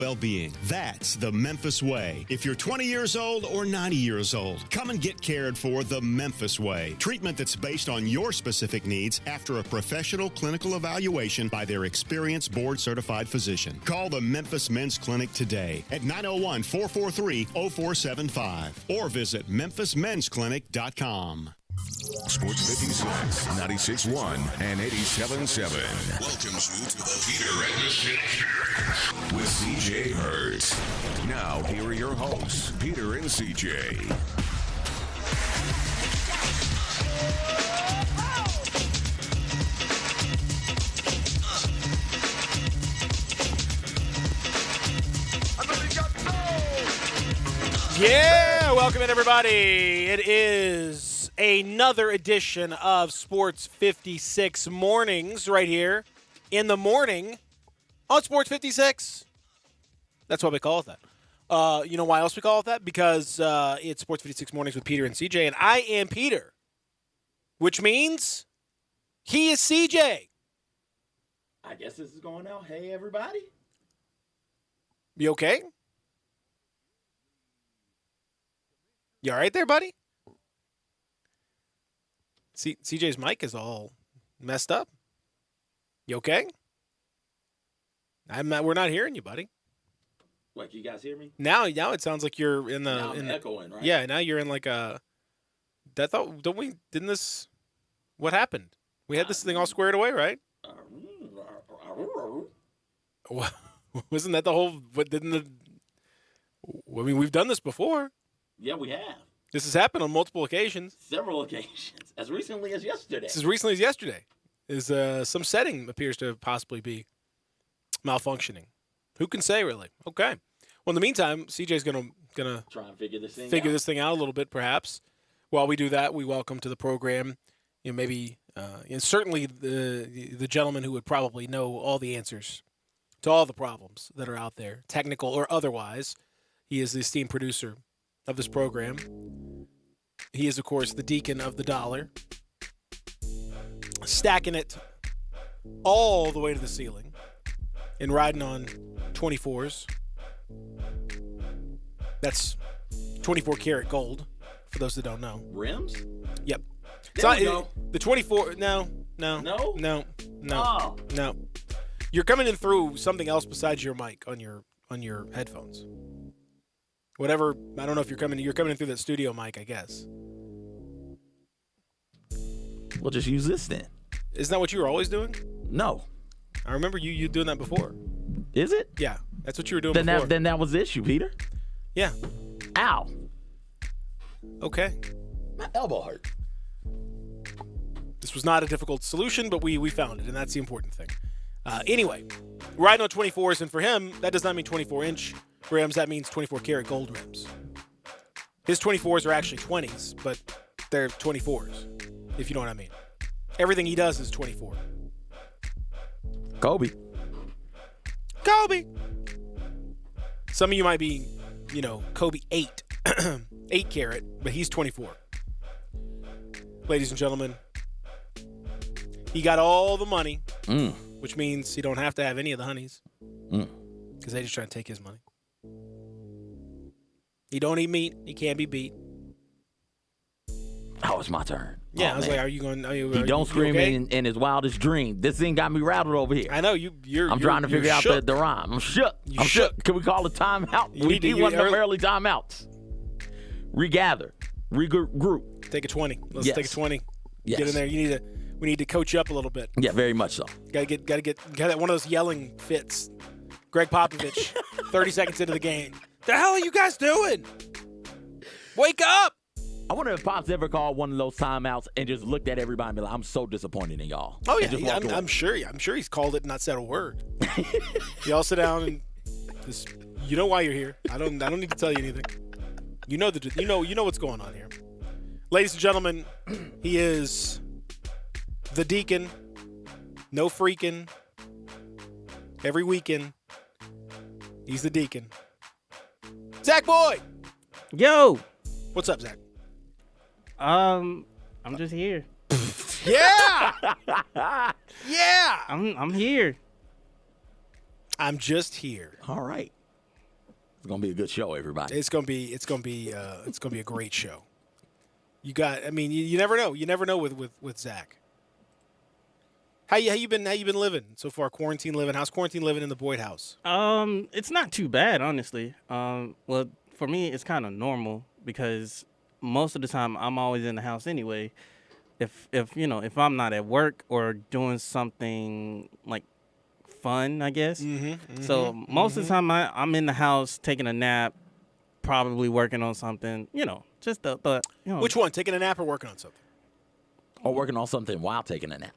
well-being. That's the Memphis Way. If you're 20 years old or 90 years old, come and get cared for the Memphis Way. Treatment that's based on your specific needs after a professional clinical evaluation by their experienced board-certified physician. Call the Memphis Men's Clinic today at 901-443-0475 or visit memphismensclinic.com. Sports 56, 96.1, and 87.7. Welcomes you to the Peter Edmiston Experience With CJ Hurts. Now, here are your hosts, Peter and CJ. Yeah, welcome in, everybody. It is another edition of Sports 56 Mornings right here in the morning on Sports 56. That's why we call it that. You know why else we call it that? Because it's Sports 56 Mornings with Peter and CJ, and I am Peter, which means he is CJ. I guess this is going out. Hey, everybody. You okay? You all right there, buddy? CJ's mic is all messed up. You okay? We're not hearing you, buddy. What, can you guys hear me? Now it sounds like you're in the. Now I'm echoing, right? Yeah, now you're in like a. Didn't this? What happened? We had this thing all squared away, right? Wasn't that the whole? What didn't the? I mean, we've done this before. Yeah, we have. This has happened on multiple occasions. Several occasions. As recently as yesterday. As recently as yesterday. Some setting appears to possibly be malfunctioning. Who can say, really? Okay. Well, in the meantime, CJ's gonna try and figure this thing out a little bit, perhaps. While we do that, we welcome to the program, maybe, certainly the gentleman who would probably know all the answers to all the problems that are out there, technical or otherwise. He is the esteemed producer of this program. He is, of course, the deacon of the dollar, stacking it all the way to the ceiling and riding on 24s. That's 24 karat gold, for those that don't know. Rims? Yep. There we go. The 24, no. No? No. You're coming in through something else besides your mic on your headphones. Whatever, I don't know if you're coming in through that studio mic, I guess. We'll just use this then. Isn't that what you were always doing? No. I remember you doing that before. Is it? Yeah, that's what you were doing before. Then that was the issue, Peter. Yeah. Ow. Okay. My elbow hurt. This was not a difficult solution, but we found it, and that's the important thing. Anyway, riding on 24s, and for him, that does not mean 24-inch rims. That means 24-karat gold rims. His 24s are actually 20s, but they're 24s, if you know what I mean. Everything he does is 24. Kobe. Some of you might be, Kobe 8, 8 karat, but he's 24. Ladies and gentlemen, he got all the money, which means he don't have to have any of the honeys, because they just trying to take his money. He don't eat meat. He can't be beat. Oh, it's my turn. Yeah, I was like, are you going? He don't scream okay? in his wildest dream. This thing got me rattled over here. I know you're. I'm trying to figure out the rhyme. I'm shook. I'm shook. Can we call a timeout? We need one of them early timeouts. Regather, regroup. Take a 20. Let's take a 20. Yes. Get in there. We need to coach you up a little bit. Yeah, very much so. Got one of those yelling fits. Greg Popovich, 30 seconds into the game. The hell are you guys doing? Wake up! I wonder if Pops ever called one of those timeouts and just looked at everybody and be like, I'm so disappointed in y'all. Oh, yeah. I'm sure he's called it and not said a word. Y'all sit down and just, you know why you're here. I don't need to tell you anything. You know what's going on here. Ladies and gentlemen, he is the deacon. No freaking. Every weekend, he's the deacon. Zach Boy! Yo! What's up, Zach? I'm just here. Yeah! Yeah! I'm here. I'm just here. All right. It's gonna be a good show, everybody. It's gonna be a great show. You never know. You never know with Zach. How you been living so far? Quarantine living. How's quarantine living in the Boyd house? It's not too bad, honestly. Well, for me, it's kind of normal because most of the time I'm always in the house anyway. If I'm not at work or doing something like fun, I guess. So most of the time I'm in the house taking a nap, probably working on something. Just the. Which one? Taking a nap or working on something? Or working on something while taking a nap.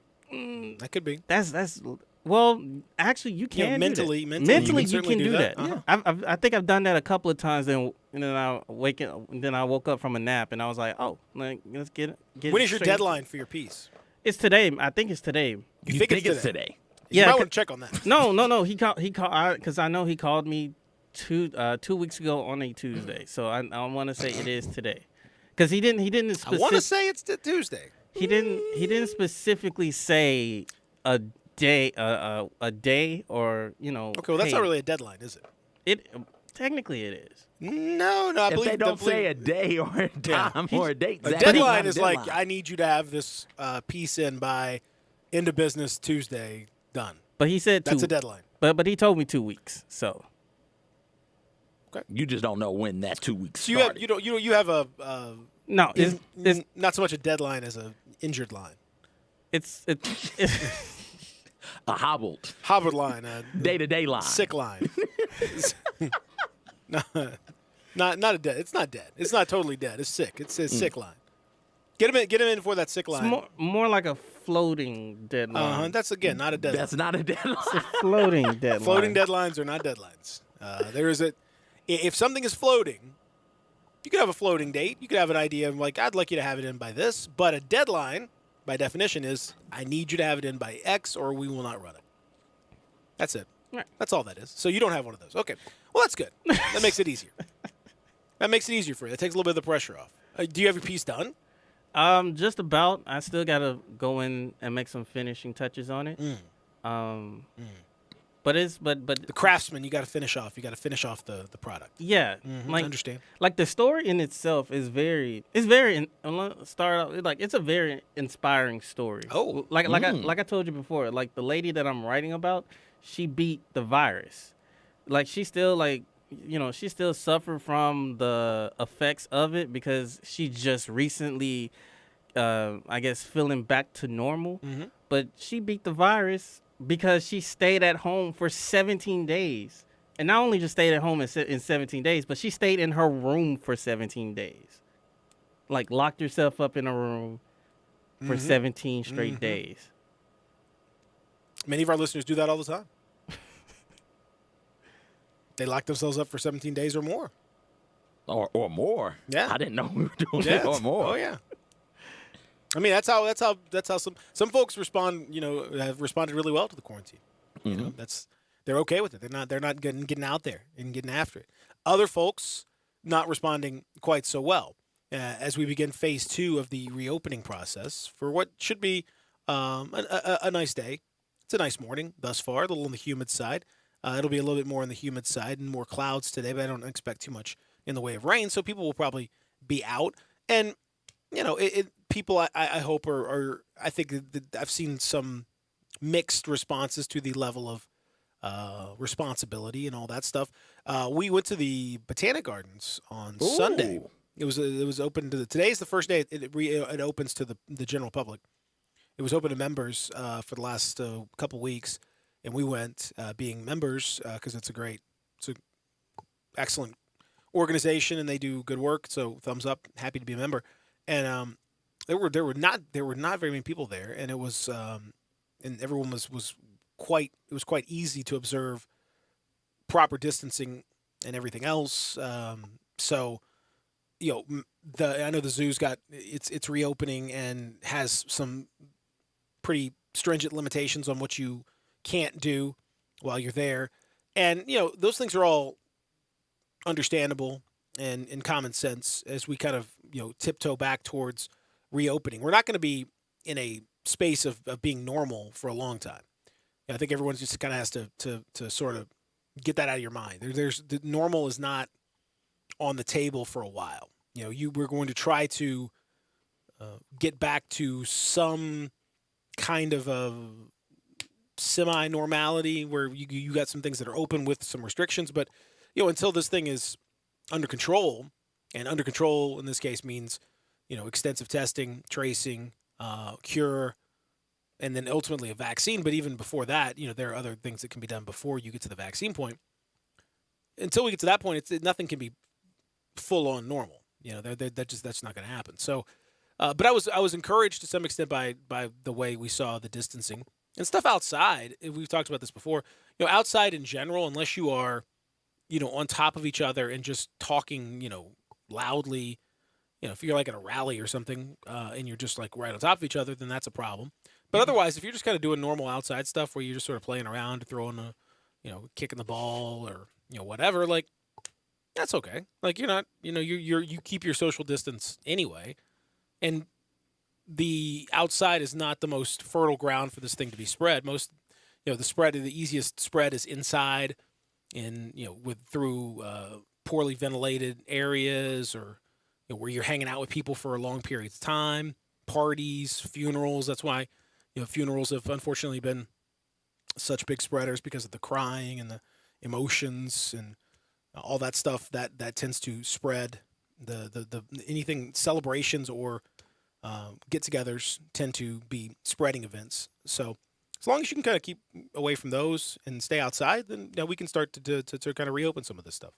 That could be. That's well, actually, you can mentally you can do that. Uh-huh. I think I've done that a couple of times. Then I woke up from a nap and I was like, oh, let's get. When is your deadline for your piece? It's today. I think it's today. You think it's today? Yeah, you might want to check on that. No. He called because I know he called me 2 weeks ago on a Tuesday. So I want to say it is today, because he didn't. I want to say it's Tuesday. He didn't specifically say a day or Okay, well that's not really a deadline, is it? Technically it is. No, I if believe they don't say a day or a time or a date. A deadline is like, I need you to have this piece in by end of business Tuesday done. But he said that's a deadline. But he told me 2 weeks. So. Okay. You just don't know when that 2 weeks. So started. you have a no. It's not so much a deadline as a injured line. It's a hobbled line, a day-to-day line, sick line. not a dead. It's not dead. It's not totally dead. It's sick. It's a sick line. Get him in for that sick line. It's more like a floating deadline. That's again not a deadline. That's not a deadline. It's a floating deadline. Floating deadlines are not deadlines. If something is floating, you could have a floating date. You could have an idea of like, I'd like you to have it in by this. But a deadline, by definition, is I need you to have it in by X or we will not run it. That's it. Right. That's all that is. So you don't have one of those. Okay. Well, that's good. That makes it easier. That makes it easier for you. That takes a little bit of the pressure off. Do you have your piece done? Just about. I still got to go in and make some finishing touches on it. But the craftsman, you got to finish off. You got to finish off the product. Yeah, I understand. Like the story in itself is very. It's a very inspiring story. Oh, like I told you before, like the lady that I'm writing about, she beat the virus. Like she still she still suffered from the effects of it because she just recently, I guess, feeling back to normal. But she beat the virus because she stayed at home for 17 days. And not only just stayed at home in 17 days, but she stayed in her room for 17 days. Like, locked herself up in a room for 17 straight days. Many of our listeners do that all the time. They lock themselves up for 17 days or more. Or more. Yeah. I didn't know we were doing that or more. Oh, yeah. I mean, that's how some folks respond. Have responded really well to the quarantine. They're okay with it. They're not getting out there and getting after it. Other folks not responding quite so well as we begin phase 2 of the reopening process for what should be a nice day. It's a nice morning thus far. A little on the humid side. It'll be a little bit more on the humid side and more clouds today, but I don't expect too much in the way of rain. So people will probably be out and. People, I hope, I think that I've seen some mixed responses to the level of responsibility and all that stuff. We went to the Botanic Gardens on Sunday. It was open to today's the first day it opens to the general public. It was open to members for the last couple weeks, and we went being members because it's an excellent organization and they do good work. So thumbs up, happy to be a member. And there were not very many people there, and it was and everyone was quite easy to observe proper distancing and everything else. So I know the zoo's got it's reopening and has some pretty stringent limitations on what you can't do while you're there, and those things are all understandable and in common sense as we kind of tiptoe back towards reopening. We're not going to be in a space of being normal for a long time. I think everyone just kind of has to sort of get that out of your mind. The normal is not on the table for a while. We're going to try to get back to some kind of a semi-normality where you got some things that are open with some restrictions, but until this thing is under control, and under control in this case means extensive testing, tracing, cure, and then ultimately a vaccine. But even before that, there are other things that can be done before you get to the vaccine point. Until we get to that point, nothing can be full on normal. That's not going to happen. So, but I was encouraged to some extent by the way we saw the distancing and stuff outside. We've talked about this before. Outside in general, unless you are, on top of each other and just talking, loudly. If you're like at a rally or something and you're just like right on top of each other, then that's a problem. But otherwise, if you're just kind of doing normal outside stuff where you're just sort of playing around, throwing a, kicking the ball or whatever, like that's okay. Like you're not, you keep your social distance anyway, and the outside is not the most fertile ground for this thing to be spread. The easiest spread is inside, in through poorly ventilated areas or where you're hanging out with people for a long period of time, parties, funerals. That's why, funerals have unfortunately been such big spreaders because of the crying and the emotions and all that stuff that tends to spread. The anything celebrations or get-togethers tend to be spreading events. So as long as you can kind of keep away from those and stay outside, then we can start to kind of reopen some of this stuff.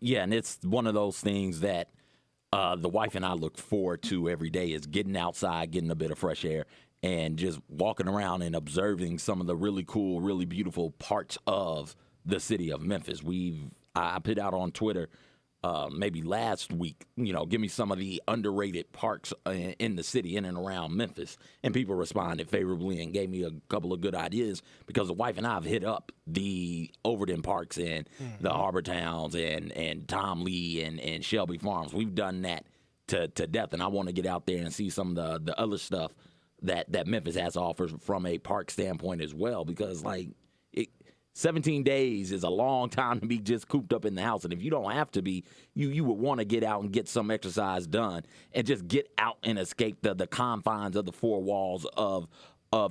Yeah, and it's one of those things that the wife and I look forward to every day is getting outside, getting a bit of fresh air, and just walking around and observing some of the really cool, really beautiful parts of the city of Memphis. I put out on Twitter maybe last week, give me some of the underrated parks in the city in and around Memphis. And people responded favorably and gave me a couple of good ideas because the wife and I have hit up the Overton Parks and the Harbor Towns and Tom Lee and Shelby Farms. We've done that to death, and I want to get out there and see some of the other stuff that Memphis has to offer from a park standpoint as well, because 17 days is a long time to be just cooped up in the house. And if you don't have to be, you would want to get out and get some exercise done and just get out and escape the confines of the four walls of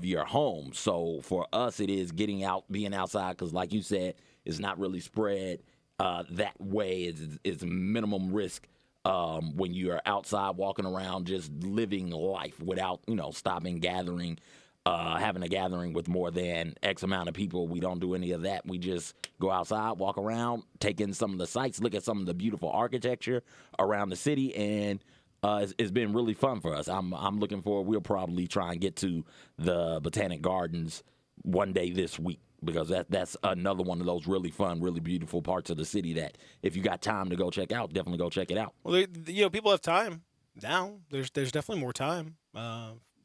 your home. So for us, it is getting out, being outside, because like you said, it's not really spread that way. It's minimum risk when you are outside walking around just living life without, stopping, gathering, having a gathering with more than X amount of people. We don't do any of that. We just go outside, walk around, take in some of the sights, look at some of the beautiful architecture around the city, and it's been really fun for us. I'm looking forward. We'll probably try and get to the Botanic Gardens one day this week, because that's another one of those really fun, really beautiful parts of the city that if you got time to go check out, definitely go check it out. Well, people have time now. There's definitely more time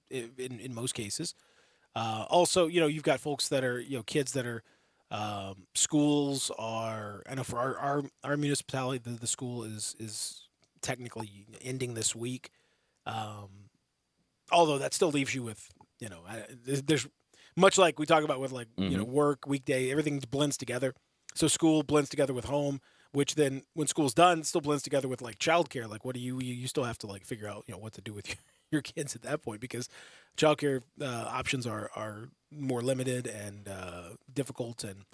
in most cases. Also, you've got folks that are, kids that are, schools are, I know for our municipality, the school is technically ending this week. Although that still leaves you with, there's much like we talk about with work, weekday, everything blends together. So school blends together with home, which then when school's done, it still blends together with childcare. Like what do you still have to figure out, what to do with your kids at that point, because childcare options are more limited and difficult, and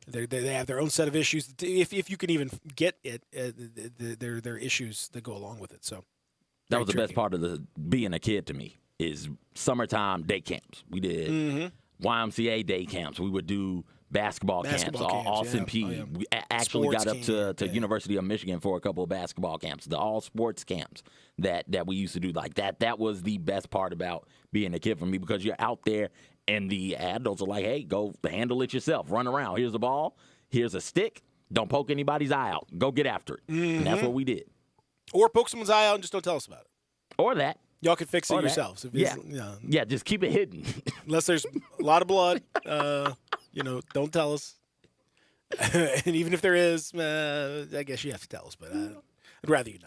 they have their own set of issues. If you can even get it, there are issues that go along with it. So that was the best part of being a kid to me is summertime day camps. We did YMCA day camps. We would do basketball camps. Austin P. Yeah. We actually Sports got up to University of Michigan for a couple of basketball camps, the all sports camps that we used to do like that. That was the best part about being a kid for me, because you're out there and the adults are like, hey, go handle it yourself. Run around. Here's the ball. Here's a stick. Don't poke anybody's eye out. Go get after it. And that's what we did. Or poke someone's eye out and just don't tell us about it. Or that. Y'all can fix it yourselves. Yeah, just keep it hidden. Unless there's a lot of blood, don't tell us. And even if there is, I guess you have to tell us, but I'd rather you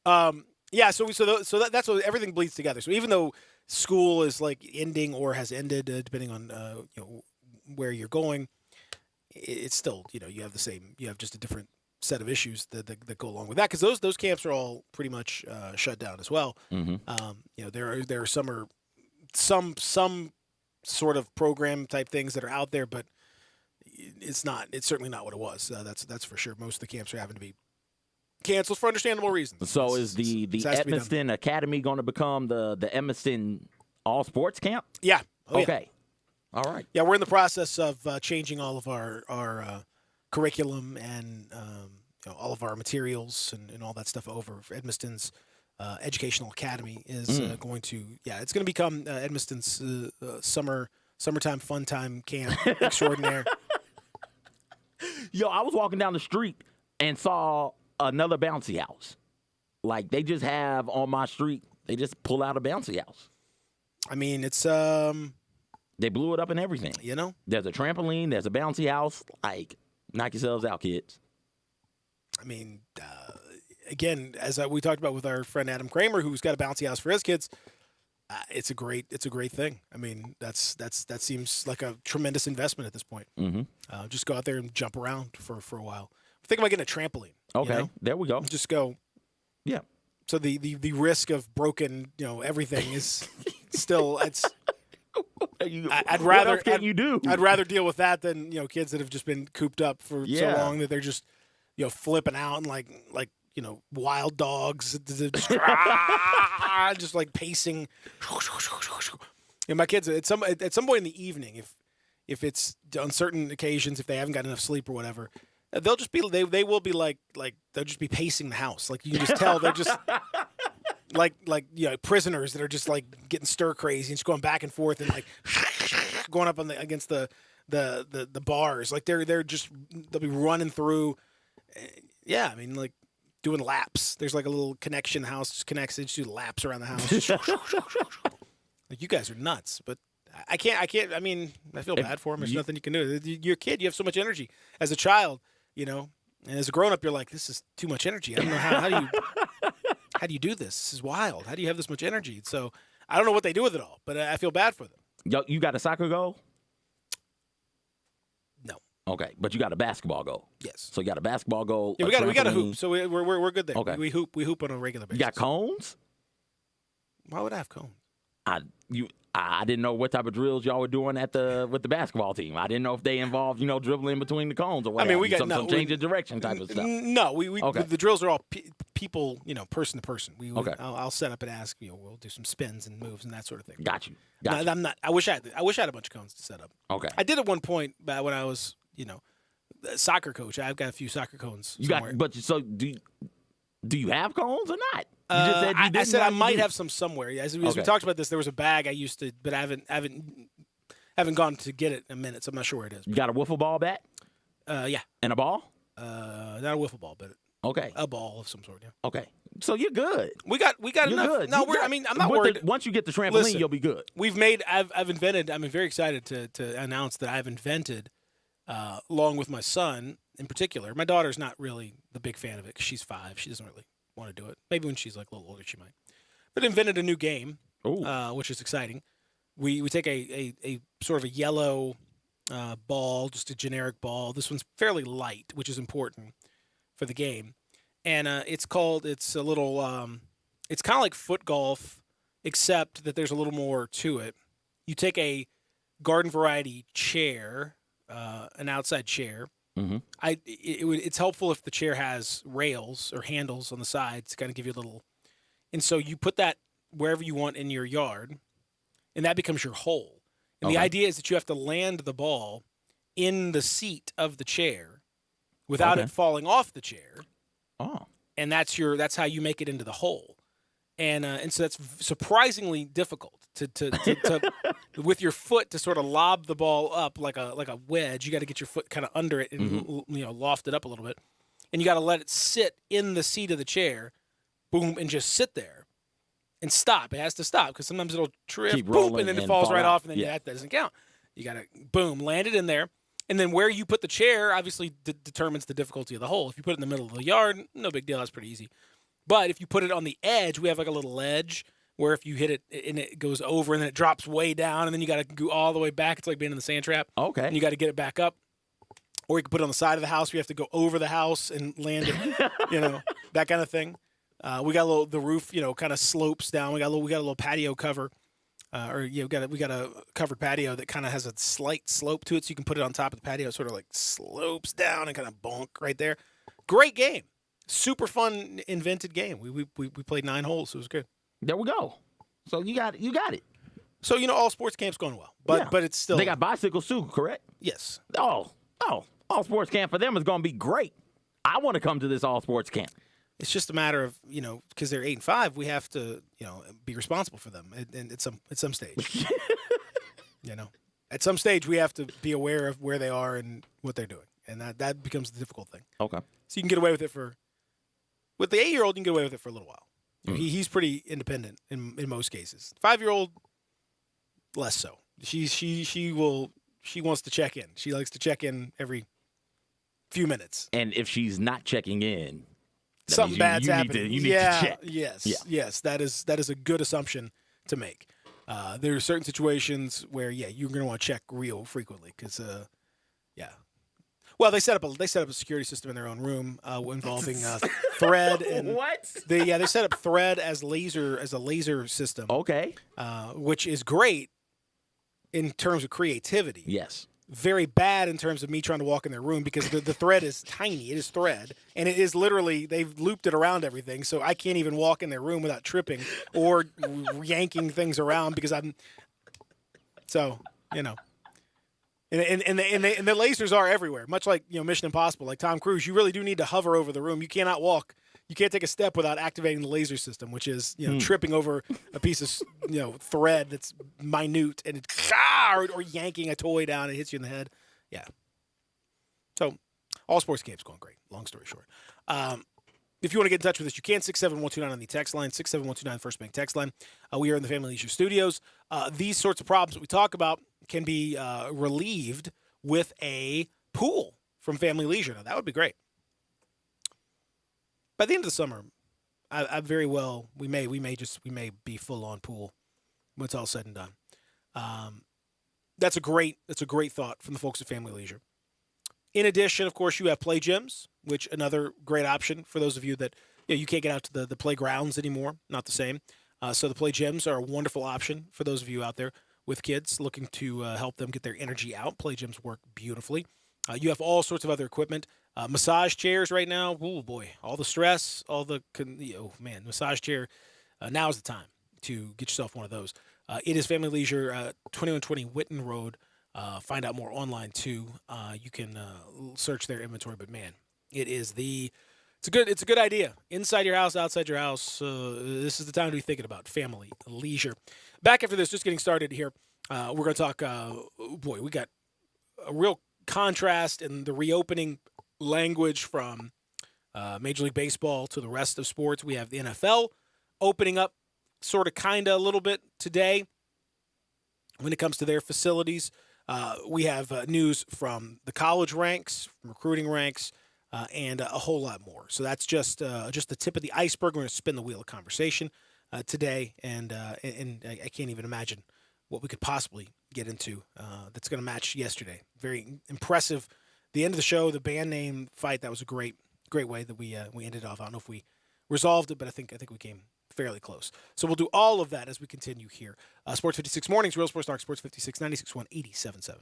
not. So that's what everything bleeds together. So even though school is ending or has ended, depending on where you're going, it's still, you have you have just a different set of issues that go along with that, because those camps are all pretty much shut down as well. There are some sort of program type things that are out there, but it's certainly not what it was. That's for sure. Most of the camps are having to be canceled for understandable reasons. So is the Edmiston Academy going to become the Edmiston all sports camp? Yeah. Okay. Yeah. All right. Yeah, we're in the process of changing all of our curriculum and all of our materials and all that stuff over. Edmiston's Educational Academy is going to it's going to become Edmiston's summertime fun time camp extraordinaire. Yo, I was walking down the street and saw another bouncy house. Like, they just have on my street, they just pull out a bouncy house. I mean, it's they blew it up and everything. There's a trampoline, there's a bouncy house. Like, knock yourselves out, kids. I mean, again, as we talked about with our friend Adam Kramer, who's got a bouncy house for his kids, it's a great thing. I mean, that seems like a tremendous investment at this point. Just go out there and jump around for a while. Think about getting a trampoline. Okay, there we go. Just go. Yeah. So the risk of broken, everything is still I'd rather what else can you do? I'd rather deal with that than kids that have just been cooped up for so long that they're just flipping out and like wild dogs, just like pacing. My kids at some point in the evening, if it's on certain occasions, if they haven't got enough sleep or whatever, they'll just be they will be like they'll just be pacing the house. Like, you can just tell they're just like prisoners that are just like getting stir crazy and just going back and forth and like going up against the bars. Like they'll be running through. Yeah, I mean, like doing laps. There's like a little connection. The house just connects. They just do laps around the house. Like, you guys are nuts, but I can't. I mean, I feel bad for them. There's nothing you can do. You're a kid. You have so much energy. As a child, and as a grown up, you're like, this is too much energy. I don't know how do you do this? This is wild. How do you have this much energy? So I don't know what they do with it all, but I feel bad for them. Yo, you got a soccer goal? No. Okay, but you got a basketball goal. Yes. So you got a basketball goal. Yeah, we got a hoop. So we're good there. Okay. We hoop on a regular basis. You got cones? Why would I have cones? I didn't know what type of drills y'all were doing with the basketball team. I didn't know if they involved, dribbling between the cones or whatever. I mean, we got some change of direction type of stuff. No, okay. The drills are all people, person to person. Okay. I'll set up and ask. We'll do some spins and moves and that sort of thing. Got you. No, I'm not. I wish I had a bunch of cones to set up. Okay. I did at one point when I was, a soccer coach. I've got a few soccer cones. Somewhere. So do you have cones or not? You just said you didn't. I said I might have some somewhere. As we talked about this, there was a bag I used to, but I haven't gone to get it in a minute, so I'm not sure where it is. You got a wiffle ball bat? Yeah. And a ball? Not a wiffle ball, but a ball of some sort. Yeah. Okay. So you're good. We got you're enough. Good. No, I'm not worried. Once you get the trampoline, you'll be good. I've invented. I'm very excited to announce that I've invented, along with my son in particular. My daughter's not really the big fan of it because she's 5. She doesn't really want to do it. Maybe when she's like a little older, she might. But invented a new game, which is exciting. We take a sort of a yellow ball, just a generic ball. This one's fairly light, which is important for the game. And it's a little, it's kind of like foot golf, except that there's a little more to it. You take a garden variety chair, an outside chair. Mm-hmm. It's helpful if the chair has rails or handles on the sides to kind of give you a little. And so you put that wherever you want in your yard, and that becomes your hole. And the idea is that you have to land the ball in the seat of the chair without it falling off the chair. Oh. And that's how you make it into the hole. And so that's surprisingly difficult to with your foot to sort of lob the ball up like a wedge. You got to get your foot kind of under it and loft it up a little bit, and you got to let it sit in the seat of the chair, boom, and just sit there and stop. It has to stop because sometimes it'll trip, boom, and then it falls right off, and then that doesn't count. You got to boom, land it in there, and then where you put the chair obviously determines the difficulty of the hole. If you put it in the middle of the yard, no big deal. That's pretty easy. But if you put it on the edge, we have like a little ledge where if you hit it and it goes over and then it drops way down and then you got to go all the way back. It's like being in the sand trap. Okay. And you got to get it back up. Or you can put it on the side of the house. We have to go over the house and land it, that kind of thing. We got the roof, kind of slopes down. We got a little patio cover, we got a covered patio that kind of has a slight slope to it, so you can put it on top of the patio. It sort of like slopes down and kind of bonk right there. Great game, super fun, invented game. We played 9 holes, so it was good. There we go. So you got it. So all sports camp's going well, but it's still they got bicycles too, correct? Yes. Oh, all sports camp for them is going to be great. I want to come to this all sports camp. It's just a matter of because they're 8 and 5, we have to be responsible for them, and at some stage, at some stage we have to be aware of where they are and what they're doing, and that becomes the difficult thing. Okay. So you can get away with it with the 8-year-old, you can get away with it for a little while. He's pretty independent in most cases. 5-year-old, less so. She wants to check in. She likes to check in every few minutes. And if she's not checking in, something bad's happening. You need to check. Yes. That is a good assumption to make. There are certain situations where you're going to want to check real frequently because Well, they set up a security system in their own room involving Thread and what? They set up Thread as a laser system. Okay. Which is great in terms of creativity. Yes. Very bad in terms of me trying to walk in their room because the thread is tiny. It is thread, and it is literally they've looped it around everything, so I can't even walk in their room without tripping or yanking things around because I'm. So And the lasers are everywhere, much like Mission Impossible, like Tom Cruise. You really do need to hover over the room. You cannot walk. You can't take a step without activating the laser system, which is tripping over a piece of thread that's minute and or yanking a toy down and hits you in the head. Yeah. So all sports games going great. Long story short. If you want to get in touch with us, you can 67129 on the text line, 67129 First Bank text line. We are in the Family Leisure Studios. These sorts of problems that we talk about can be relieved with a pool from Family Leisure. Now, that would be great. By the end of the summer, I very well we may be full on pool when it's all said and done. That's a great thought from the folks at Family Leisure. In addition, of course, you have play gyms, which another great option for those of you that you can't get out to the playgrounds anymore. Not the same. So the play gyms are a wonderful option for those of you out there with kids looking to help them get their energy out. Play gyms work beautifully. You have all sorts of other equipment. Massage chairs right now. Oh, boy. All the stress, massage chair. Now is the time to get yourself one of those. It is Family Leisure, 2120 Whitten Road. Find out more online, too. You can search their inventory. But, man, it's a good idea. Inside your house, outside your house. This is the time to be thinking about Family Leisure. Back after this, just getting started here, we're going to talk, we got a real contrast in the reopening language from Major League Baseball to the rest of sports. We have the NFL opening up sort of kind of a little bit today when it comes to their facilities. We have news from the college ranks, from recruiting ranks, and a whole lot more. So that's just the tip of the iceberg. We're going to spin the wheel of conversation today, and I can't even imagine what we could possibly get into that's going to match yesterday. Very impressive. The end of the show, the band name fight, that was a great way that we ended off. I don't know if we resolved it, but I think we came fairly close. So we'll do all of that as we continue here. Sports 56 Mornings, Real Sports Talk, Sports 56, 96.1, 87.7.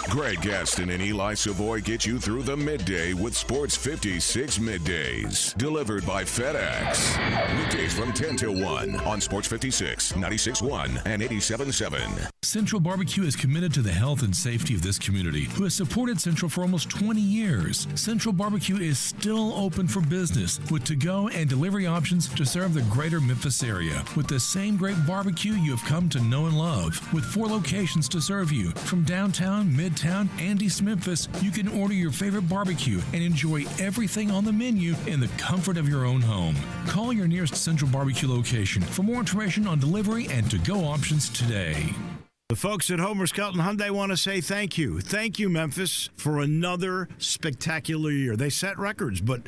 Greg Gaston and Eli Savoy get you through the midday with Sports 56 Middays. Delivered by FedEx. Weekdays from 10 till 1 on Sports 56, 96.1 and 87.7. Central Barbecue is committed to the health and safety of this community, who has supported Central for almost 20 years. Central Barbecue is still open for business with to-go and delivery options to serve the greater Memphis area with the same great barbecue you have come to know and love. With 4 locations to serve you, from downtown, midtown, and East Memphis, you can order your favorite barbecue and enjoy everything on the menu in the comfort of your own home. Call your nearest Central Barbecue location for more information on delivery and to-go options today. The folks at Homer Skelton Hyundai want to say thank you. Thank you, Memphis, for another spectacular year. They set records, but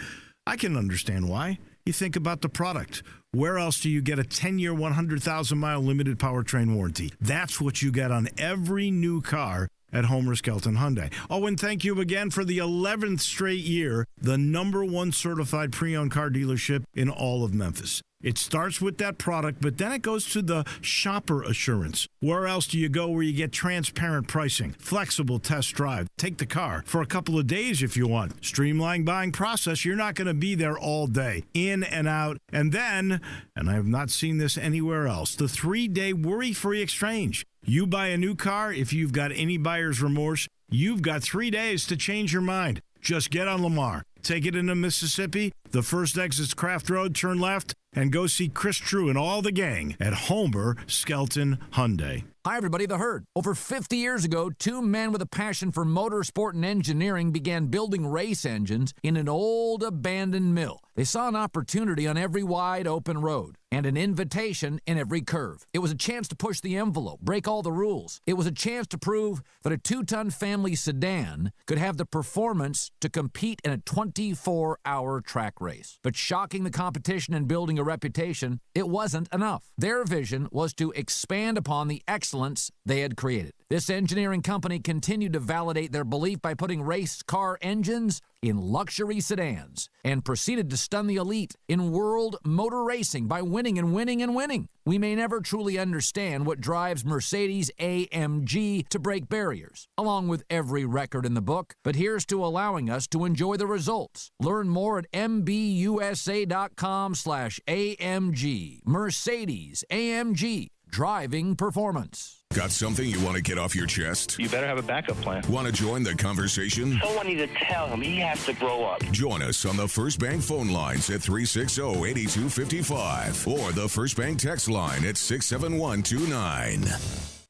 I can understand why. You think about the product. Where else do you get a 10-year, 100,000-mile limited powertrain warranty? That's what you get on every new car at Homer Skelton Hyundai. Oh, and thank you again for the 11th straight year, the #1 certified pre-owned car dealership in all of Memphis. It starts with that product, but then it goes to the shopper assurance. Where else do you go where you get transparent pricing, flexible test drive, take the car for a couple of days if you want, streamlined buying process? You're not going to be there all day, in and out. And then, and I have not seen this anywhere else, the 3-day worry-free exchange. You buy a new car, if you've got any buyer's remorse, you've got 3 days to change your mind. Just get on Lamar, take it into Mississippi, the first exit's Craft Road, turn left, and go see Chris True and all the gang at Homer Skelton Hyundai. Hi, everybody, The Herd. Over 50 years ago, two men with a passion for motorsport and engineering began building race engines in an old abandoned mill. They saw an opportunity on every wide open road and an invitation in every curve. It was a chance to push the envelope, break all the rules. It was a chance to prove that a 2-ton family sedan could have the performance to compete in a 24-hour track race. But shocking the competition and building a reputation, it wasn't enough. Their vision was to expand upon the excellence they had created. This engineering company continued to validate their belief by putting race car engines in luxury sedans and proceeded to stun the elite in world motor racing by winning and winning and winning. We may never truly understand what drives Mercedes-AMG to break barriers, along with every record in the book, but here's to allowing us to enjoy the results. Learn more at mbusa.com/AMG. Mercedes-AMG. Driving performance. Got something you want to get off your chest? You better have a backup plan. Want to join the conversation? Someone needs to tell him he has to grow up. Join us on the First Bank phone lines at 360-8255 or the First Bank text line at 67129.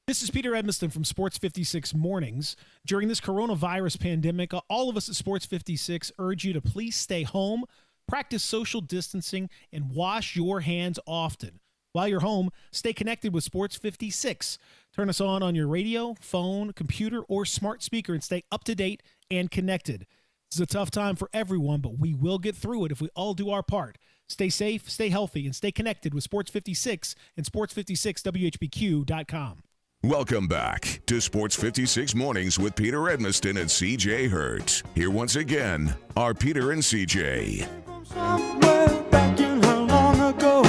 This is Peter Edmiston from Sports 56 Mornings. During this coronavirus pandemic, all of us at Sports 56 urge you to please stay home, practice social distancing, and wash your hands often. While you're home, stay connected with Sports 56. Turn us on your radio, phone, computer, or smart speaker and stay up to date and connected. This is a tough time for everyone, but we will get through it if we all do our part. Stay safe, stay healthy, and stay connected with Sports 56 and sports56whbq.com. Welcome back to Sports 56 Mornings with Peter Edmiston and CJ Hurt. Here once again are Peter and CJ. Somewhere back in how long ago,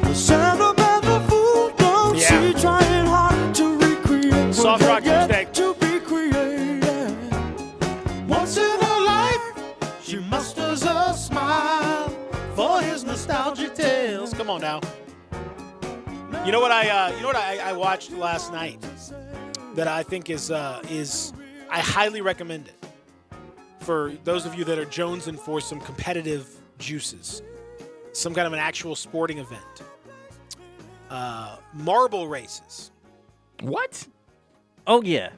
the sentimental fool don't see trying hard to recreate Soft rock Tuesday. To be created. Once in her life, she musters a smile for his nostalgic tales. Come on now. You know what I watched last night that I think is I highly recommend it for those of you that are jonesing for some competitive juices, some kind of an actual sporting event. Marble races. What? Oh, yeah.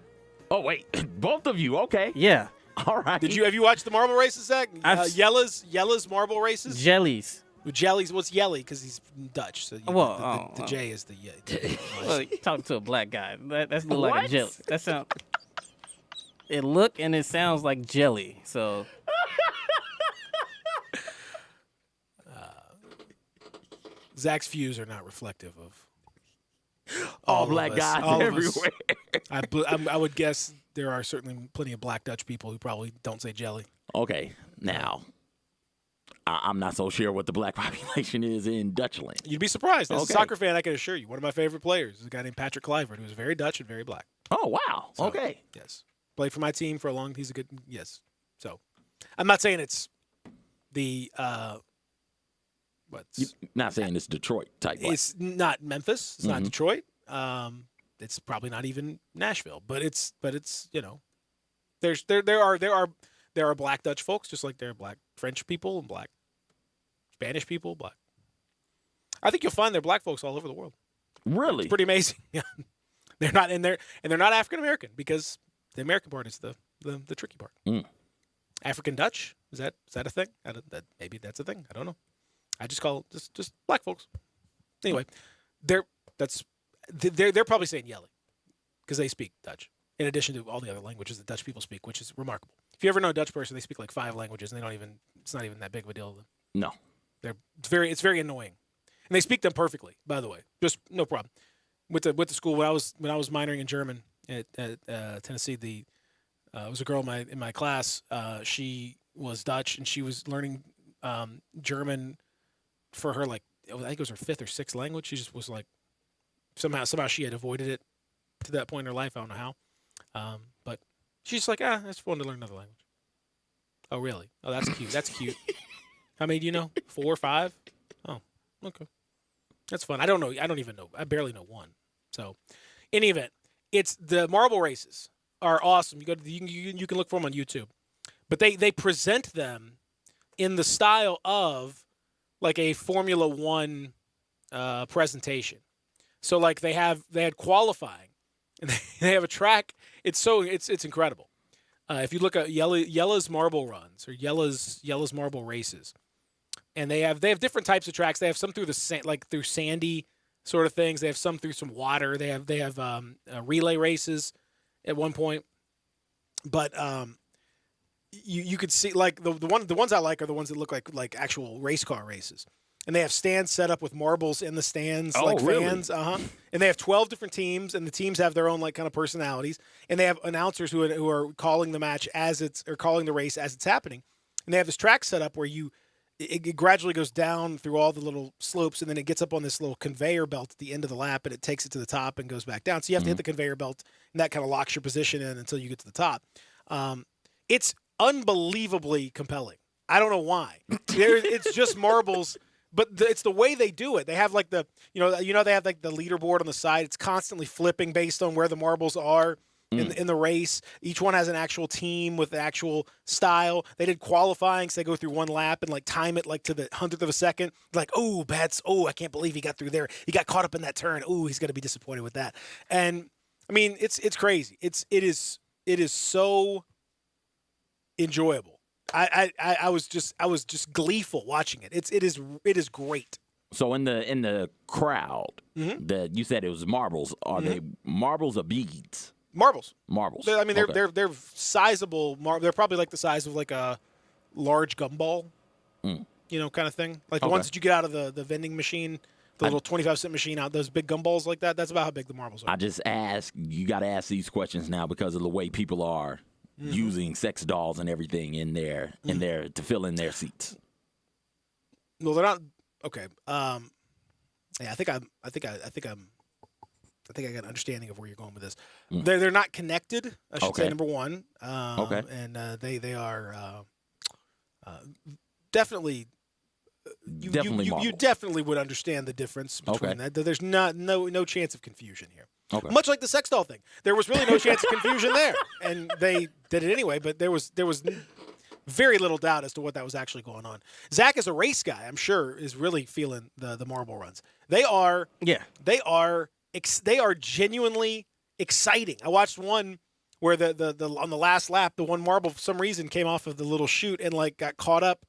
Oh, wait. Both of you. Okay. Yeah. All right. Have you watched the marble races, Zach? Yella's marble races? Jellies. Jellies. What's Yelly? Because he's Dutch. So the J is the Well, you talking to a black guy. That's look like a jelly. That sound. It look and it sounds like jelly. So. Zach's views are not reflective of all black guys everywhere. I would guess there are certainly plenty of black Dutch people who probably don't say jelly. Okay, now I'm not so sure what the black population is in Dutchland. You'd be surprised. As Okay. a soccer fan, I can assure you, one of my favorite players is a guy named Patrick Kluivert, who's very Dutch and very black. Oh, wow. So, okay. Yes. Played for my team for a long. He's a good. Yes. So, I'm not saying it's the. You're not saying it's Detroit type. It's not Memphis. It's not Detroit. It's probably not even Nashville. But it's there are black Dutch folks just like there are black French people and black Spanish people. Black. I think you'll find there are black folks all over the world. Really? It's pretty amazing. Yeah. They're not in there, and they're not African American because the American part is the tricky part. African Dutch is that a thing? Maybe that's a thing. I don't know. I just call it just black folks. Anyway, they're probably saying Yelly because they speak Dutch in addition to all the other languages that Dutch people speak, which is remarkable. If you ever know a Dutch person, they speak like 5 languages and it's not even that big of a deal to them. No. It's very annoying. And they speak them perfectly, by the way. Just no problem. went to school when I was minoring in German at Tennessee. It was a girl in my class. She was Dutch, and she was learning German for her, like, I think it was her 5th or 6th language. She just was like, somehow she had avoided it to that point in her life. I don't know how. But she's just like, it's fun to learn another language. Oh, really? Oh, that's cute. That's cute. How many do you know? 4 or 5? Oh, okay. That's fun. I don't know. I don't even know. I barely know one. So, in any event, it's the marble races are awesome. You can look for them on YouTube, but they present them in the style of like a Formula One presentation. So like they had qualifying, and they have a track. It's incredible. If you look at Yella's marble runs or Yella's marble races, and they have different types of tracks. They have some through through sandy sort of things. They have some through some water. They have relay races at one point, but you could see like the ones I like are the ones that look like actual race car races. And they have stands set up with marbles in the stands, like fans. And they have 12 different teams, and the teams have their own like kind of personalities. And they have announcers who are calling the match calling the race as it's happening. And they have this track set up where it gradually goes down through all the little slopes, and then it gets up on this little conveyor belt at the end of the lap, and it takes it to the top and goes back down. So you have to hit the conveyor belt, and that kind of locks your position in until you get to the top. It's unbelievably compelling. I don't know why. It's just marbles. But it's the way they do it. They have like they have like the leaderboard on the side. It's constantly flipping based on where the marbles are in the race. Each one has an actual team with the actual style. They did qualifying, so they go through one lap and like time it like to the 100th of a second. Like, I can't believe he got through there. He got caught up in that turn. He's gonna be disappointed with that. And I mean, it's crazy. It is so enjoyable. I was just gleeful watching it. It is great. So in the crowd, that you said it was marbles. Are they marbles or beads? Marbles. They're they're sizable. They're probably like the size of like a large gumball, kind of thing. Like the ones that you get out of the vending machine, the little 25-cent machine out. Those big gumballs like that. That's about how big the marbles are. I just ask. You got to ask these questions now because of the way people are. Using sex dolls and everything in there to fill in their seats. No, they're not. Okay. I think I got an understanding of where you're going with this. They're not connected. I should say number one. And they are definitely. You definitely would understand the difference between that. There's no chance of confusion here. Okay. Much like the sex doll thing, there was really no chance of confusion there, and they did it anyway. But there was very little doubt as to what that was actually going on. Zach, as a race guy, I'm sure is really feeling the marble runs. They are genuinely exciting. I watched one where the on the last lap, the one marble for some reason came off of the little chute and like got caught up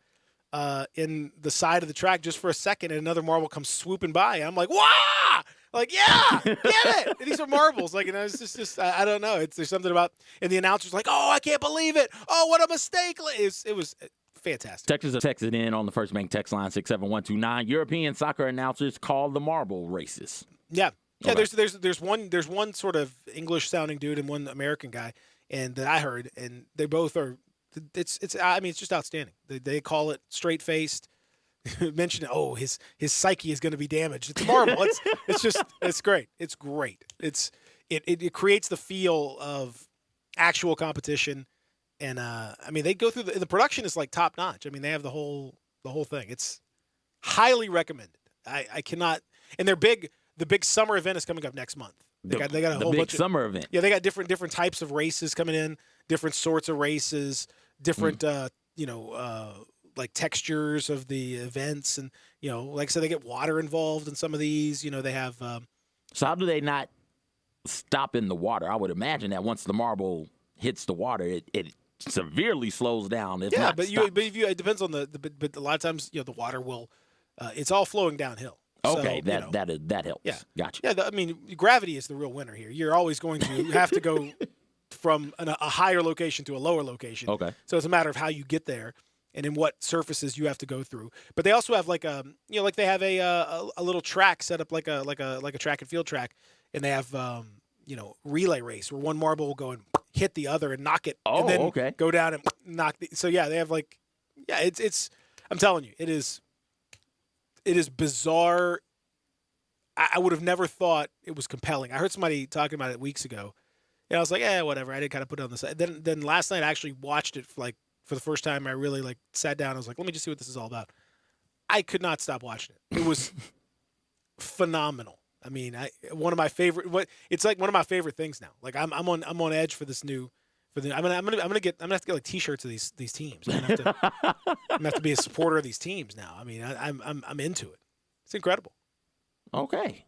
in the side of the track just for a second, and another marble comes swooping by. And I'm like, wow! Like, yeah, get it. These are marbles. Like, it's just I don't know. There's something about, and the announcer's like, I can't believe it. Oh, what a mistake. It was fantastic. Texas texted in on the First Bank text line 67129. European soccer announcers call the marble races. Yeah. Yeah, okay. There's one sort of English sounding dude and one American guy, and that I heard, and they both are. It's just outstanding. They call it straight faced. Mention his psyche is going to be damaged. It's marble. It's great. It's great. It creates the feel of actual competition, and they go through the production is like top notch. I mean, they have the whole thing. It's highly recommended. I cannot, and they're big. The big summer event is coming up next month. They got a whole bunch of summer event. Yeah, they got different types of races coming in, different sorts of races, different like textures of the events, and like I said, they get water involved in some of these. They have. So how do they not stop in the water? I would imagine that once the marble hits the water, it severely slows down. It depends on but a lot of times the water will, it's all flowing downhill. Okay, so, that helps. Yeah, gotcha. Yeah, gravity is the real winner here. You're always going to have to go from a higher location to a lower location. Okay. So it's a matter of how you get there and in what surfaces you have to go through. But they also have like they have a little track set up like a track and field track, and they have relay race where one marble will go and hit the other and knock it, Oh, and then okay. go down and knock the. So yeah, they have it's. I'm telling you, it is bizarre. I would have never thought it was compelling. I heard somebody talking about it weeks ago, and I was like, whatever. I didn't kind of put it on the side. Then last night I actually watched it for the first time. I really sat down. I was like, let me just see what this is all about. I could not stop watching it. It was phenomenal. I mean, one of my favorite. It's like one of my favorite things now. Like I'm on edge for this new. I'm gonna have to get like T-shirts of these teams. I'm gonna have to be a supporter of these teams now. I mean, I'm into it. It's incredible. Okay.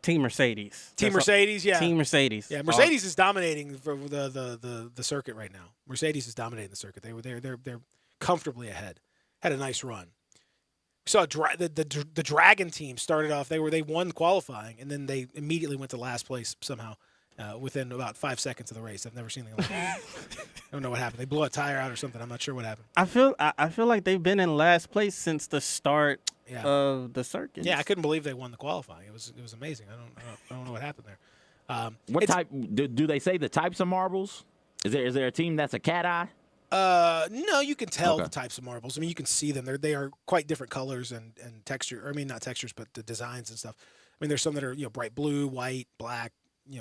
Team Mercedes. Team Mercedes, yeah. Team Mercedes. Yeah, Mercedes is dominating for the circuit right now. Mercedes is dominating the circuit. They're comfortably ahead. Had a nice run. We saw the Dragon team started off. They won qualifying, and then they immediately went to last place somehow within about 5 seconds of the race. I've never seen anything like that. I don't know what happened. They blew a tire out or something. I'm not sure what happened. I feel like they've been in last place since the start of the circuit. Yeah, I couldn't believe they won the qualifying. It was amazing. I don't know what happened there. What type? Do they say the types of marbles? Is there a team that's a cat eye? No, you can tell the types of marbles. I mean, you can see them. They are quite different colors and texture. I mean, not textures, but the designs and stuff. I mean, there's some that are bright blue, white, black,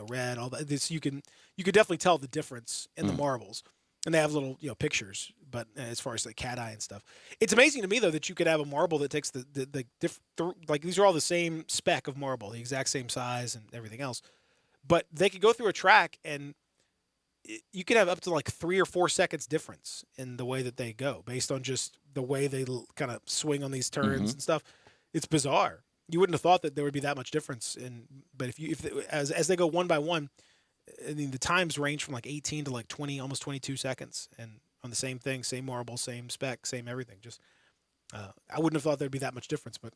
red, all that. This you could definitely tell the difference in the marbles, and they have little pictures. But as far as the cat eye and stuff, it's amazing to me though that you could have a marble that takes like these are all the same spec of marble, the exact same size and everything else, but they could go through a track and you could have up to 3 or 4 seconds difference in the way that they go based on just the way they kind of swing on these turns and stuff. It's bizarre. You wouldn't have thought that there would be that much difference but as they go one by one, I mean the times range from 18 to 20, almost 22 seconds, and on the same thing, same marble, same spec, same everything. Just I wouldn't have thought there'd be that much difference, but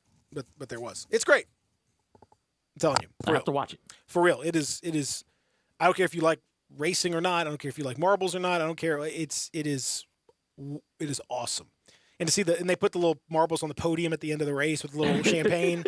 there was. It's great. I'm telling you. I have to watch it. For real, it is. I don't care if you like racing or not. I don't care if you like marbles or not. I don't care. It is awesome. And to see and they put the little marbles on the podium at the end of the race with a little champagne.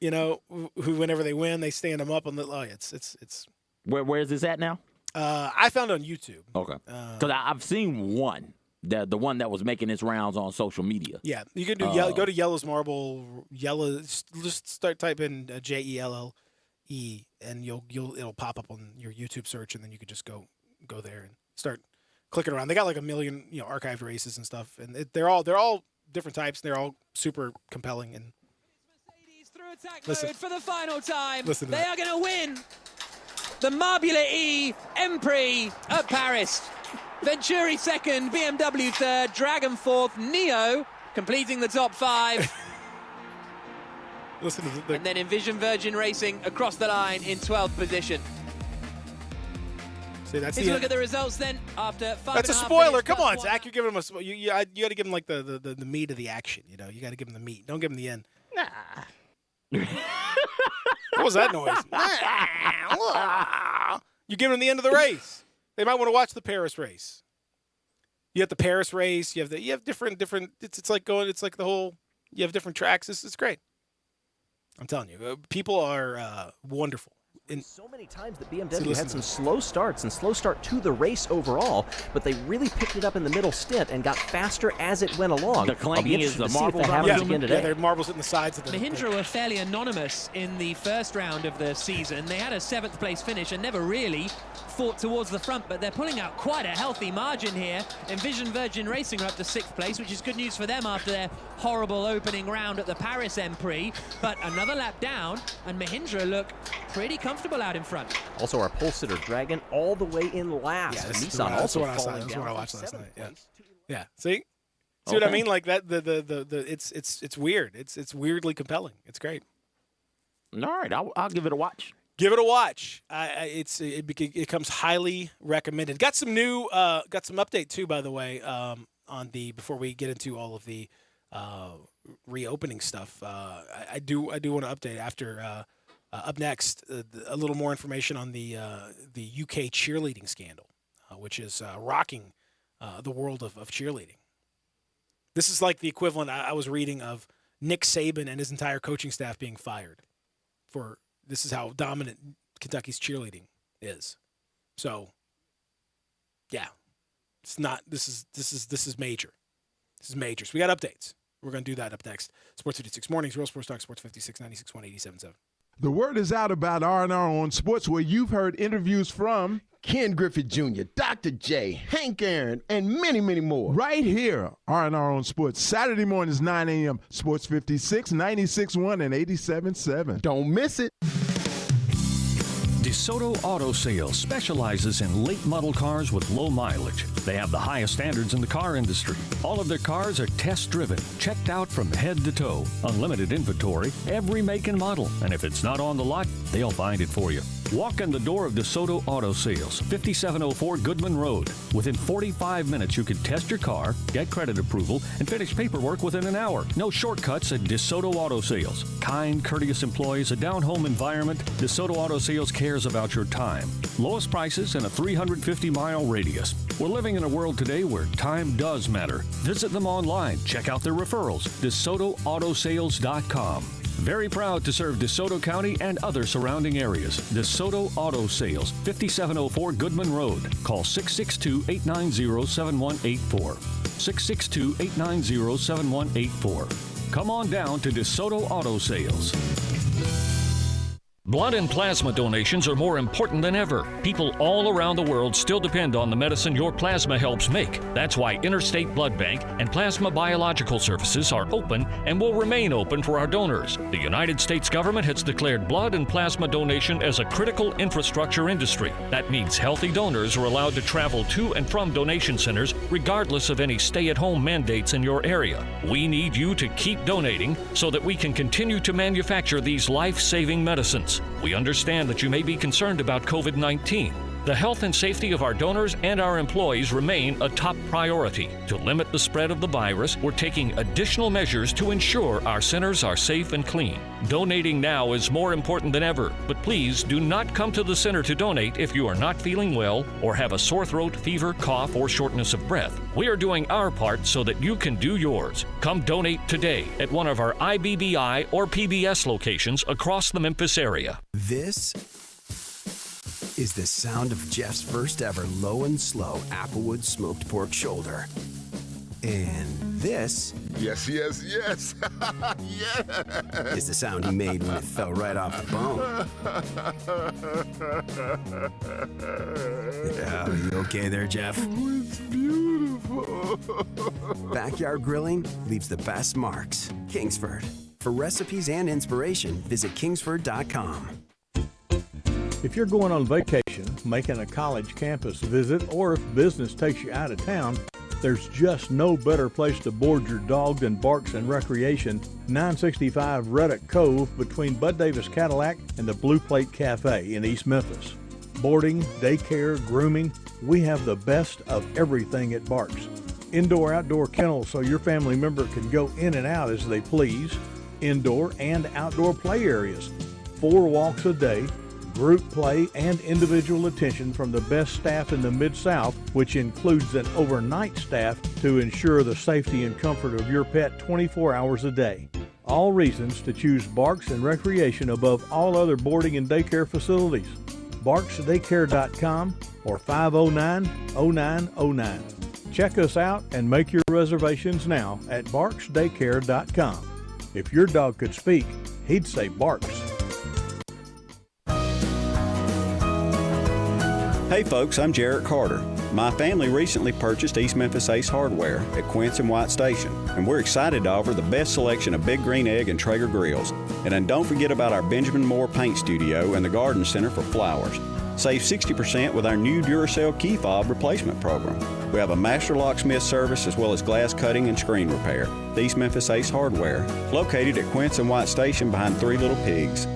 Who whenever they win, they stand them up on the. Oh, it's. Where is this at now? I found it on YouTube. Okay. Because I've seen one, the one that was making its rounds on social media. Yeah, you can do go to Yellow's Marble. Yellow. Just start typing JELLE, and it'll pop up on your YouTube search, and then you could just go there and start clicking around. They got 1 million archived races and stuff, and they're all different types. And they're all super compelling. And Mercedes through attack mode for the final time. Listen to they are going to win the Marbula E Prix at Paris. Venturi second, BMW third, Dragon fourth, Neo completing the top 5. Listen to and then Envision Virgin Racing across the line in 12th position. See, that's Let's look at the results then after 5. That's a spoiler. Come on, Zach. You're giving them you got to give them the meat of the action. You got to give them the meat. Don't give them the end. Nah. What was that noise? You give them the end of the race. They might want to watch the Paris race. You have the Paris race. You have different. It's like the whole. You have different tracks. It's great. I'm telling you, people are wonderful. So many times that BMW had some slow starts and slow start to the race overall, but they really picked it up in the middle stint and got faster as it went along. The clanking is the marbles. Again today. Yeah, they're marbles in the sides of the. Mahindra were fairly anonymous in the first round of the season. They had a 7th place finish and never really fought towards the front, but they're pulling out quite a healthy margin here. Envision Virgin Racing are up to 6th place, which is good news for them after their horrible opening round at the Paris Prix. But another lap down, and Mahindra look pretty comfortable out in front. Also, our pole sitter Dragon all the way in last. Yeah, Nissan also falling down. That's what I watched last night. Yeah. See what I mean? Like that. It's weird. It's weirdly compelling. It's great. All right, I'll give it a watch. Give it a watch. It comes highly recommended. Got some update too, by the way. Before we get into all of the reopening stuff, I do want to update after. Up next, a little more information on the UK cheerleading scandal, which is rocking the world of cheerleading. This is like the equivalent I was reading of Nick Saban and his entire coaching staff being fired for This is how dominant Kentucky's cheerleading is. So, yeah, it's not. This is major. This is major. So we got updates. We're going to do that up next. Sports 56 Mornings, Real Sports Talk, Sports 56, 96.1, 87.7. The word is out about R&R on Sports, where you've heard interviews from Ken Griffith Jr., Dr. J, Hank Aaron, and many, many more. Right here, R&R on Sports, Saturday mornings, 9 a.m., Sports 56, 96.1, and 87.7. Don't miss it. DeSoto Auto Sales specializes in late model cars with low mileage. They have the highest standards in the car industry. All of their cars are test-driven, checked out from head to toe, unlimited inventory, every make and model. And if it's not on the lot, they'll find it for you. Walk in the door of DeSoto Auto Sales, 5704 Goodman Road. Within 45 minutes, you can test your car, get credit approval, and finish paperwork within an hour. No shortcuts at DeSoto Auto Sales. Kind, courteous employees, a down-home environment. DeSoto Auto Sales cares about your time. Lowest prices in a 350-mile radius. We're living in a world today where time does matter. Visit them online. Check out their referrals. DeSotoAutosales.com. Very proud to serve DeSoto County and other surrounding areas. DeSoto Auto Sales, 5704 Goodman Road. Call 662-890-7184. 662-890-7184. Come on down to DeSoto Auto Sales. Blood and plasma donations are more important than ever. People all around the world still depend on the medicine your plasma helps make. That's why Interstate Blood Bank and Plasma Biological Services are open and will remain open for our donors. The United States government has declared blood and plasma donation as a critical infrastructure industry. That means healthy donors are allowed to travel to and from donation centers regardless of any stay-at-home mandates in your area. We need you to keep donating so that we can continue to manufacture these life-saving medicines. We understand that you may be concerned about COVID-19. The health and safety of our donors and our employees remain a top priority. To limit the spread of the virus, we're taking additional measures to ensure our centers are safe and clean. Donating now is more important than ever, but please do not come to the center to donate if you are not feeling well or have a sore throat, fever, cough, or shortness of breath. We are doing our part so that you can do yours. Come donate today at one of our IBBI or PBS locations across the Memphis area. This is the sound of Jeff's first ever low and slow Applewood smoked pork shoulder. And this... Yes. Yes. ...is the sound he made when it fell right off the bone. Oh, you okay there, Jeff? Oh, it's beautiful. Backyard grilling leaves the best marks. Kingsford. For recipes and inspiration, visit kingsford.com. If you're going on vacation, making a college campus visit, or if business takes you out of town, there's just no better place to board your dog than Barks and Recreation, 965 Ruddock Cove between Bud Davis Cadillac and the Blue Plate Cafe in East Memphis. Boarding, daycare, grooming, we have the best of everything at Barks. Indoor-outdoor kennels so your family member can go in and out as they please. Indoor and outdoor play areas. 4 walks a day. Group play and individual attention from the best staff in the Mid-South, which includes an overnight staff to ensure the safety and comfort of your pet 24 hours a day. All reasons to choose Barks and Recreation above all other boarding and daycare facilities. BarksDaycare.com or 509-0909. Check us out and make your reservations now at BarksDaycare.com. If your dog could speak, he'd say Barks. Hey folks, I'm Jarrett Carter. My family recently purchased East Memphis Ace Hardware at Quince and White Station, and we're excited to offer the best selection of Big Green Egg and Traeger grills. And then don't forget about our Benjamin Moore Paint Studio and the Garden Center for flowers. Save 60% with our new Duracell key fob replacement program. We have a master locksmith service as well as glass cutting and screen repair. The East Memphis Ace Hardware, located at Quince and White Station behind Three Little Pigs.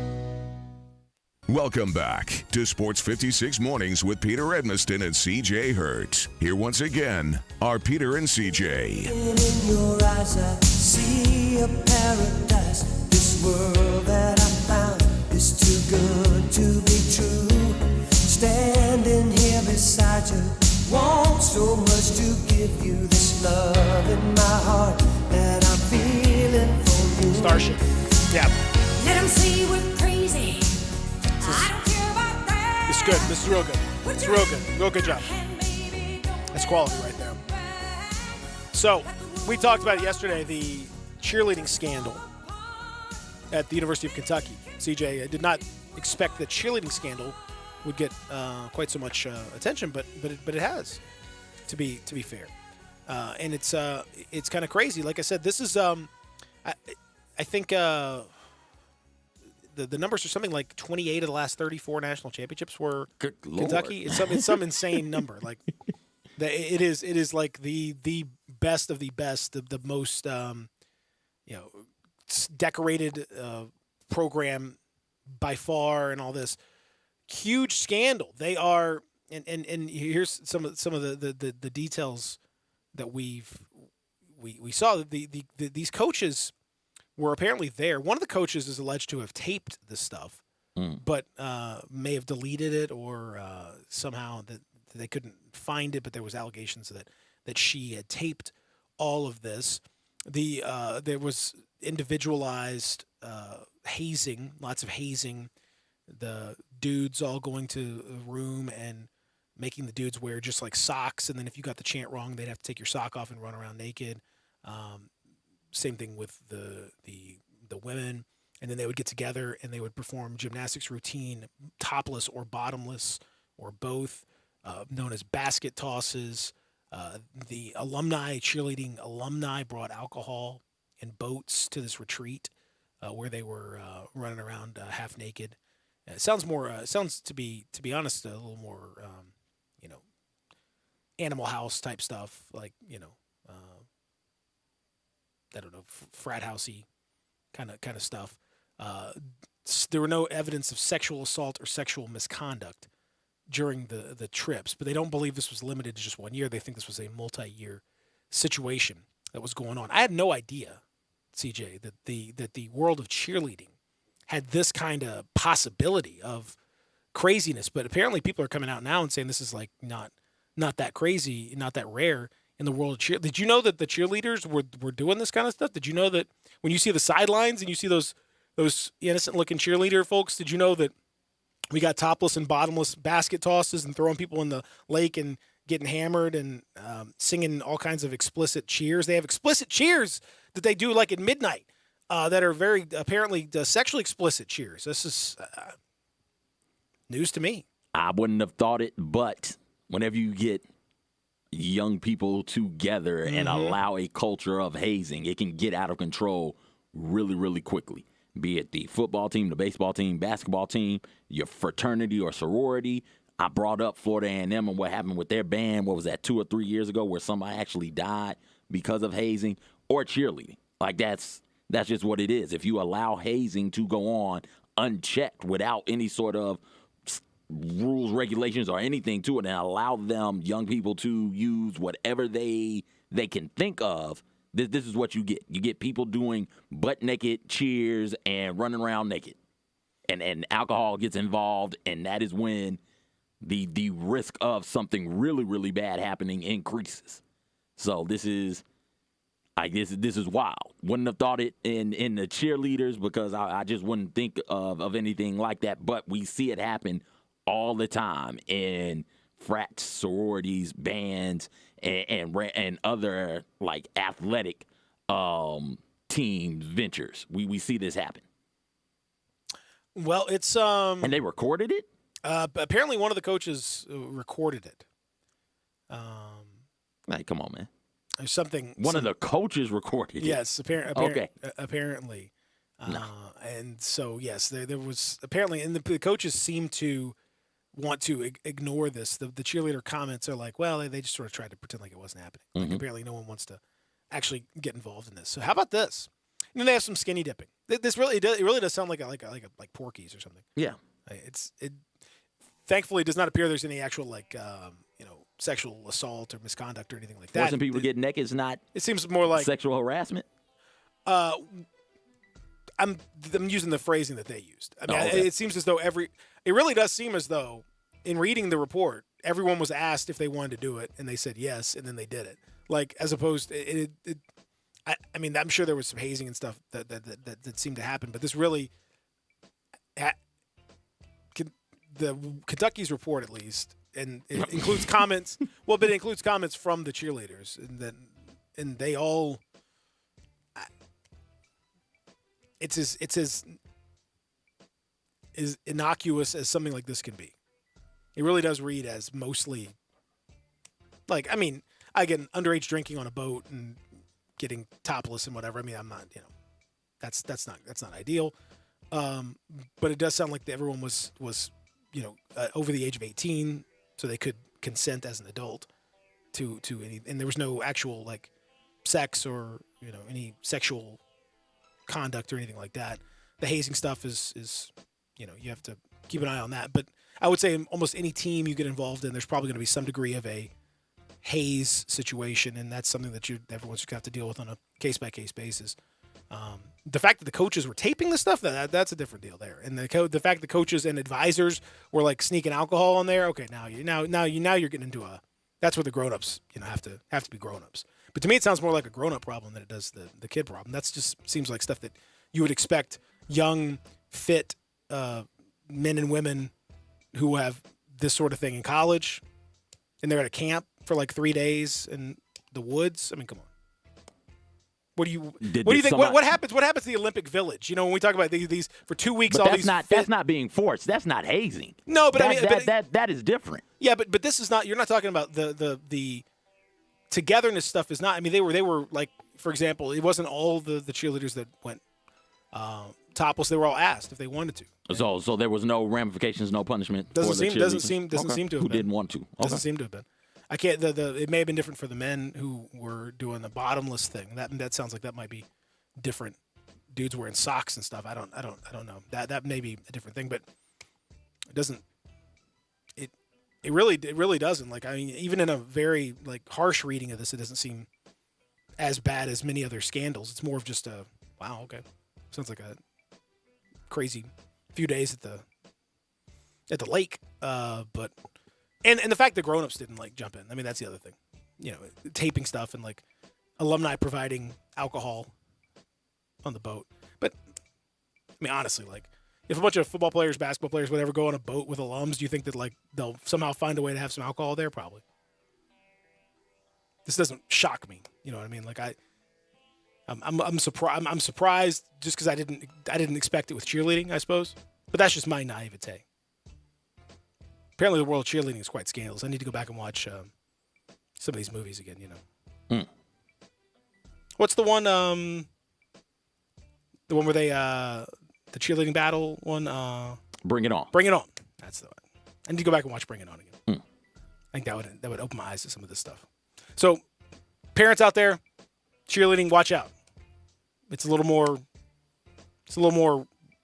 Welcome back to Sports 56 Mornings with Peter Edmiston and CJ Hurt. Here once again are Peter and CJ. In your eyes I see a paradise. This world that I found is too good to be true. Standing here beside you, want so much to give you this love in my heart that I'm feeling for you. Starship. Yeah. Let them say we're crazy. good. This is real good. It's real good. Real good job. That's quality right there. So, we talked about it yesterday, the cheerleading scandal at the University of Kentucky. CJ, I did not expect the cheerleading scandal would get quite so much attention, but it has, to be fair. And it's kind of crazy. Like I said, this is I think the numbers are something like 28 of the last 34 national championships were Kentucky. It's some insane number. Like it is like the best of the best, the most decorated program by far, and all this huge scandal. They are, and here's some of the details that we saw. That these coaches were apparently there. One of the coaches is alleged to have taped this stuff, but may have deleted it, or somehow that they couldn't find it. But there was allegations that she had taped all of this. There was individualized hazing, lots of hazing. The dudes all going to a room and making the dudes wear just like socks, and then if you got the chant wrong, they'd have to take your sock off and run around naked. Same thing with the women, and then they would get together and they would perform gymnastics routine, topless or bottomless or both, known as basket tosses. The cheerleading alumni brought alcohol in boats to this retreat where they were running around half naked. It sounds to be honest, a little more Animal House type stuff, like I don't know, frat housey kind of stuff. There were no evidence of sexual assault or sexual misconduct during the trips, but they don't believe this was limited to just 1 year. They think this was a multi-year situation that was going on. I had no idea, CJ, that the world of cheerleading had this kind of possibility of craziness. But apparently people are coming out now and saying this is like not that crazy, not that rare in the world of cheer. Did you know that the cheerleaders were doing this kind of stuff? Did you know that when you see the sidelines and you see those innocent-looking cheerleader folks, did you know that we got topless and bottomless basket tosses and throwing people in the lake and getting hammered and singing all kinds of explicit cheers? They have explicit cheers that they do like at midnight that are very apparently sexually explicit cheers. This is news to me. I wouldn't have thought it, but whenever you get young people together and allow a culture of hazing, it can get out of control really, really quickly. Be it the football team, the baseball team, basketball team, your fraternity or sorority. I brought up Florida A&M and what happened with their band, what was that, 2 or 3 years ago, where somebody actually died because of hazing, or cheerleading. Like that's just what it is. If you allow hazing to go on unchecked without any sort of rules, regulations, or anything to it, and allow them, young people, to use whatever they can think of, this is what you get. You get people doing butt-naked cheers and running around naked. And alcohol gets involved, and that is when the risk of something really, really bad happening increases. So this is wild. Wouldn't have thought it in the cheerleaders, because I just wouldn't think of anything like that. But we see it happen all the time in frats, sororities, bands, and other like athletic teams ventures. We see this happen. Well, it's and they recorded it. Apparently, one of the coaches recorded it. Hey, come on, man. There's something. One of the coaches recorded it. Yes, okay. Apparently. No. And so, yes, there was apparently, and the coaches seem to want to ignore this. The cheerleader comments are like, well, they just sort of tried to pretend like it wasn't happening. Like, apparently, no one wants to actually get involved in this. So, how about this? And then they have some skinny dipping. This really does sound like Porky's or something. Yeah. It thankfully does not appear there's any actual sexual assault or misconduct or anything like that. Forcing people to get naked is not. It seems more like sexual harassment. I'm using the phrasing that they used. I mean, okay. It seems as though it really does seem as though in reading the report, everyone was asked if they wanted to do it, and they said yes, and then they did it. Like, as opposed to I mean, I'm sure there was some hazing and stuff that seemed to happen, but this really Kentucky's report, at least, and it includes comments. Well, but it includes comments from the cheerleaders, and they all. It's as innocuous as something like this can be. It really does read as mostly, like, I mean, again, underage drinking on a boat and getting topless and whatever. I mean, I'm not, that's not ideal. But it does sound like everyone was over the age of 18, so they could consent as an adult to any, and there was no actual like sex or any sexual conduct or anything like that. The hazing stuff is you have to keep an eye on that. But I would say almost any team you get involved in, there's probably going to be some degree of a haze situation, and that's something that everyone's going to have to deal with on a case-by-case basis. The fact that the coaches were taping this stuff, that's a different deal there. And the fact that coaches and advisors were like sneaking alcohol on there, okay, now you're getting into that's where the grown-ups have to be grown-ups. But to me, it sounds more like a grown-up problem than it does the kid problem. That's just seems like stuff that you would expect young, fit men and women who have this sort of thing in college, and they're at a camp for like 3 days in the woods. I mean, come on. What do you think? What happens? What happens to the Olympic Village? When we talk about these for 2 weeks, but that's not being forced. That's not hazing. No, but that is different. Yeah, but this is not. You're not talking about the togetherness stuff. Is not. I mean, they were like, for example, it wasn't all the cheerleaders that went topless. They were all asked if they wanted to. So there was no ramifications, no punishment. Doesn't seem to have been. Who didn't want to? Doesn't seem to have been. I can't. It may have been different for the men who were doing the bottomless thing. That sounds like that might be different. Dudes wearing socks and stuff. I don't know. That may be a different thing, but it doesn't. It really doesn't. Like, I mean, even in a very like harsh reading of this, it doesn't seem as bad as many other scandals. It's more of just a wow. Okay, sounds like a crazy few days at the lake, but. And the fact that grown-ups didn't like jump in. I mean, that's the other thing. Taping stuff and like alumni providing alcohol on the boat. But I mean, honestly, like if a bunch of football players, basketball players, whatever, go on a boat with alums, do you think that like they'll somehow find a way to have some alcohol there? Probably. This doesn't shock me. You know what I mean? Like I'm surprised. I'm surprised just because I didn't expect it with cheerleading, I suppose. But that's just my naivete. Apparently, the world of cheerleading is quite scandalous. I need to go back and watch some of these movies again. What's the one? The one where they the cheerleading battle one. Bring It On. Bring It On. That's the one. I need to go back and watch Bring It On again. I think that would open my eyes to some of this stuff. So, parents out there, cheerleading, watch out. It's a little more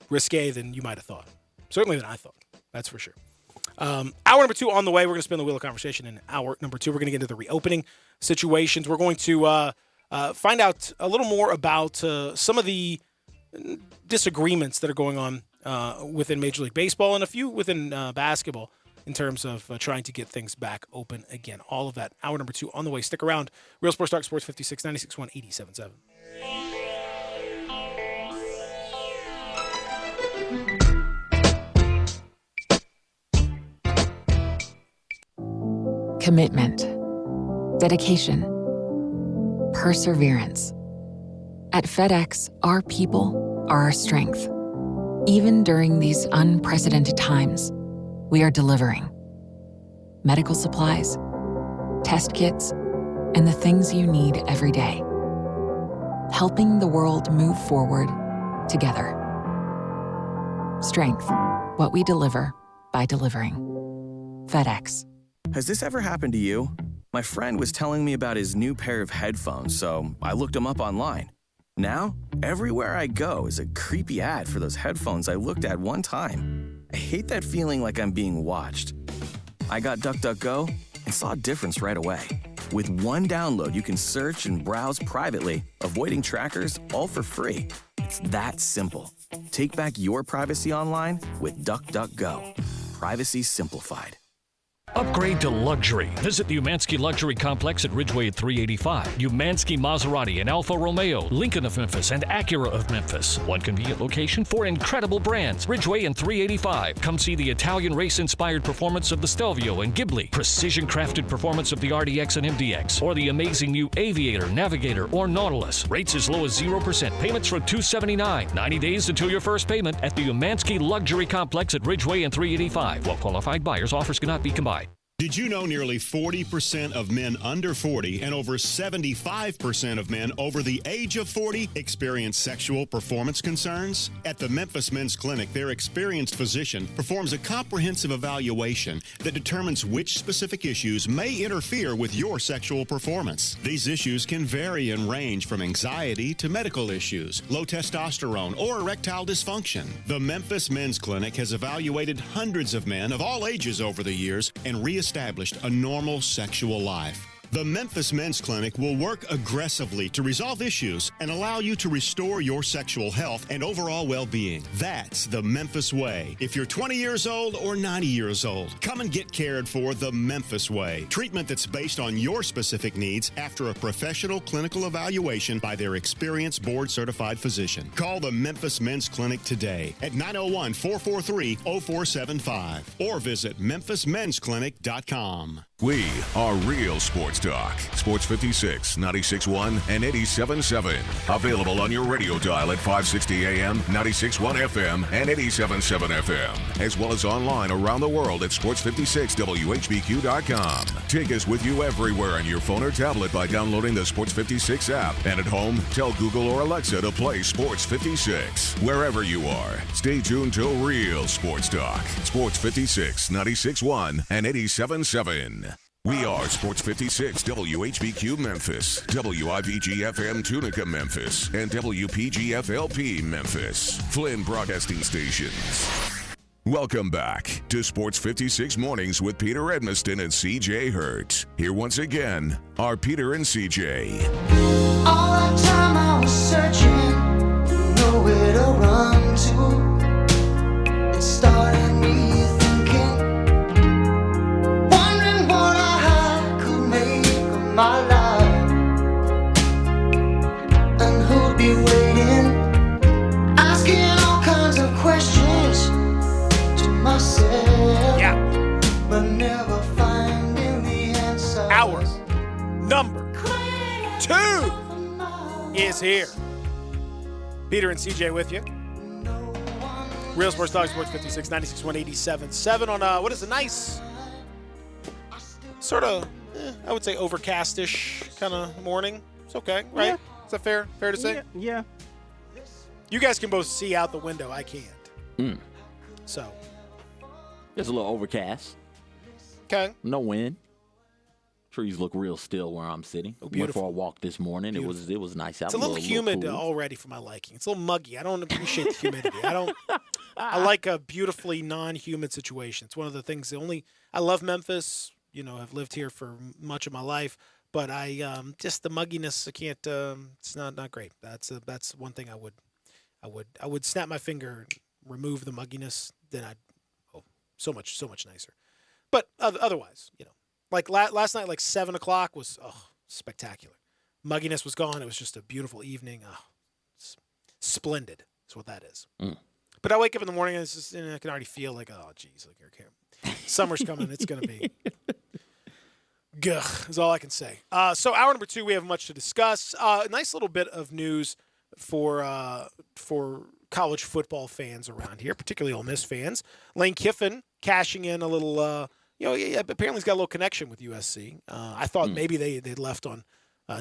risque than you might have thought. Certainly than I thought. That's for sure. Hour number 2 on the way. We're going to spin the wheel of conversation in hour number 2. We're going to get into the reopening situations. We're going to find out a little more about some of the disagreements that are going on within Major League Baseball and a few within basketball in terms of trying to get things back open again. All of that. Hour number 2 on the way. Stick around. Real Sports Talk, Sports 56, 96.1, 87.7. Commitment, dedication, perseverance. At FedEx, our people are our strength. Even during these unprecedented times, we are delivering medical supplies, test kits, and the things you need every day. Helping the world move forward together. Strength, what we deliver by delivering. FedEx. Has this ever happened to you? My friend was telling me about his new pair of headphones, so I looked them up online. Now, everywhere I go is a creepy ad for those headphones I looked at one time. I hate that feeling like I'm being watched. I got DuckDuckGo and saw a difference right away. With one download, you can search and browse privately, avoiding trackers, all for free. It's that simple. Take back your privacy online with DuckDuckGo. Privacy simplified. Upgrade to luxury. Visit the Umansky Luxury Complex at Ridgeway at 385. Umansky Maserati and Alfa Romeo, Lincoln of Memphis, and Acura of Memphis. One convenient location for incredible brands. Ridgeway and 385. Come see the Italian race-inspired performance of the Stelvio and Ghibli, precision-crafted performance of the RDX and MDX, or the amazing new Aviator, Navigator, or Nautilus. Rates as low as 0%. Payments from $279. 90 days until your first payment at the Umansky Luxury Complex at Ridgeway and 385. While qualified buyers, offers cannot be combined. Did you know nearly 40% of men under 40 and over 75% of men over the age of 40 experience sexual performance concerns? At the Memphis Men's Clinic, their experienced physician performs a comprehensive evaluation that determines which specific issues may interfere with your sexual performance. These issues can vary and range from anxiety to medical issues, low testosterone, or erectile dysfunction. The Memphis Men's Clinic has evaluated hundreds of men of all ages over the years and reestablished a normal sexual life. The Memphis Men's Clinic will work aggressively to resolve issues and allow you to restore your sexual health and overall well-being. That's the Memphis way. If you're 20 years old or 90 years old, come and get cared for the Memphis way. Treatment that's based on your specific needs after a professional clinical evaluation by their experienced board-certified physician. Call the Memphis Men's Clinic today at 901-443-0475 or visit memphismensclinic.com. We are Real Sports Talk. Sports 56, 96.1, and 87.7. Available on your radio dial at 560 AM, 96.1 FM, and 87.7 FM. As well as online around the world at sports56whbq.com. Take us with you everywhere on your phone or tablet by downloading the Sports 56 app. And at home, tell Google or Alexa to play Sports 56. Wherever you are, stay tuned to Real Sports Talk. Sports 56, 96.1, and 87.7. We are Sports 56 WHBQ Memphis, WIVG-FM Tunica Memphis, and WPG-FLP Memphis, Flynn Broadcasting Stations. Welcome back to Sports 56 Mornings with Peter Edmiston and CJ Hurt. Here once again are Peter and CJ. All that time I was searching, nowhere to run to. It started me thinking, wondering what I could make of my life, and who'd be waiting, asking all kinds of questions to myself, but never finding the answers. Hour number 2 is here. Peter and CJ with you. Real Sports Talk, Sports 56, 96.1, 87.7 on what is a nice, sort of, I would say overcast-ish kind of morning. It's okay, right? Yeah. Is that fair? Fair to say? Yeah. You guys can both see out the window. I can't. So. It's a little overcast. Okay. No wind. Trees look real still where I'm sitting. Oh, Went for a walk this morning. Beautiful. It was nice out. It's a little humid cool. already for my liking. It's a little muggy. I don't appreciate the humidity. I like a beautifully non-humid situation. It's one of the things. I love Memphis. You know, I've lived here for much of my life, but I just the mugginess. I can't. It's not great. That's one thing I would snap my finger and remove the mugginess. Then so much nicer. But otherwise, you know. Like last night, like 7 o'clock was spectacular. Mugginess was gone. It was just a beautiful evening. Splendid is what that is. But I wake up in the morning and it's just, I can already feel like, oh, geez, look here. Summer's coming. It's going to be. Gah, is all I can say. So hour number 2, we have much to discuss. A nice little bit of news for college football fans around here, particularly Ole Miss fans. Lane Kiffin cashing in a little. Apparently he's got a little connection with USC. I thought maybe they left on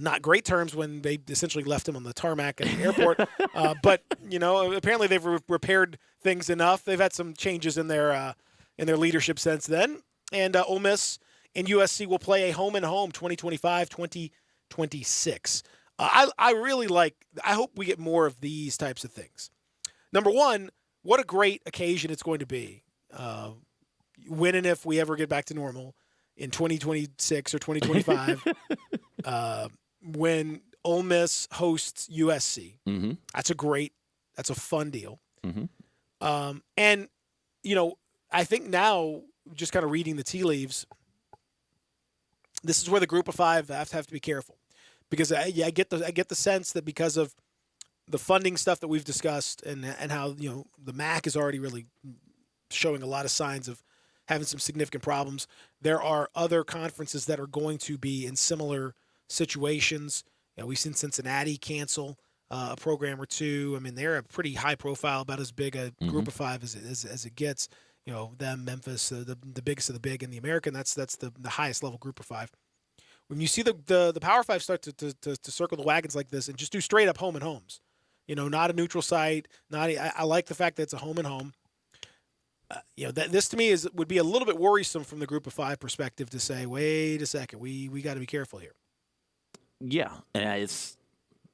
not great terms when they essentially left him on the tarmac at the airport. But apparently they've repaired things enough. They've had some changes in their leadership since then. And Ole Miss and USC will play a home-and-home 2025-2026. I really like. I hope we get more of these types of things. Number one, what a great occasion it's going to be. When and if we ever get back to normal in 2026 or 2025, when Ole Miss hosts USC. Mm-hmm. That's a fun deal. Mm-hmm. And, I think now, just kind of reading the tea leaves, this is where the Group of Five have to be careful, because I get the sense that because of the funding stuff that we've discussed and how the MAC is already really showing a lot of signs of having some significant problems. There are other conferences that are going to be in similar situations. We've seen Cincinnati cancel a program or two. I mean, they're a pretty high profile, about as big a Group of Five as it gets. Them, Memphis, the biggest of the big in the American. That's the highest level Group of Five. When you see the Power Five start to circle the wagons like this and just do straight up home and homes, not a neutral site. I like the fact that it's a home and home. That this to me would be a little bit worrisome from the Group of Five perspective to say, wait a second, we got to be careful here. Yeah, and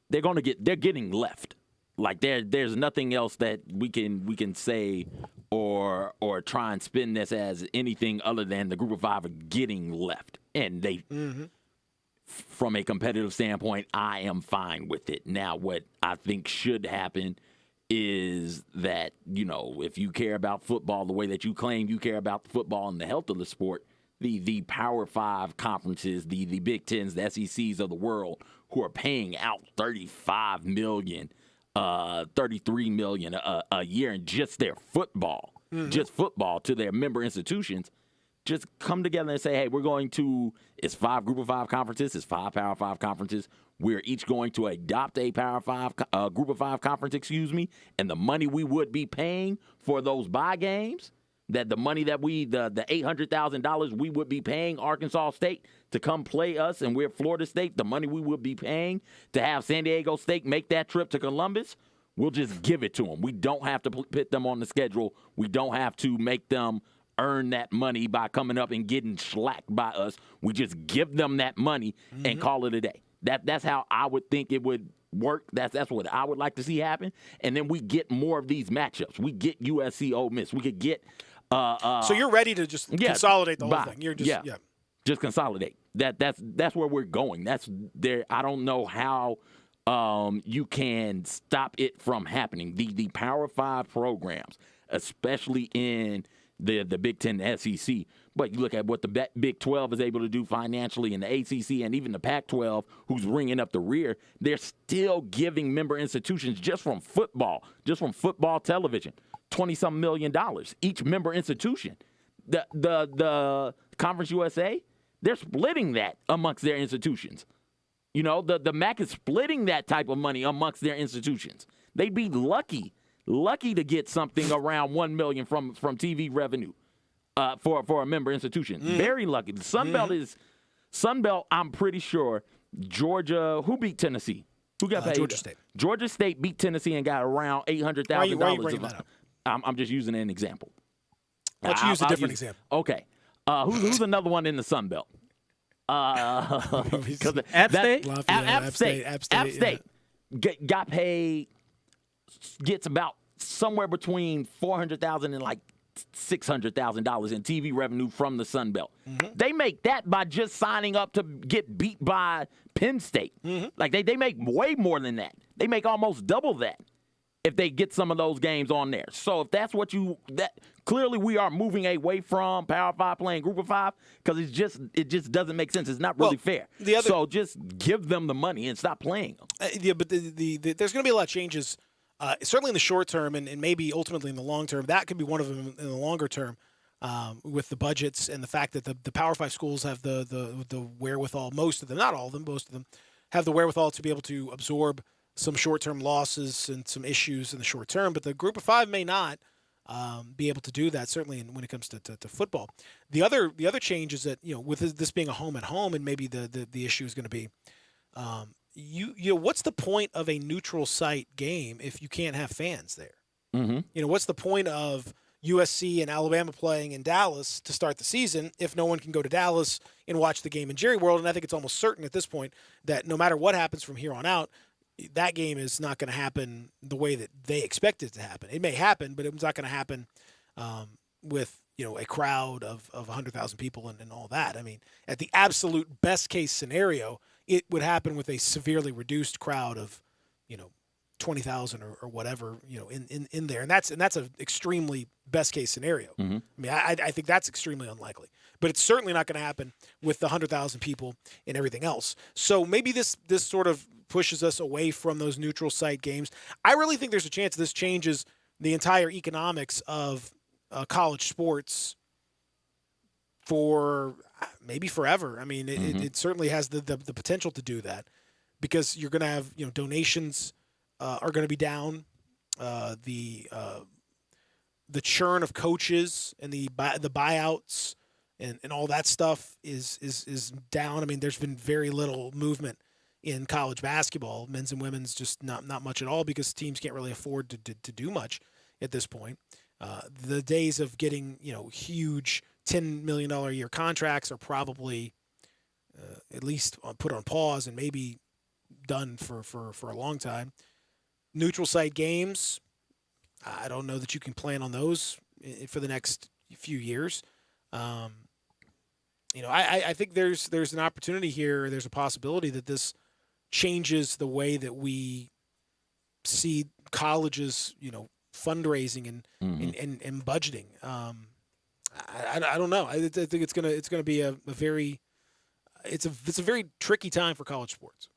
they're getting left. Like there's nothing else that we can say or try and spin this as anything other than the Group of Five are getting left, and they. From a competitive standpoint, I am fine with it. Now, what I think should happen is that, if you care about football the way that you claim you care about football and the health of the sport, the Power Five conferences, the Big Tens, the SECs of the world, who are paying out $35 million, $33 million a year in just their football, just football to their member institutions, just come together and say, hey, it's 5 Group of 5 conferences, it's 5 Power 5 conferences. We're each going to adopt a Power 5, Group of 5 conference, and the money we would be paying for those bye games, that the money that the $800,000 we would be paying Arkansas State to come play us, and we're Florida State, the money we would be paying to have San Diego State make that trip to Columbus, we'll just give it to them. We don't have to put them on the schedule. We don't have to make them earn that money by coming up and getting slacked by us. We just give them that money and call it a day. That's how I would think it would work. That's what I would like to see happen. And then we get more of these matchups. We get USC Ole Miss. We could get so you're ready to just consolidate the whole thing. You're just just consolidate. That's where we're going. That's there. I don't know how you can stop it from happening. The Power 5 programs, especially in the Big Ten, the SEC. But you look at what the Big 12 is able to do financially, and the ACC, and even the Pac-12, who's ringing up the rear. They're still giving member institutions just from football television, $20-some million each member institution. The Conference USA, they're splitting that amongst their institutions. The MAC is splitting that type of money amongst their institutions. They'd be lucky to get something around $1 million from TV revenue for a member institution. Very lucky. The Sun Belt. I'm pretty sure Georgia. Who beat Tennessee? Who got paid? Georgia State. Georgia State beat Tennessee and got around $800,000. Why are you bringing that up? I'm just using an example. Let's use a different example. Okay. Who's another one in the Sun Belt? App State. App State got paid. Gets about somewhere between $400,000 and like $600,000 in TV revenue from the Sun Belt. They make that by just signing up to get beat by Penn State. Like they make way more than that. They make almost double that if they get some of those games on there. So if that's what clearly we are moving away from Power 5 playing Group of 5 because it just doesn't make sense. It's not really fair. So just give them the money and stop playing them. But there's going to be a lot of changes. Certainly in the short term and maybe ultimately in the long term. That could be one of them in the longer term with the budgets and the fact that the Power 5 schools have the wherewithal, most of them, not all of them, most of them, have the wherewithal to be able to absorb some short-term losses and some issues in the short term. But the Group of 5 may not be able to do that, certainly when it comes to football. The other change is that, with this being a home and home, and maybe the issue is going to be what's the point of a neutral site game if you can't have fans there? What's the point of USC and Alabama playing in Dallas to start the season if no one can go to Dallas and watch the game in Jerry World? And I think it's almost certain at this point that no matter what happens from here on out, that game is not going to happen the way that they expect it to happen. It may happen, but it's not going to happen with a crowd of 100,000 people and all that. I mean, at the absolute best case scenario, it would happen with a severely reduced crowd of, 20,000 or whatever, in there, and that's an extremely best case scenario. Mm-hmm. I mean, I think that's extremely unlikely, but it's certainly not going to happen with the 100,000 people and everything else. So maybe this sort of pushes us away from those neutral site games. I really think there's a chance this changes the entire economics of college sports for maybe forever. I mean, it certainly has the potential to do that, because you're going to have donations are going to be down. The churn of coaches and the buyouts and all that stuff is down. I mean, there's been very little movement in college basketball, men's and women's, just not much at all, because teams can't really afford to do much at this point. The days of getting huge $10 million a year contracts are probably at least put on pause and maybe done for a long time. Neutral site games, I don't know that you can plan on those for the next few years. I think there's an opportunity here. There's a possibility that this changes the way that we see colleges, fundraising and budgeting. I don't know. I think it's gonna be a very tricky time for college sports.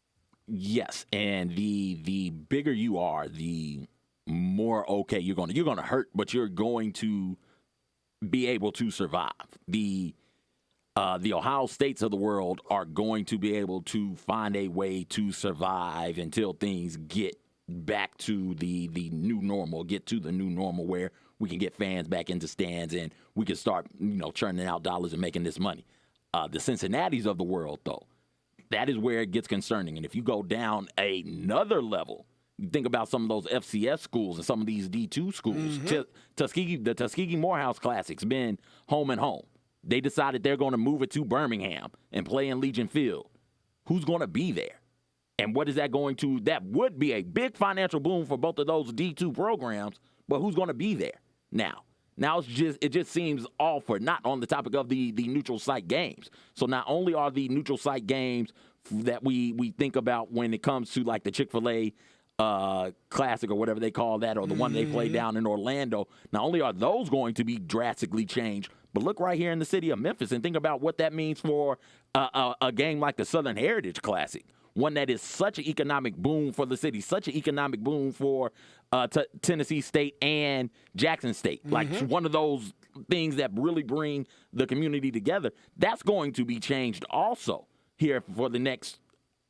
Yes, and the bigger you are, the more okay you're gonna hurt, but you're going to be able to survive. The Ohio States of the world are going to be able to find a way to survive until things get back to the new normal, where we can get fans back into stands and we can start churning out dollars and making this money. The Cincinnatis of the world, though, that is where it gets concerning. And if you go down another level, you think about some of those FCS schools and some of these D2 schools. The Tuskegee Morehouse Classic's been home and home. They decided they're going to move it to Birmingham and play in Legion Field. Who's going to be there? And what is that going to? That would be a big financial boom for both of those D2 programs, but who's going to be there now? Now it just seems off, for not on the topic of the neutral site games. So not only are the neutral site games that we think about when it comes to like the Chick-fil-A Classic or whatever they call that, or the one they play down in Orlando, not only are those going to be drastically changed, but look right here in the city of Memphis and think about what that means for a game like the Southern Heritage Classic, one that is such an economic boom for the city, such an economic boom for Tennessee State and Jackson State. Like one of those things that really bring the community together. That's going to be changed also here for the next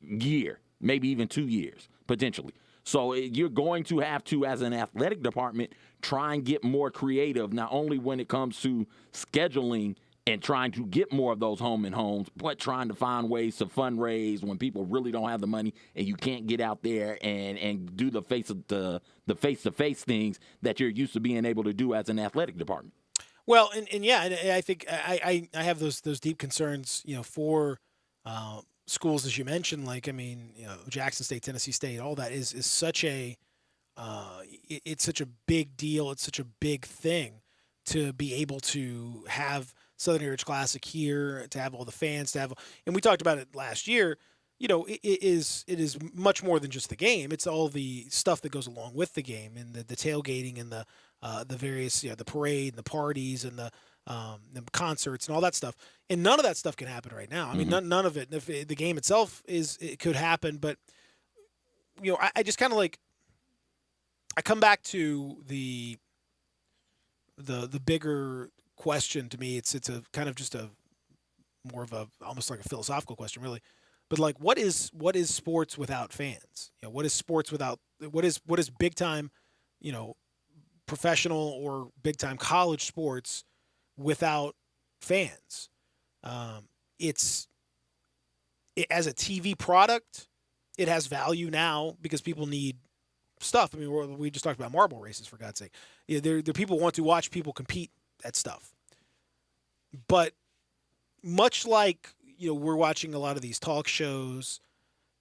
year, maybe even 2 years, potentially. So you're going to have to, as an athletic department, try and get more creative, not only when it comes to scheduling and trying to get more of those home and homes, but trying to find ways to fundraise when people really don't have the money and you can't get out there and do the face-to-face things that you're used to being able to do as an athletic department. Well, and I think I have those deep concerns, for schools, as you mentioned, like, Jackson State, Tennessee State, all that is such a it's such a big deal. It's such a big thing to be able to have Southern Heritage Classic here, to have all the fans, to have, and we talked about it last year. It is much more than just the game. It's all the stuff that goes along with the game, and the tailgating and the various, the parade and the parties and the concerts and all that stuff. And none of that stuff can happen right now. I mean, none of it. If the game itself it could happen, but I just kind of I come back to the bigger question. To me, it's a kind of just a more of a almost like a philosophical question, really. But what is sports without fans? What is sports without what is big time, professional or big time college sports without fans? As a TV product, it has value now because people need stuff. I mean, we just talked about marble races, for God's sake. There people want to watch people compete at stuff. But much like, we're watching a lot of these talk shows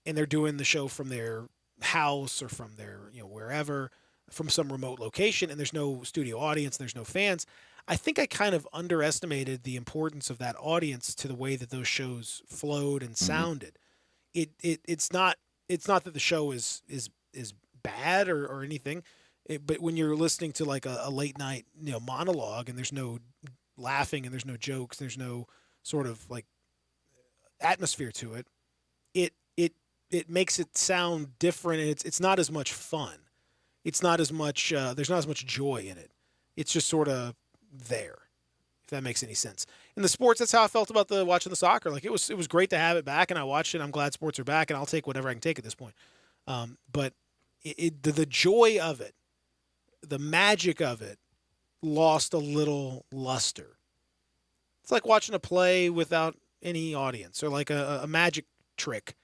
and they're doing the show from their house or from their, wherever, from some remote location, and there's no studio audience, there's no fans. I think I kind of underestimated the importance of that audience to the way that those shows flowed and sounded. It's not that the show is bad or anything. But when you're listening to like a late night monologue and there's no laughing and there's no jokes, there's no sort of like atmosphere to it, it makes it sound different. And it's not as much fun. It's not as much. There's not as much joy in it. It's just sort of there, if that makes any sense. In the sports, that's how I felt about watching the soccer. Like it was great to have it back, and I watched it. I'm glad sports are back, and I'll take whatever I can take at this point. But the joy of it, the magic of it, lost a little luster. It's like watching a play without any audience, or like a magic trick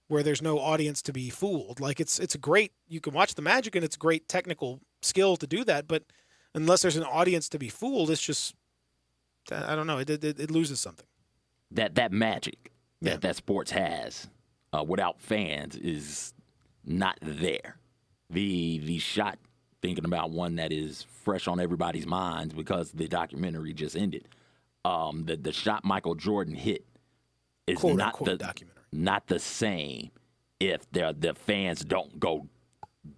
where there's no audience to be fooled. Like it's great. You can watch the magic, and it's great technical skill to do that. But unless there's an audience to be fooled, it's just, I don't know. It loses something. That magic that sports has without fans is not there. The shot, thinking about one that is fresh on everybody's minds because the documentary just ended. The shot Michael Jordan hit is not the same if the fans don't go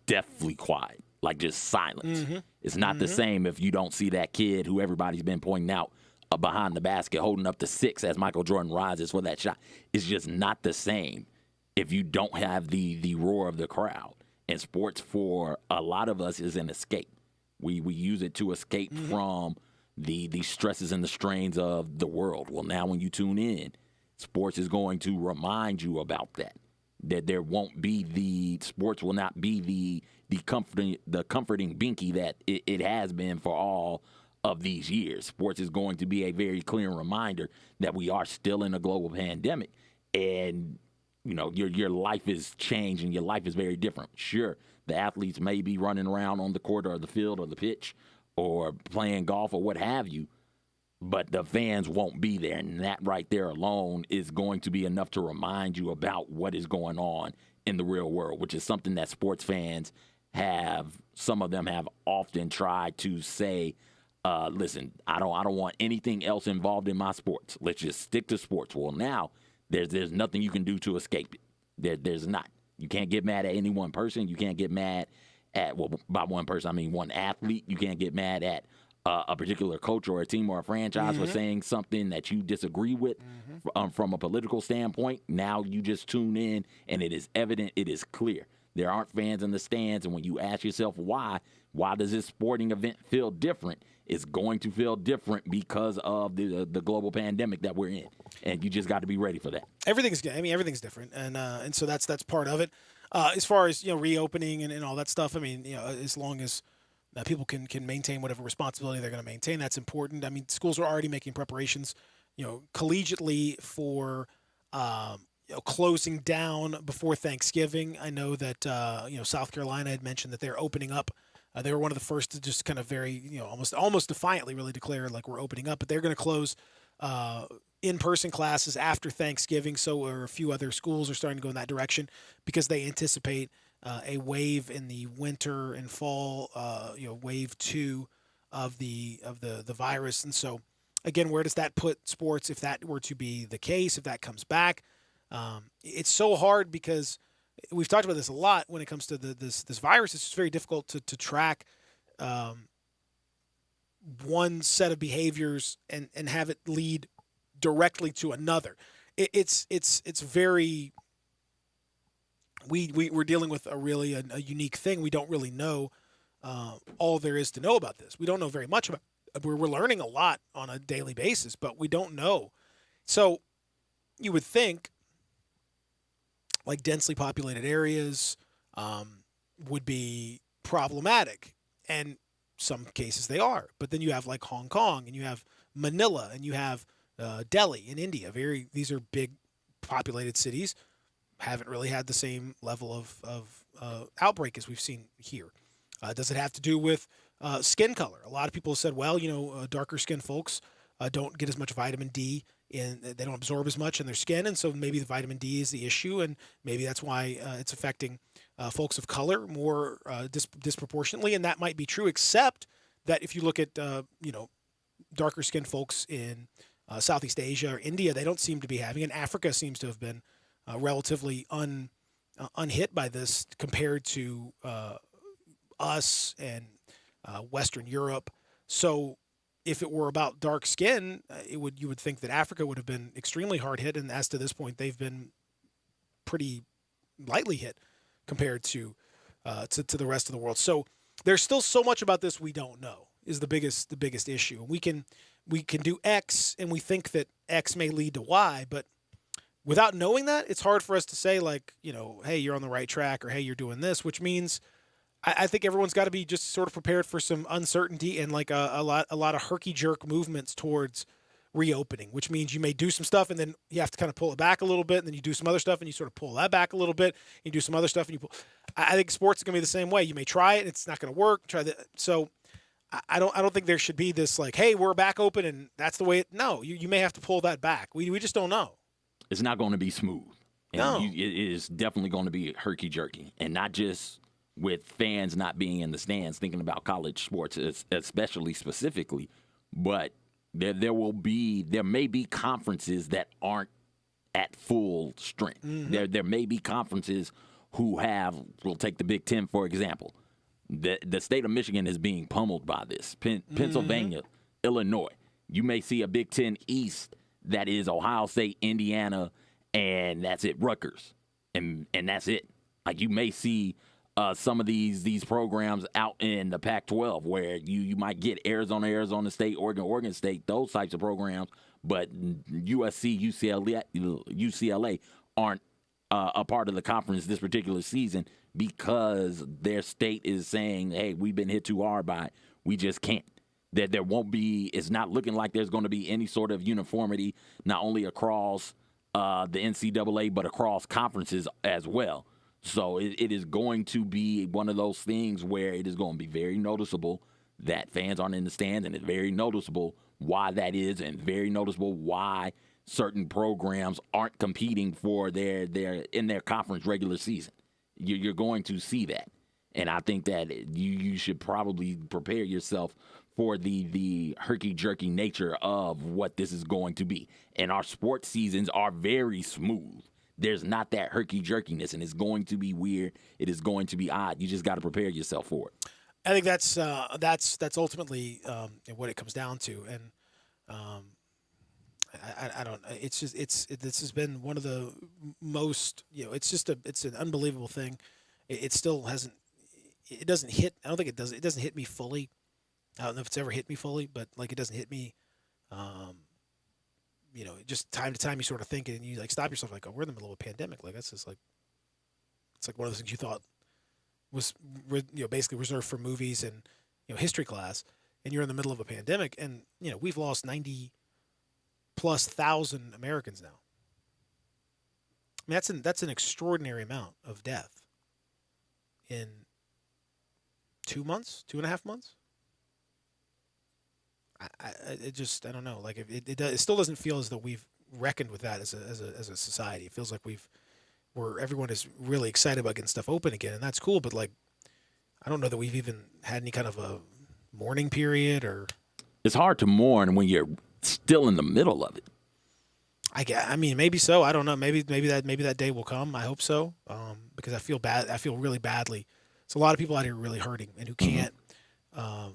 deathly quiet, like just silence. Mm-hmm. It's not the same if you don't see that kid who everybody's been pointing out behind the basket holding up the 6 as Michael Jordan rises for that shot. It's just not the same if you don't have the roar of the crowd. And sports for a lot of us is an escape. We use it to escape from the stresses and the strains of the world. Well, now when you tune in, sports is going to remind you about that. That there won't be sports will not be the comforting binky that it has been for all of these years. Sports is going to be a very clear reminder that we are still in a global pandemic, and your life is changed and your life is very different. Sure, the athletes may be running around on the court or the field or the pitch or playing golf or what have you, but the fans won't be there. And that right there alone is going to be enough to remind you about what is going on in the real world, which is something that sports fans some of them have often tried to say, listen, I don't want anything else involved in my sports. Let's just stick to sports. Well, now there's nothing you can do to escape it. There's not. You can't get mad at any one person. You can't get mad at, by one person, I mean one athlete. You can't get mad at a particular coach or a team or a franchise for saying something that you disagree with from a political standpoint. Now you just tune in, and it is evident, it is clear. There aren't fans in the stands, and when you ask yourself why does this sporting event feel different? It's going to feel different because of the global pandemic that we're in, and you just got to be ready for that. Everything's different, and so that's part of it. As far as reopening and all that stuff, I mean, as long as people can maintain whatever responsibility they're going to maintain, that's important. I mean, schools are already making preparations, collegiately for closing down before Thanksgiving. I know that South Carolina had mentioned that they're opening up. They were one of the first to just kind of very, almost defiantly really declare like we're opening up, but they're going to close in-person classes after Thanksgiving. So a few other schools are starting to go in that direction because they anticipate a wave in the winter and fall, wave 2 of the virus. And so again, where does that put sports if that were to be the case, if that comes back? It's so hard because we've talked about this a lot when it comes to this virus. It's just very difficult to track one set of behaviors and have it lead directly to another. It's very we're dealing with a unique thing. We don't really know all there is to know about this. We don't know very much about it. We're learning a lot on a daily basis, but we don't know. So you would think like densely populated areas would be problematic, and some cases they are. But then you have like Hong Kong, and you have Manila, and you have Delhi in India. These are big populated cities. Haven't really had the same level of outbreak as we've seen here. Does it have to do with skin color? A lot of people have said, well, darker skinned folks don't get as much vitamin D they don't absorb as much in their skin, and so maybe the vitamin D is the issue, and maybe that's why it's affecting folks of color more disproportionately, and that might be true, except that if you look at darker skinned folks in Southeast Asia or India, they don't seem to be having, and Africa seems to have been relatively unhit by this compared to us and Western Europe. So if it were about dark skin, you would think that Africa would have been extremely hard hit, and as to this point, they've been pretty lightly hit compared to the rest of the world. So there's still so much about this we don't know is the biggest issue. We can do X, and we think that X may lead to Y, but without knowing that, it's hard for us to say, like, hey, you're on the right track, or hey, you're doing this, which means I think everyone's got to be just sort of prepared for some uncertainty and like a lot of herky-jerk movements towards reopening, which means you may do some stuff and then you have to kind of pull it back a little bit, and then you do some other stuff and you sort of pull that back a little bit. You do some other stuff and you pull. I think sports is going to be the same way. You may try it and it's not going to work. So I don't think there should be this like, hey, we're back open and that's the way it. No, you may have to pull that back. We just don't know. It's not going to be smooth. And No. it is definitely going to be herky-jerky, and not just with fans not being in the stands thinking about college sports, especially specifically, but there may be conferences that aren't at full strength. Mm-hmm. There may be conferences who we'll take the Big Ten, for example. The state of Michigan is being pummeled by this. Pennsylvania, Illinois. You may see a Big Ten East that is Ohio State, Indiana, and that's it, Rutgers. And that's it. Like, you may see some of these programs out in the Pac-12 where you might get Arizona State, Oregon State, those types of programs, but USC, UCLA aren't a part of the conference this particular season because their state is saying, hey, we've been hit too hard by it. We just can't. That there won't be, it's not looking like there's going to be any sort of uniformity, not only across the NCAA, but across conferences as well. So it is going to be one of those things where it is going to be very noticeable that fans aren't in the stands, and it's very noticeable why that is, and very noticeable why certain programs aren't competing for their conference regular season. You're going to see that, and I think that you should probably prepare yourself for the herky-jerky nature of what this is going to be. And our sports seasons are very smooth. There's not that herky-jerkiness, and it's going to be weird. It is going to be odd. You just got to prepare yourself for it. I think that's ultimately what it comes down to, and I don't. It's just this has been one of the most. It's an unbelievable thing. It still hasn't. It doesn't hit. I don't think it does. It doesn't hit me fully. I don't know if it's ever hit me fully, but like it doesn't hit me. Just time to time you sort of think it, and you like stop yourself like, oh, we're in the middle of a pandemic. Like that's just like, it's like one of those things you thought was basically reserved for movies and history class, and you're in the middle of a pandemic, and we've lost 90,000+ Americans now. I mean, that's an extraordinary amount of death in 2 months, 2.5 months. I don't know. Like it still doesn't feel as though we've reckoned with that as a society. It feels like everyone is really excited about getting stuff open again, and that's cool. But like, I don't know that we've even had any kind of a mourning period or. It's hard to mourn when you're still in the middle of it. I mean, maybe so. I don't know. Maybe that day will come. I hope so. Because I feel bad. I feel really badly. There's a lot of people out here really hurting and who can't.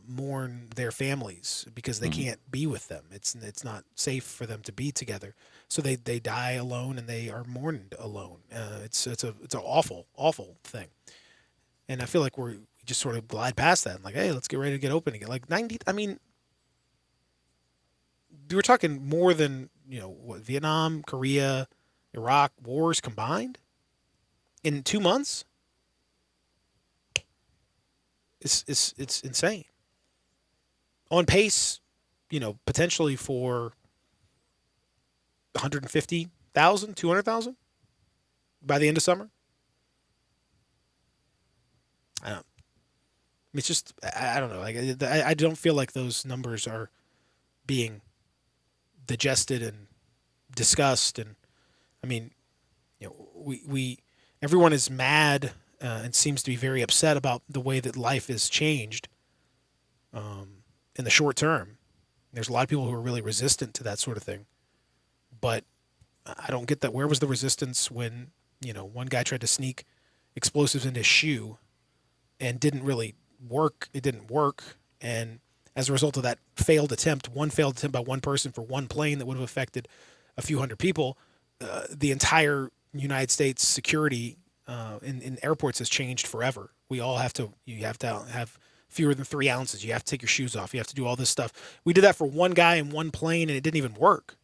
Mourn their families because they can't be with them. It's not safe for them to be together, so they die alone and they are mourned alone. It's an awful thing, and I feel like we just sort of glide past that and like, hey, let's get ready to get open again. Like 90. I mean, we're talking more than Vietnam, Korea, Iraq wars combined in 2 months. It's insane. On pace, potentially for 150,000, 200,000 by the end of summer. It's just I don't know. Like I don't feel like those numbers are being digested and discussed. And I mean, we everyone is mad. And seems to be very upset about the way that life has changed in the short term. There's a lot of people who are really resistant to that sort of thing. But I don't get that. Where was the resistance when one guy tried to sneak explosives in his shoe and didn't really work. It didn't work. And as a result of that failed attempt by one person for one plane that would have affected a few hundred people, the entire United States security in airports has changed forever. You have to have fewer than 3 ounces. You have to take your shoes off. You have to do all this stuff. We did that for one guy in one plane, and it didn't even work.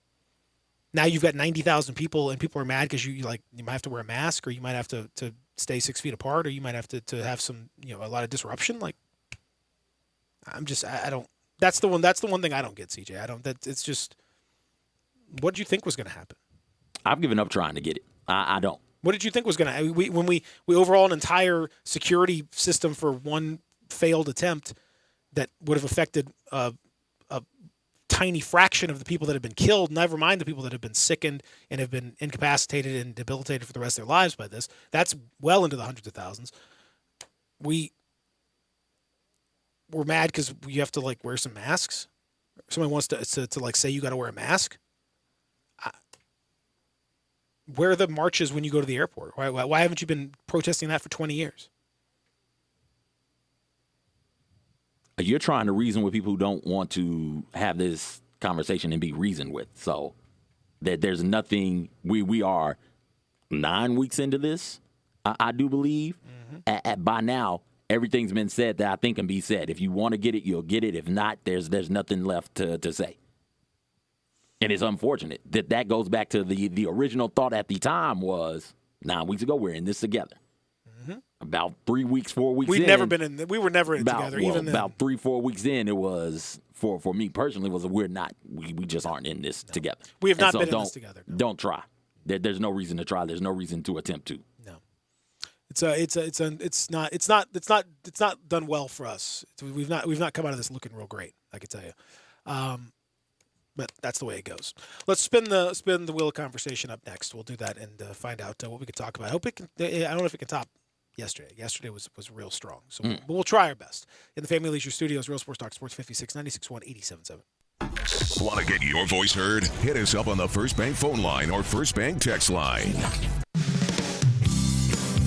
Now you've got 90,000 people, and people are mad because you might have to wear a mask, or you might have to stay 6 feet apart, or you might have to have some a lot of disruption. Like, I don't. That's the one thing I don't get, CJ. I don't. It's just, what did you think was going to happen? I've given up trying to get it. I don't. What did you think was going to? When we overhaul an entire security system for one failed attempt that would have affected a tiny fraction of the people that have been killed, never mind the people that have been sickened and have been incapacitated and debilitated for the rest of their lives by this. That's well into the hundreds of thousands. We're mad because you have to wear some masks. Somebody wants to say you got to wear a mask. Where are the marches when you go to the airport? Why haven't you been protesting that for 20 years? You're trying to reason with people who don't want to have this conversation and be reasoned with. So that there's nothing. We are 9 weeks into this, I do believe. Mm-hmm. By now, everything's been said that I think can be said. If you want to get it, you'll get it. If not, there's nothing left to say. And it's unfortunate that goes back to the original thought at the time was 9 weeks ago, we're in this together. Mm-hmm. About 3 weeks, 4 weeks in. We were never in it together. Even then. About 3-4 weeks in, it was, for me personally, we just aren't in this together. We have not been in this together. No. Don't try. There's no reason to try. There's no reason to attempt to. No. It's not done well for us. We've not come out of this looking real great, I can tell you. But that's the way it goes. Let's spin the wheel of conversation up next. We'll do that and find out what we can talk about. I don't know if it can top yesterday. Yesterday was real strong. So we'll try our best. In the Family Leisure Studios, Real Sports Talk, Sports 56, 96.1, 87.7. Want to get your voice heard? Hit us up on the First Bank phone line or First Bank text line.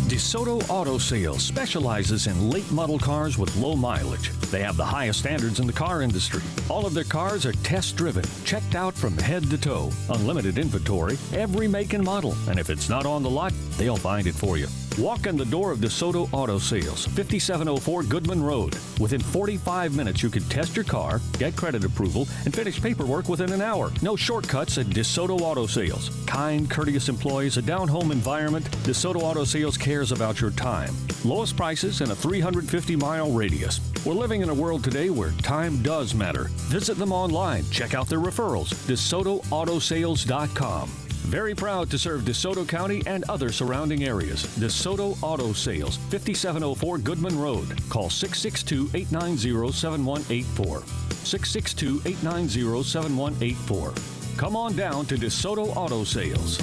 DeSoto Auto Sales specializes in late model cars with low mileage. They have the highest standards in the car industry. All of their cars are test driven, checked out from head to toe, unlimited inventory, every make and model. And if it's not on the lot, they'll find it for you. Walk in the door of DeSoto Auto Sales, 5704 Goodman Road. Within 45 minutes, you can test your car, get credit approval, and finish paperwork within an hour. No shortcuts at DeSoto Auto Sales. Kind, courteous employees, a down-home environment. DeSoto Auto Sales cares about your time. Lowest prices in a 350-mile radius. We're living in a world today where time does matter. Visit them online. Check out their referrals. DeSotoAutosales.com. Very proud to serve DeSoto County and other surrounding areas. DeSoto Auto Sales, 5704 Goodman Road. Call 662-890-7184. 662-890-7184. Come on down to DeSoto Auto Sales.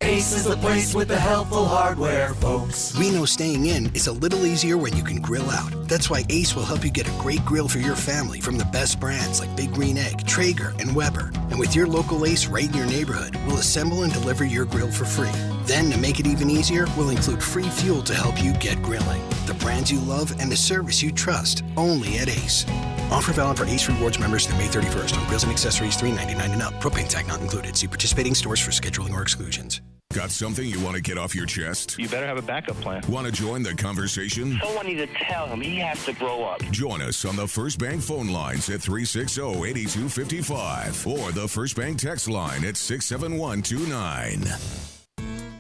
Ace is the place with the helpful hardware, folks. We know staying in is a little easier when you can grill out. That's why Ace will help you get a great grill for your family from the best brands like Big Green Egg, Traeger, and Weber. And with your local Ace right in your neighborhood, we'll assemble and deliver your grill for free. Then, to make it even easier, we'll include free fuel to help you get grilling. The brands you love and the service you trust, only at Ace. Offer valid for Ace Rewards members through May 31st on grills and accessories $3.99 and up. Propane tank not included. See participating stores for scheduling or exclusions. Got something you want to get off your chest? You better have a backup plan. Want to join the conversation? Someone needs to tell him he has to grow up. Join us on the First Bank phone lines at 360-8255 or the First Bank text line at 67129.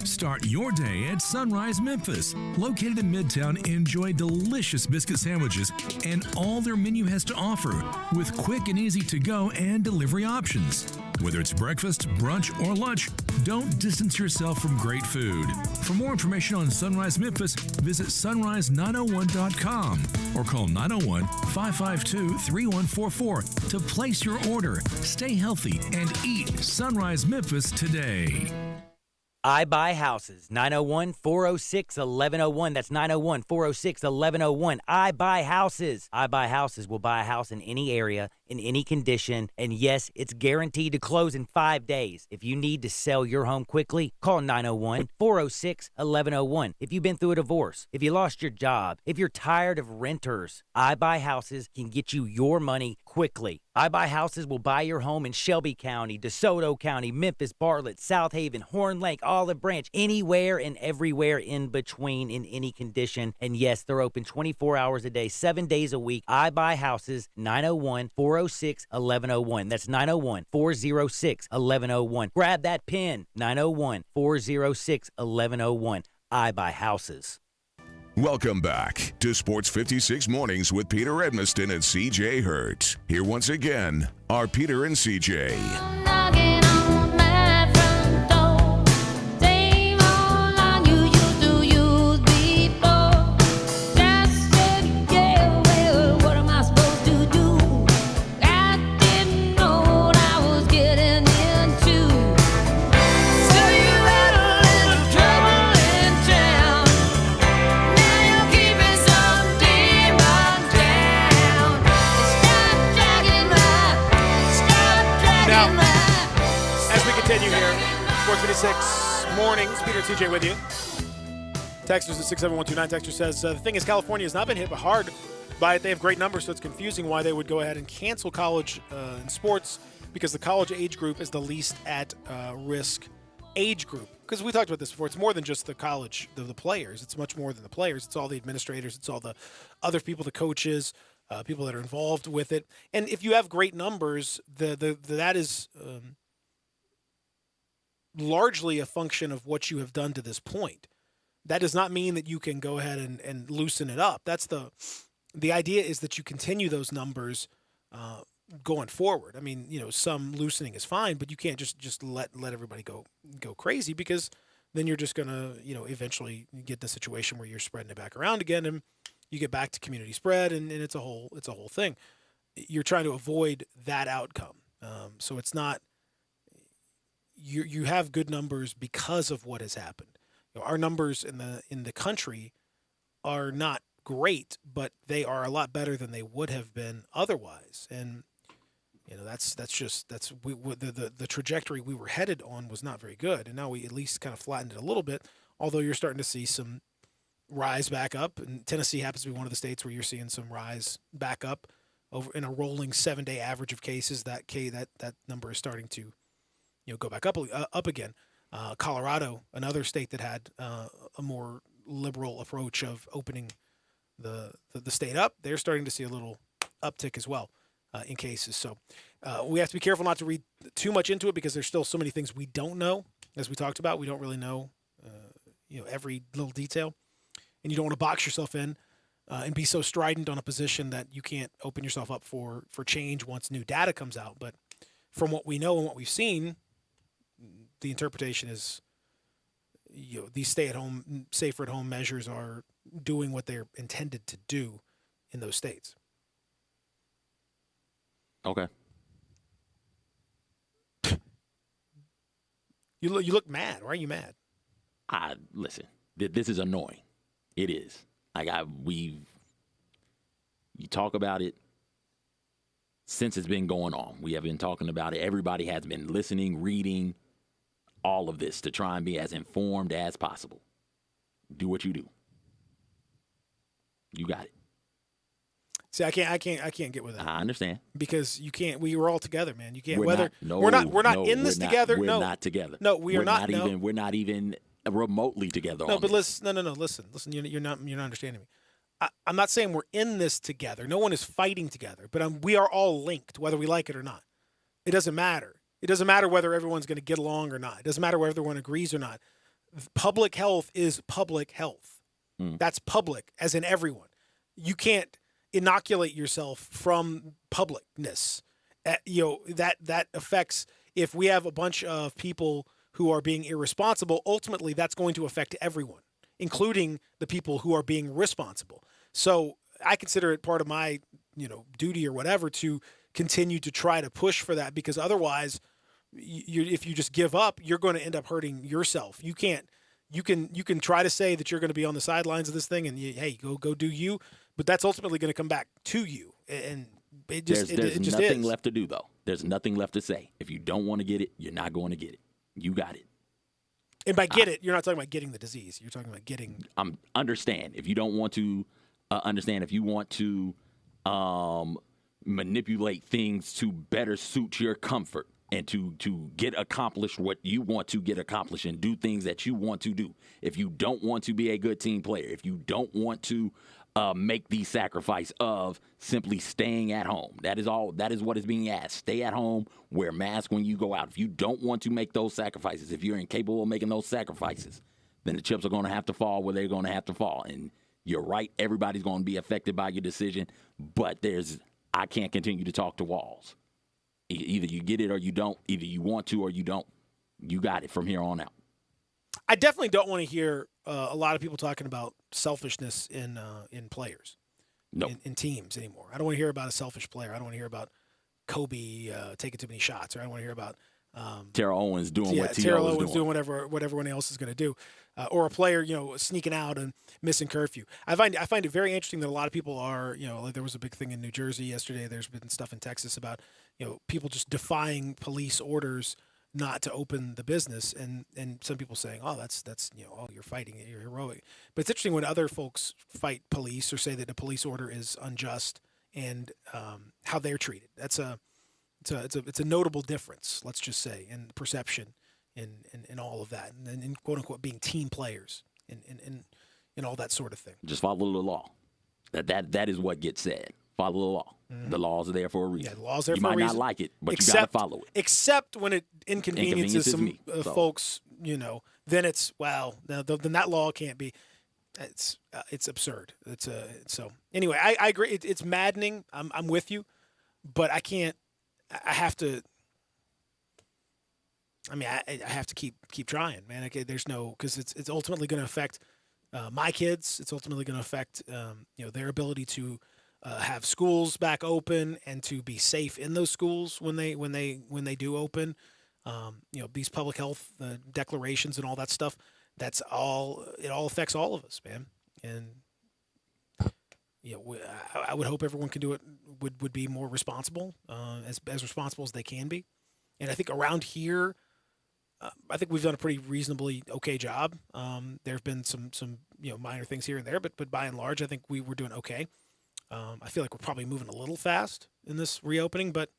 Start your day at Sunrise Memphis. Located in Midtown, enjoy delicious biscuit sandwiches and all their menu has to offer with quick and easy to-go and delivery options. Whether it's breakfast, brunch, or lunch, don't distance yourself from great food. For more information on Sunrise Memphis, visit sunrise901.com or call 901-552-3144 to place your order. Stay healthy and eat Sunrise Memphis today. I Buy Houses, 901-406-1101. That's 901-406-1101. I Buy Houses. I Buy Houses will buy a house in any area, in any condition. And yes, it's guaranteed to close in 5 days. If you need to sell your home quickly, call 901-406-1101. If you've been through a divorce, if you lost your job, if you're tired of renters, iBuyHouses can get you your money quickly. iBuyHouses will buy your home in Shelby County, DeSoto County, Memphis, Bartlett, South Haven, Horn Lake, Olive Branch, anywhere and everywhere in between in any condition. And yes, they're open 24 hours a day, 7 days a week. iBuyHouses, 901-406-1101. That's 901-406-1101. Grab that pen, 901-406-1101. iBuyHouses. Welcome back to Sports 56 Mornings with Peter Edmiston and CJ Hurt. Here once again are Peter and CJ. Continue here. Sports 56 Mornings. Peter and CJ with you. Texters at 67129. Texter says, the thing is, California has not been hit hard by it. They have great numbers, so it's confusing why they would go ahead and cancel college in sports, because the college age group is the least at risk age group. Because we talked about this before. It's more than just the college, the players. It's much more than the players. It's all the administrators. It's all the other people, the coaches, people that are involved with it. And if you have great numbers, that is largely a function of what you have done to this point. That does not mean that you can go ahead and loosen it up. That's the idea, is that you continue those numbers going forward. I mean, some loosening is fine, but you can't just let everybody go crazy, because then you're just going to, eventually get in a situation where you're spreading it back around again, and you get back to community spread, and it's a whole thing. You're trying to avoid that outcome. So it's not, you have good numbers because of what has happened. Our numbers in the country are not great, but they are a lot better than they would have been otherwise. And the trajectory we were headed on was not very good, and now we at least kind of flattened it a little bit. Although you're starting to see some rise back up, and Tennessee happens to be one of the states where you're seeing some rise back up over in a rolling 7-day average of cases. That number is starting to go back up again. Colorado, another state that had a more liberal approach of opening the state up, they're starting to see a little uptick as well in cases. So we have to be careful not to read too much into it, because there's still so many things we don't know. As we talked about, we don't really know every little detail, and you don't want to box yourself in and be so strident on a position that you can't open yourself up for change once new data comes out. But from what we know and what we've seen, the interpretation is, these stay-at-home, safer-at-home measures are doing what they're intended to do in those states. Okay. You look mad. Why are you mad? Listen, this is annoying. It is. You talk about it since it's been going on. We have been talking about it. Everybody has been listening, reading, all of this to try and be as informed as possible. Do what you do. You got it. See, I can't get with it. I understand. Because you can't. We were all together, man. You can't. We're not in this together. We're not together. No, we're not. We're not even remotely together. No, but listen. No. Listen. You're not understanding me. I'm not saying we're in this together. No one is fighting together. But we are all linked, whether we like it or not. It doesn't matter. It doesn't matter whether everyone's going to get along or not. It doesn't matter whether everyone agrees or not. Public health is public health. That's public, as in everyone. You can't inoculate yourself from publicness. That affects, if we have a bunch of people who are being irresponsible, ultimately that's going to affect everyone, including the people who are being responsible. So I consider it part of my, duty or whatever to continue to try to push for that, because otherwise, if you just give up, you're going to end up hurting yourself. You can't. You can try to say that you're going to be on the sidelines of this thing, and hey, go do you, but that's ultimately going to come back to you, and There's just nothing is. left to do, though. There's nothing left to say. If you don't want to get it, you're not going to get it. You got it. And by get it, you're not talking about getting the disease. You're talking about getting. Understand. If you don't want to understand, if you want to manipulate things to better suit your comfort and to get accomplished what you want to get accomplished and do things that you want to do. If you don't want to be a good team player, if you don't want to make the sacrifice of simply staying at home, that is what is being asked. Stay at home, wear masks when you go out. If you don't want to make those sacrifices, if you're incapable of making those sacrifices, then the chips are going to have to fall where they're going to have to fall. And you're right, everybody's going to be affected by your decision, but I can't continue to talk to walls. Either you get it or you don't. Either you want to or you don't. You got it from here on out. I definitely don't want to hear a lot of people talking about selfishness in players, in teams anymore. I don't want to hear about a selfish player. I don't want to hear about Kobe taking too many shots, or I don't want to hear about Terrell Owens doing what Terrell T.O. Owens doing whatever everyone else is going to do, or a player sneaking out and missing curfew. I find it very interesting that a lot of people are like there was a big thing in New Jersey yesterday. There's been stuff in Texas about people just defying police orders not to open the business, and some people saying, oh, that's you're fighting it, you're heroic. But it's interesting when other folks fight police or say that a police order is unjust and how they're treated. It's a notable difference, let's just say, in perception in all of that, and in quote unquote being team players and all that sort of thing. Just follow the law. That is what gets said. Follow the law. Mm-hmm. The laws are there for a reason. Yeah, the laws are there you for a reason. You might not like it, but you got to follow it. Except when it inconveniences some folks, then it's then that law can't be. It's absurd. So anyway, I agree. It's maddening. I'm with you, but I can't. I have to. I mean, I have to keep trying, man. Okay, there's no, because it's ultimately going to affect my kids. It's ultimately going to affect their ability to have schools back open and to be safe in those schools when they do open. These public health declarations and all that stuff. That's all. It all affects all of us, man. And I would hope everyone can do it. Would be more responsible, as responsible as they can be. And I think around here, I think we've done a pretty reasonably okay job. There have been some minor things here and there, but by and large, I think we were doing okay. I feel like we're probably moving a little fast in this reopening, but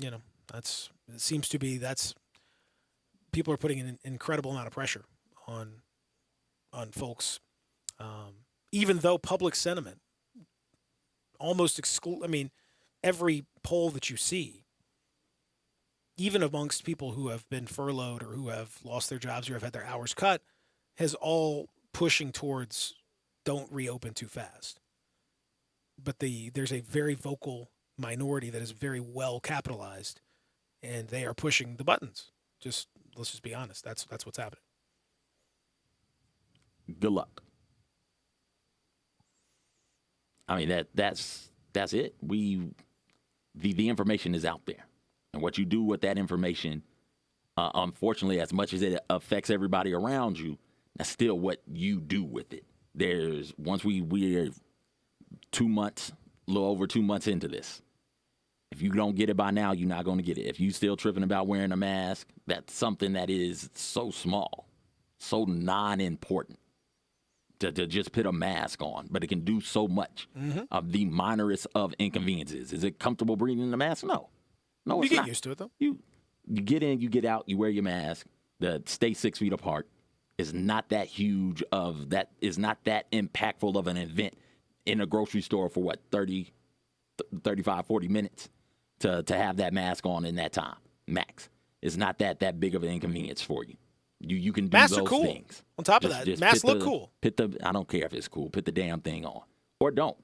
it seems to be people are putting an incredible amount of pressure on folks, even though public sentiment almost every poll that you see, even amongst people who have been furloughed or who have lost their jobs or have had their hours cut, has all pushing towards don't reopen too fast. But there's a very vocal minority that is very well capitalized, and they are pushing the buttons. Let's just be honest. That's what's happening. Good luck. I mean that's it. The information is out there, and what you do with that information, unfortunately, as much as it affects everybody around you, that's still what you do with it. Once we're 2 months, a little over 2 months into this. If you don't get it by now, you're not going to get it. If you're still tripping about wearing a mask, that's something that is so small, so non-important to just put a mask on, but it can do so much of the minorest of inconveniences. Is it comfortable breathing in the mask? No, it's not. You get used to it, though. You get in, you get out, you wear your mask. Stay 6 feet apart is not that huge is not that impactful of an event in a grocery store for 30, 35, 40 minutes to have that mask on in that time, max. It's not that big of an inconvenience for you. You can do masks those are cool. things. On top of that, masks look cool. I don't care if it's cool. Put the damn thing on. Or don't.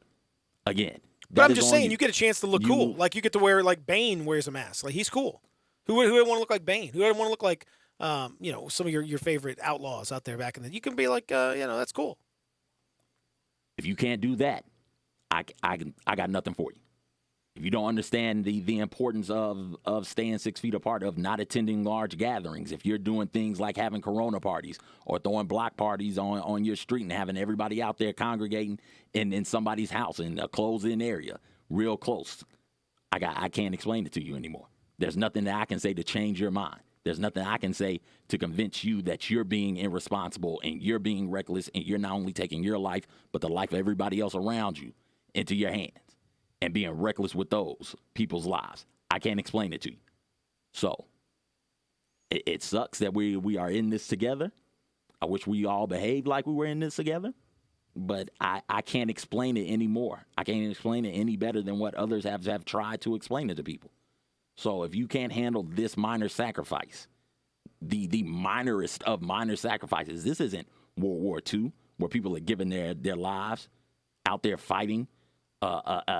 Again. But I'm just saying, you get a chance to look cool. Like, you get to wear, like, Bane wears a mask. Like, he's cool. Who would want to look like Bane? Who would want to look like, some of your favorite outlaws out there back in the day? You can be like, that's cool. If you can't do that, I got nothing for you. If you don't understand the importance of staying 6 feet apart, of not attending large gatherings, if you're doing things like having Corona parties or throwing block parties on your street and having everybody out there congregating in somebody's house in a closed-in area real close. I can't explain it to you anymore. There's nothing that I can say to change your mind. There's nothing I can say to convince you that you're being irresponsible and you're being reckless and you're not only taking your life, but the life of everybody else around you into your hands and being reckless with those people's lives. I can't explain it to you. So it sucks that we are in this together. I wish we all behaved like we were in this together. But I can't explain it anymore. I can't explain it any better than what others have tried to explain it to people. So if you can't handle this minor sacrifice, the minorest of minor sacrifices, this isn't World War II where people are giving their lives out there fighting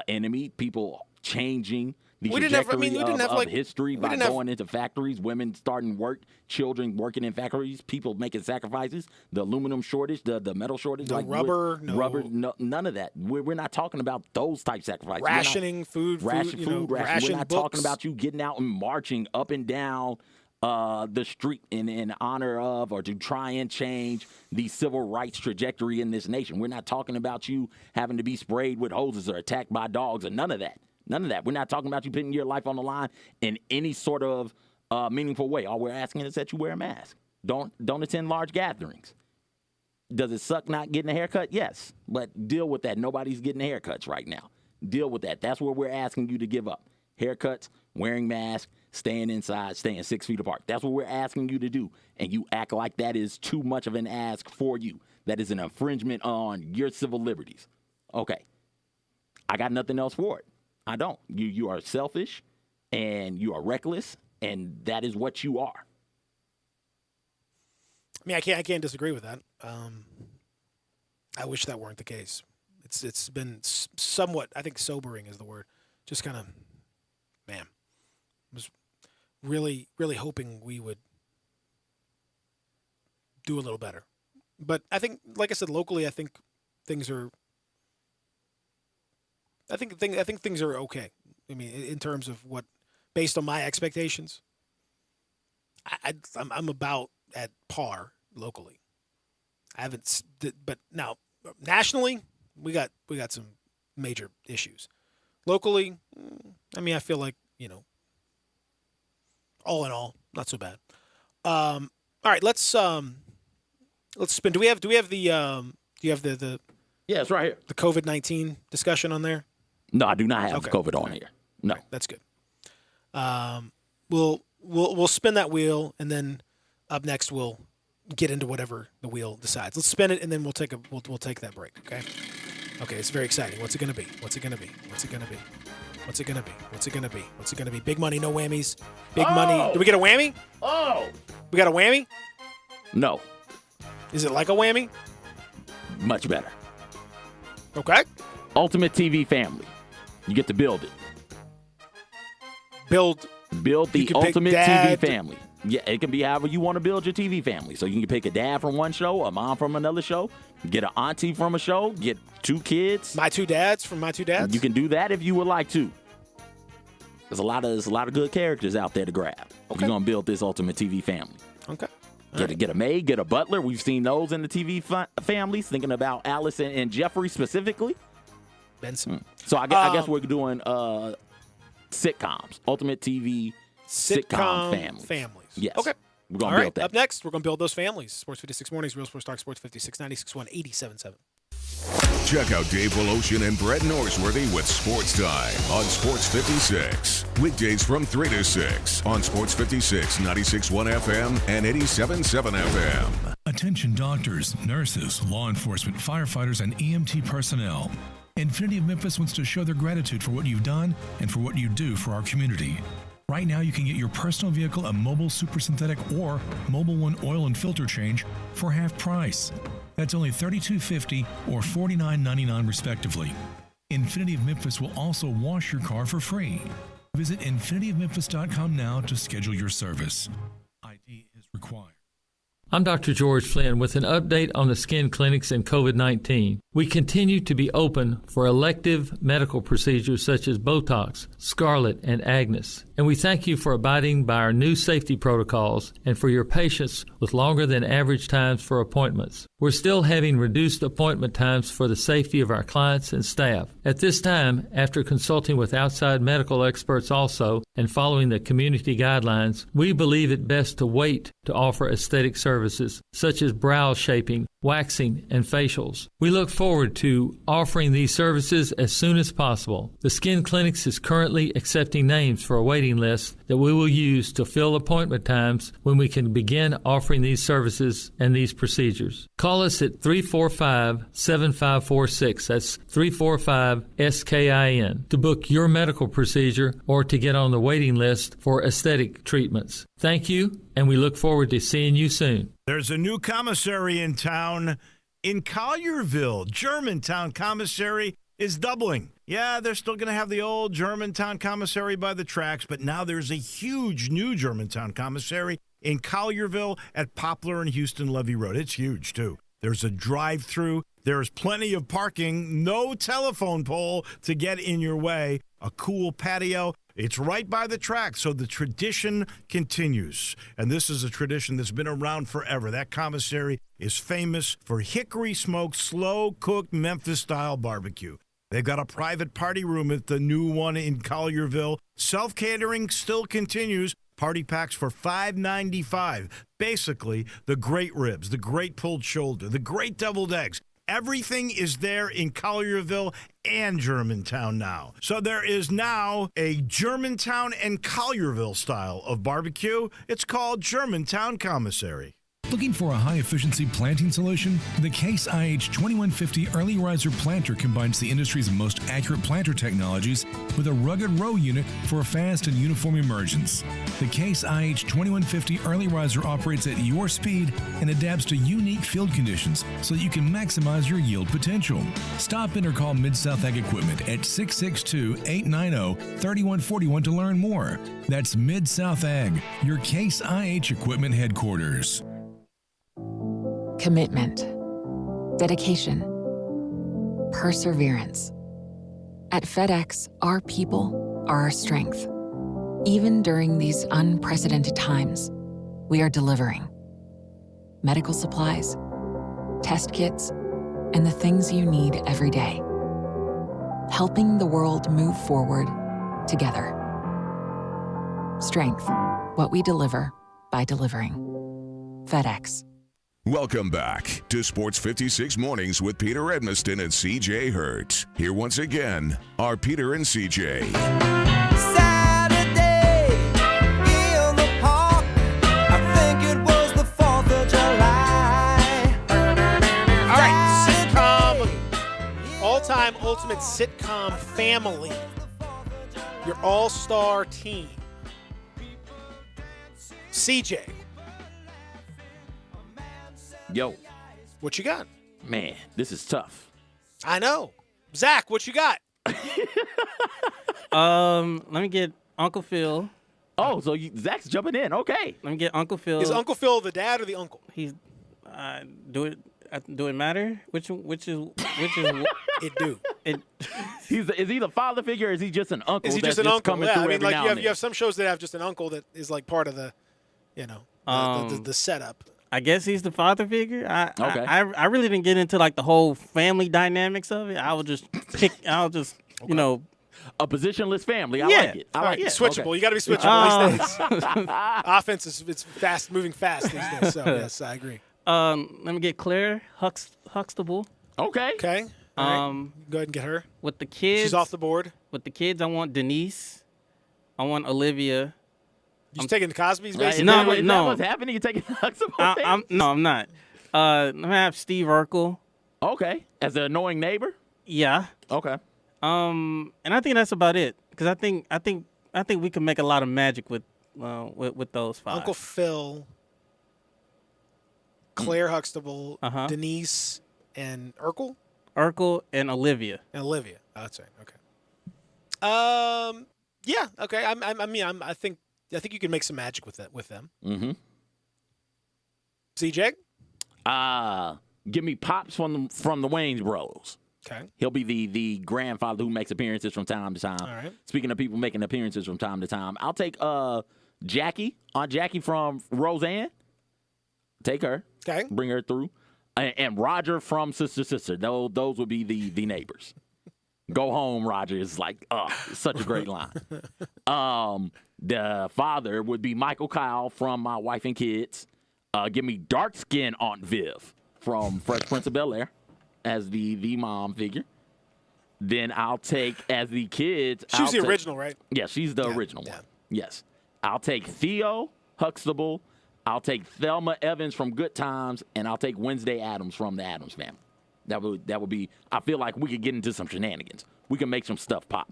enemy, people changing the trajectory of history by going into factories, women starting work, children working in factories, people making sacrifices, the aluminum shortage, the metal shortage. No rubber. None of that. We're not talking about those type sacrifices. Rationing food. We're not books. talking about you getting out and marching up and down the street in honor of or to try and change the civil rights trajectory in this nation. We're not talking about you having to be sprayed with hoses or attacked by dogs or none of that. None of that. We're not talking about you putting your life on the line in any sort of meaningful way. All we're asking is that you wear a mask. Don't attend large gatherings. Does it suck not getting a haircut? Yes. But deal with that. Nobody's getting haircuts right now. Deal with that. That's what we're asking you to give up. Haircuts, wearing masks, staying inside, staying 6 feet apart. That's what we're asking you to do. And you act like that is too much of an ask for you. That is an infringement on your civil liberties. Okay. I got nothing else for it. I don't. You are selfish and you are reckless, and that is what you are. I mean, I can't disagree with that. I wish that weren't the case. It's been somewhat, I think sobering is the word. Just kind of, man, was really, really hoping we would do a little better. But I think, like I said, locally, I think things are okay. I mean, in terms of what, based on my expectations, I'm about at par locally. I haven't, but now nationally, we got some major issues. Locally, I mean, I feel like, all in all, not so bad. All right, let's spin. Do you have the Yeah, it's right here. The COVID-19 discussion on there? No, I do not have COVID on here. No. Right, that's good. We'll spin that wheel, and then up next we'll get into whatever the wheel decides. Let's spin it, and then we'll take that break. Okay. Okay. It's very exciting. What's it gonna be? What's it gonna be? What's it gonna be? What's it gonna be? What's it gonna be? What's it gonna be? Big money, no whammies. Big money. Do we get a whammy? Oh. We got a whammy? No. Is it like a whammy? Much better. Okay. Ultimate TV family. You get to build it. Build the ultimate TV family. Yeah, it can be however you want to build your TV family. So you can pick a dad from one show, a mom from another show, get an auntie from a show, get 2 kids. My 2 dads from my 2 dads. You can do that if you would like to. There's a lot of good characters out there to grab. Okay. You're gonna build this ultimate TV family. Okay. Get a maid, get a butler. We've seen those in the TV families. Thinking about Alice and Jeffrey specifically. Benson. So I guess we're doing sitcoms, ultimate TV sitcom families. Yes. Okay. We're going to build that. Up next, we're going to build those families. Sports 56 Mornings, Real Sports Talk, Sports 56, 96.1, 87.7. Check out Dave Woloshin and Brett Norsworthy with Sports Time on Sports 56. Weekdays from 3 to 6 on Sports 56, 96.1 FM and 87.7 FM. Attention doctors, nurses, law enforcement, firefighters, and EMT personnel. Infinity of Memphis wants to show their gratitude for what you've done and for what you do for our community. Right now, you can get your personal vehicle a Mobile Super Synthetic or Mobile One oil and filter change for half price. That's only $32.50 or $49.99 respectively. Infinity of Memphis will also wash your car for free. Visit infinityofmemphis.com now to schedule your service. ID is required. I'm Dr. George Flynn with an update on the skin clinics and COVID-19. We continue to be open for elective medical procedures such as Botox, Scarlet, and Agnes. And we thank you for abiding by our new safety protocols and for your patience with longer than average times for appointments. We're still having reduced appointment times for the safety of our clients and staff. At this time, after consulting with outside medical experts also and following the community guidelines, we believe it best to wait to offer aesthetic services such as brow shaping, waxing, and facials. We look forward to offering these services as soon as possible. The Skin Clinics is currently accepting names for a waiting list that we will use to fill appointment times when we can begin offering these services and these procedures. Call us at 345-7546. That's 345-SKIN to book your medical procedure or to get on the waiting list for aesthetic treatments. Thank you, and we look forward to seeing you soon. There's a new commissary in town in Collierville. Germantown Commissary is doubling. Yeah, they're still going to have the old Germantown Commissary by the tracks, but now there's a huge new Germantown Commissary in Collierville at Poplar and Houston Levee Road. It's huge, too. There's a drive-through. There's plenty of parking, no telephone pole to get in your way, a cool patio. It's right by the track, so the tradition continues. And this is a tradition that's been around forever. That commissary is famous for hickory-smoked, slow-cooked Memphis-style barbecue. They've got a private party room at the new one in Collierville. Self-catering still continues. Party packs for $5.95. Basically, the great ribs, the great pulled shoulder, the great deviled eggs. Everything is there in Collierville and Germantown now. So there is now a Germantown and Collierville style of barbecue. It's called Germantown Commissary. Looking for a high-efficiency planting solution? The Case IH 2150 Early Riser Planter combines the industry's most accurate planter technologies with a rugged row unit for a fast and uniform emergence. The Case IH 2150 Early Riser operates at your speed and adapts to unique field conditions so that you can maximize your yield potential. Stop in or call Mid-South Ag Equipment at 662-890-3141 to learn more. That's Mid-South Ag, your Case IH Equipment headquarters. Commitment, dedication, perseverance. At FedEx, our people are our strength. Even during these unprecedented times, we are delivering medical supplies, test kits, and the things you need every day. Helping the world move forward together. Strength, what we deliver by delivering. FedEx. Welcome back to Sports 56 Mornings with Peter Edmiston and C.J. Hurt. Here once again are Peter and C.J. Saturday in the park, I think it was the 4th of July. All right, sitcom, all-time ultimate sitcom family. Your all-star team. CJ. Yo. What you got? Man, this is tough. I know. Zach, what you got? Let me get Uncle Phil. Oh, so Zach's jumping in. Okay. Let me get Uncle Phil. Is Uncle Phil the dad or the uncle? He's do it matter? Which is it do. Is he the father figure or is he just an uncle? Is he just an uncle? Yeah, I mean, like you have some shows that have just an uncle that is like part of the, the setup. I guess he's the father figure. Okay. I really didn't get into like the whole family dynamics of it. I'll just a positionless fammy. I Yeah. like it. I like it. Switchable. Okay. You got to be switchable these days. Offense is fast, moving fast these days. So yes, I agree. Let me get Claire Huxtable. Okay. Okay. All right. Go ahead and get her. With the kids. She's off the board. With the kids, I want Denise. I want Olivia. You taking the Cosby's basically? No. Is that what's happening? You taking the Huxtable thing? I'm not. Let me have Steve Urkel. Okay. As an annoying neighbor? Yeah. Okay. And I think that's about it. Because I think we can make a lot of magic with those five. Uncle Phil, Claire Huxtable, Denise, and Urkel. Urkel and Olivia. Oh, that's right. Okay. Yeah. Okay. I think you can make some magic with them. Mm-hmm. CJ? Give me Pops from the Wayans Bros. Okay. He'll be the grandfather who makes appearances from time to time. All right. Speaking of people making appearances from time to time, I'll take Aunt Jackie from Roseanne. Take her. Okay. Bring her through. And Roger from Sister. Those would be the neighbors. Go home, Roger. Is like, such a great line. The father would be Michael Kyle from My Wife and Kids. Give me dark skin Aunt Viv from Fresh Prince of Bel-Air as the mom figure. Then I'll take as the kids. She's the original, right? Yeah, she's the original one. Yes. I'll take Theo Huxtable. I'll take Thelma Evans from Good Times, and I'll take Wednesday Addams from the Addams Family. That would be. I feel like we could get into some shenanigans. We can make some stuff pop.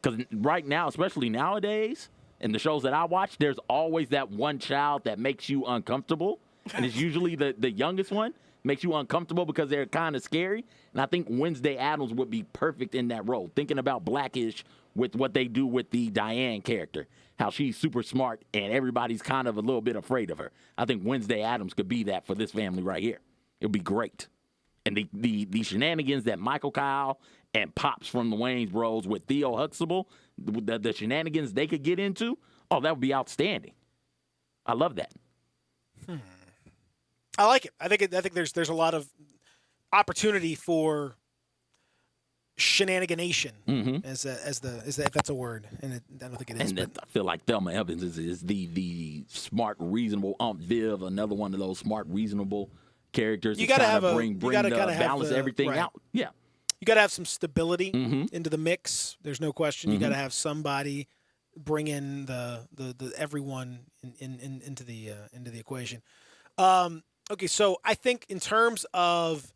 Because right now, especially nowadays, in the shows that I watch, there's always that one child that makes you uncomfortable, and it's usually the youngest one. Makes you uncomfortable because they're kind of scary. And I think Wednesday Addams would be perfect in that role. Thinking about Blackish with what they do with the Diane character, how she's super smart and everybody's kind of a little bit afraid of her. I think Wednesday Addams could be that for this family right here. It would be great. And the shenanigans that Michael Kyle and Pops from the Wayans Bros with Theo Huxtable, the shenanigans they could get into, that would be outstanding. I love that. I like it. I think there's a lot of opportunity for shenaniganation, if that's a word, and I don't think it is. And I feel like Thelma Evans is the smart, reasonable Aunt Viv, another one of those smart, reasonable characters. You got to have balance everything out. Yeah, you got to have some stability into the mix. There's no question. You got to have somebody bring in the everyone into the equation. Okay, so I think in terms of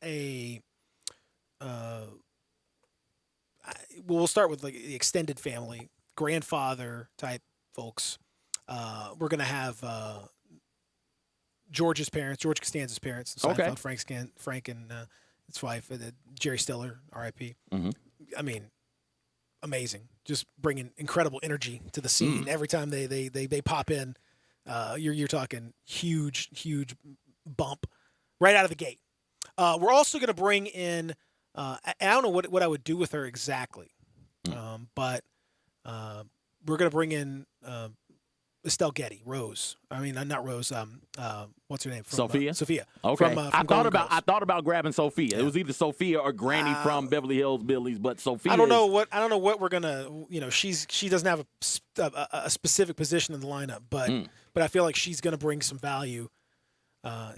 we'll start with like the extended family, grandfather type folks. We're gonna have George Costanza's parents, Seinfeld, Frank and his wife, Jerry Stiller, R.I.P. I mean, amazing, just bringing incredible energy to the scene every time they pop in. You're talking huge bump right out of the gate. We're also going to bring in, I don't know what I would do with her exactly, but we're going to bring in Estelle Getty, Rose. I mean, not Rose. What's her name? Sophia. Sophia. Okay. From I thought about grabbing Sophia. Yeah. It was either Sophia or Granny from Beverly Hills Billies, but Sophia. I don't know what we're gonna. She doesn't have a specific position in the lineup, but I feel like she's gonna bring some value.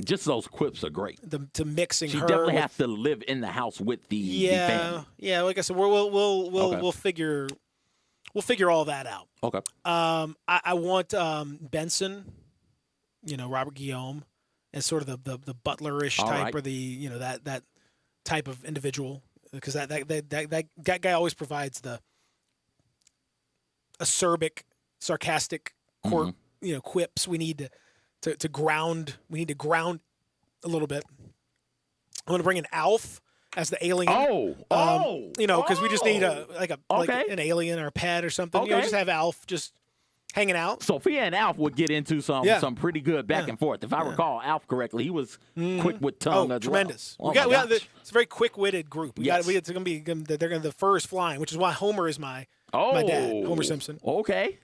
Just those quips are great. To mixing she her. She definitely has to live in the house with the family. Yeah. Like I said, we'll figure all that out. Okay. I want Benson, Robert Guillaume, as sort of the butlerish type, or the that type of individual, because that guy always provides the acerbic, sarcastic quips we need to ground. We need to ground a little bit. I'm going to bring in Alf as the alien. Because we just need like an alien or a pet or something. Okay. Just have Alf just hanging out. Sophia and Alf would get into some pretty good back and forth. If I recall Alf correctly, he was quick with tongue as tremendous. Well. It's a very quick-witted group. It's going to be the fur is flying, which is why Homer is my dad, Homer Simpson. Okay.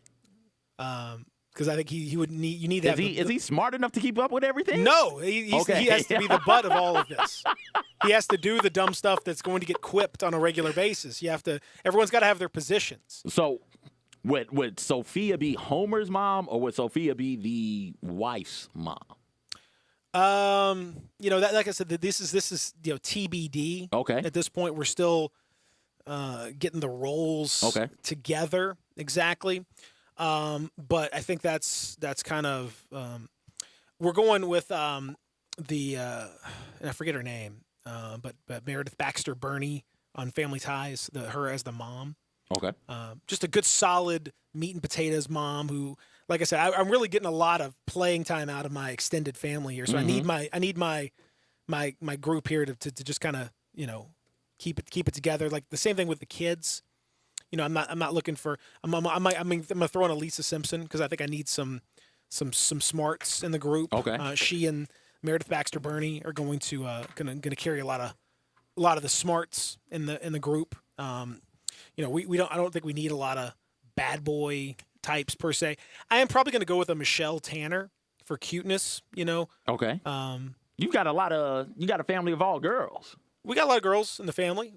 Because I think he would need. You need to have. Is he smart enough to keep up with everything? No, he has to be the butt of all of this. He has to do the dumb stuff that's going to get quipped on a regular basis. Everyone's got to have their positions. So, would Sophia be Homer's mom, or would Sophia be the wife's mom? Like I said, this is TBD. Okay. At this point, we're still getting the roles together exactly. But I think that's kind of we're going with and I forget her name, but Meredith Baxter Burney on Family Ties, her as the mom. Okay. Just a good solid meat and potatoes mom who, like I said, I'm really getting a lot of playing time out of my extended family here. So I need my group here to just kind of keep it together. Like the same thing with the kids. I'm not looking for. I'm gonna throw in a Lisa Simpson because I think I need some smarts in the group. Okay. She and Meredith Baxter Burney are going to carry a lot of the smarts in the group. We don't. I don't think we need a lot of bad boy types per se. I am probably going to go with a Michelle Tanner for cuteness. Okay. You got a family of all girls. We got a lot of girls in the family.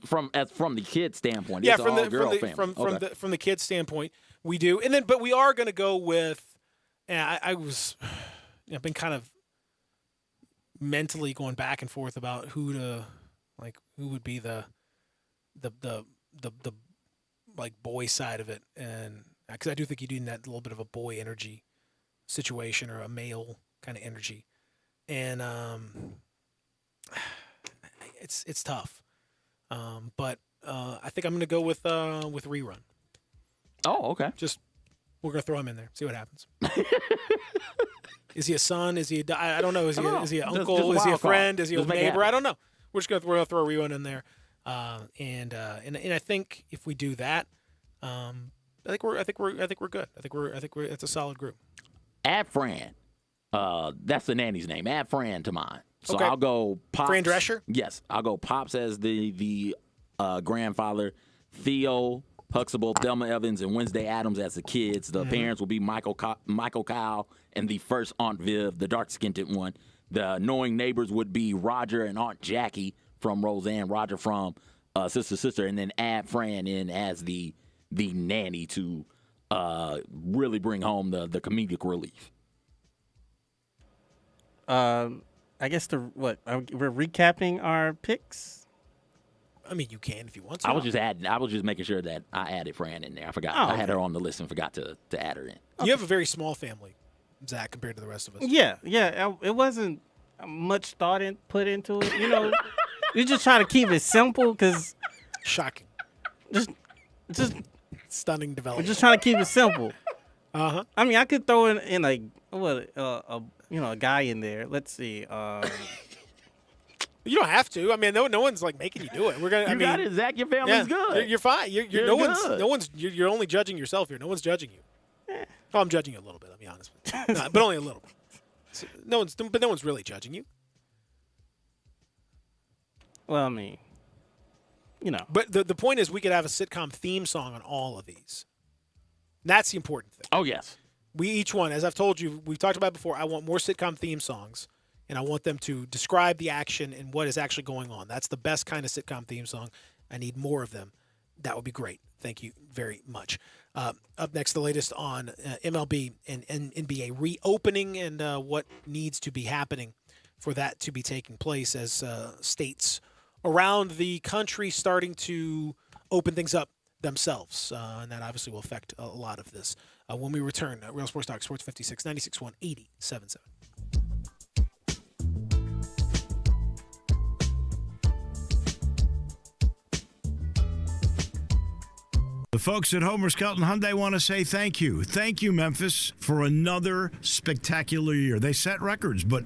From the kid standpoint, yeah, it's from an all-girl family. From the kid standpoint, we do. And then, but we are going to go with. I've been kind of mentally going back and forth about who would be the like boy side of it, and because I do think you do that little bit of a boy energy situation or a male kind of energy, and it's tough, but I think I'm going to go with Rerun. Oh, okay. We're going to throw him in there, see what happens. Is he a son? Is he I don't know. Is he an uncle? Is he a friend? Is he a neighbor? I don't know. We're going to throw Rerun in there. And I think if we do that, I think we're good. I think it's a solid group. Add Fran. That's the nanny's name. Add Fran to mine. So okay. I'll go Pops. Fran Drescher? Yes, I'll go Pops as the grandfather, Theo, Huxtable, Thelma Evans, and Wednesday Addams as the kids. The parents will be Michael Kyle and the first Aunt Viv, the dark-skinned one. The annoying neighbors would be Roger and Aunt Jackie from Roseanne, Roger from Sister, and then add Fran in as the nanny to really bring home the comedic relief. I guess we're recapping our picks. I mean, you can if you want to. I was just making sure that I added Fran in there. I forgot. I had her on the list and forgot to add her in. You have a very small family, Zach, compared to the rest of us. Yeah. It wasn't much thought put into it. You're just trying to keep it simple because shocking. Just stunning development. We're just trying to keep it simple. Uh-huh. I mean, I could throw in like a guy in there. Let's see. You don't have to. I mean, no one's like making you do it. We're gonna. Got it, Zach. Your family's good. You're fine. You're no one's. You're only judging yourself here. No one's judging you. Oh, I'm judging you a little bit. I'll be honest with you, but only a little bit. So, no one's really judging you. Well, I mean, But the point is, we could have a sitcom theme song on all of these. That's the important thing. Oh yes. We each one, as I've told you, we've talked about it before. I want more sitcom theme songs. And I want them to describe the action and what is actually going on. That's the best kind of sitcom theme song. I need more of them. That would be great. Thank you very much. Up next, the latest on MLB and NBA reopening and what needs to be happening for that to be taking place as states around the country starting to open things up themselves. And that obviously will affect a lot of this. When we return, Real Sports Talk, Sports 56, 96.1, 80.77. The folks at Homer Skelton Hyundai want to say thank you. Thank you, Memphis, for another spectacular year. They set records, but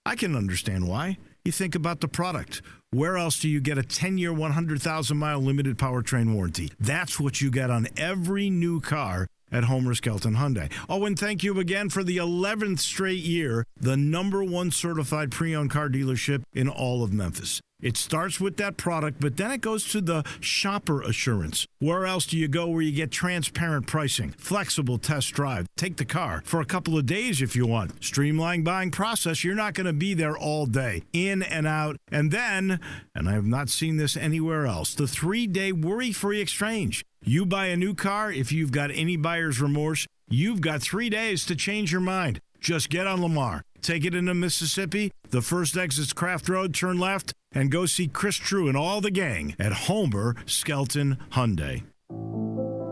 I can understand why. You think about the product. Where else do you get a 10-year, 100,000-mile limited powertrain warranty? That's what you get on every new car at Homer Skelton Hyundai. Oh, and thank you again for the 11th straight year, the #1 certified pre-owned car dealership in all of Memphis. It starts with that product, but then it goes to the shopper assurance. Where else do you go where you get transparent pricing, flexible test drive, take the car for a couple of days if you want, streamlined buying process? You're not going to be there all day, in and out. And then, and I have not seen this anywhere else, the 3-day worry-free exchange. You buy a new car, if you've got any buyer's remorse, you've got 3 days to change your mind. Just get on Lamar, take it into Mississippi, the first exit's Craft Road, turn left, and go see Chris True and all the gang at Homer Skelton Hyundai.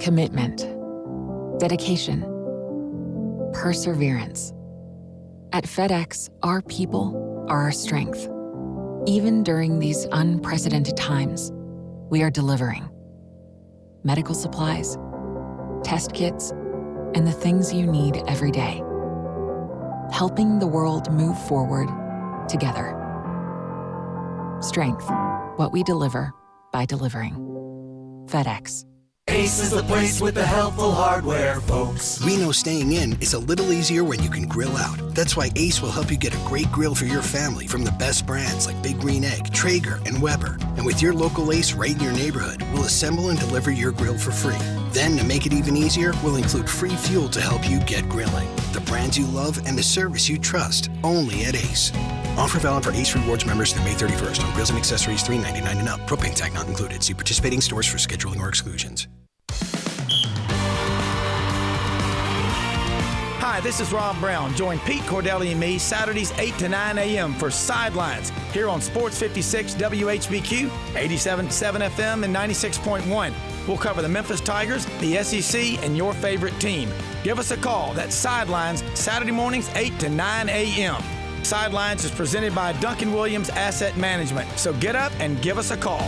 Commitment, dedication, perseverance. At FedEx, our people are our strength. Even during these unprecedented times, we are delivering medical supplies, test kits, and the things you need every day. Helping the world move forward together. Strength, what we deliver by delivering. FedEx. Ace is the place with the helpful hardware, folks. We know staying in is a little easier when you can grill out. That's why Ace will help you get a great grill for your family from the best brands like Big Green Egg, Traeger, and Weber. And with your local Ace right in your neighborhood, we'll assemble and deliver your grill for free. Then, to make it even easier, we'll include free fuel to help you get grilling. The brands you love and the service you trust, only at Ace. Offer valid for Ace Rewards members through May 31st on grills and accessories $3.99 and up. Propane tank not included. See participating stores for scheduling or exclusions. Hi, this is Rob Brown. Join Pete Cordelli and me Saturdays 8 to 9 a.m. for Sidelines here on Sports 56 WHBQ, 87.7 FM, and 96.1. We'll cover the Memphis Tigers, the SEC, and your favorite team. Give us a call. That's Sidelines, Saturday mornings 8 to 9 a.m. Sidelines is presented by Duncan Williams Asset Management. So get up and give us a call.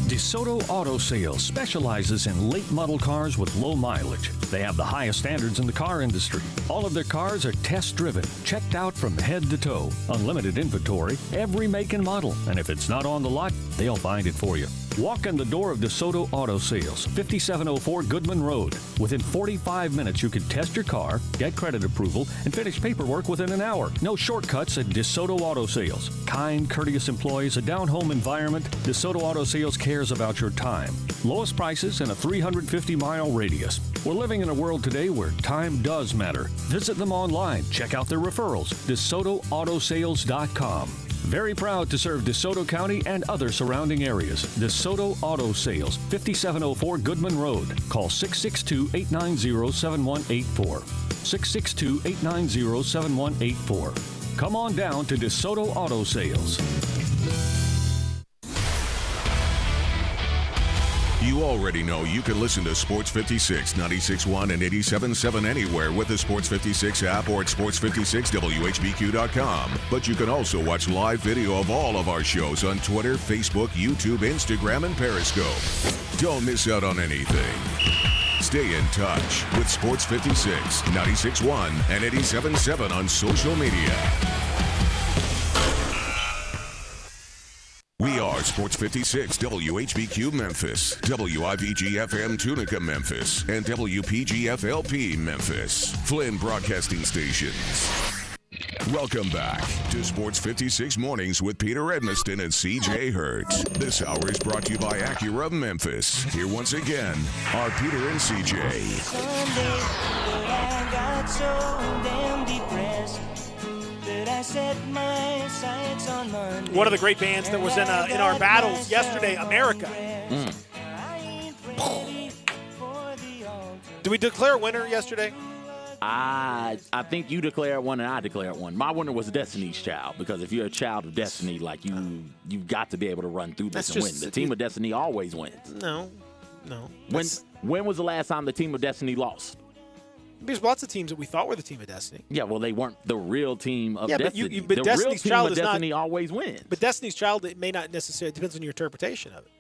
DeSoto Auto Sales specializes in late model cars with low mileage. They have the highest standards in the car industry. All of their cars are test-driven, checked out from head to toe. Unlimited inventory, every make and model. And if it's not on the lot, they'll find it for you. Walk in the door of DeSoto Auto Sales, 5704 Goodman Road. Within 45 minutes, you can test your car, get credit approval, and finish paperwork within an hour. No shortcuts at DeSoto Auto Sales. Kind, courteous employees, a down-home environment. DeSoto Auto Sales cares about your time. Lowest prices in a 350-mile radius. We're living in a world today where time does matter. Visit them online. Check out their referrals. DeSotoAutosales.com. Very proud to serve DeSoto County and other surrounding areas. DeSoto Auto Sales, 5704 Goodman Road. Call 662-890-7184. 662-890-7184. Come on down to DeSoto Auto Sales. You already know you can listen to Sports 56, 96.1 and 87.7 anywhere with the Sports 56 app or at sports56whbq.com. But you can also watch live video of all of our shows on Twitter, Facebook, YouTube, Instagram, and Periscope. Don't miss out on anything. Stay in touch with Sports 56, 96.1 and 87.7 on social media. We are Sports 56 WHBQ Memphis, WIVG-FM Tunica Memphis, and WPG-FLP Memphis, Flynn Broadcasting Stations. Welcome back to Sports 56 Mornings with Peter Edmiston and CJ Hurt. This hour is brought to you by Acura of Memphis. Here once again are Peter and CJ. Sunday, but I got so damn depressed that I set my sights on Monday. One of the great bands that was in our battles yesterday, America. Did we declare a winner yesterday? I think you declared one and I declared one. My winner was Destiny's Child, because if you're a child of Destiny, like you've got to be able to run through this and win. The team of Destiny always wins. No. When was the last time the team of Destiny lost? There's lots of teams that we thought were the team of Destiny. Yeah, well, they weren't the real team of Destiny. But the Destiny's real Child team of is Destiny not, always wins. But Destiny's Child, it may not necessarily, it depends on your interpretation of it.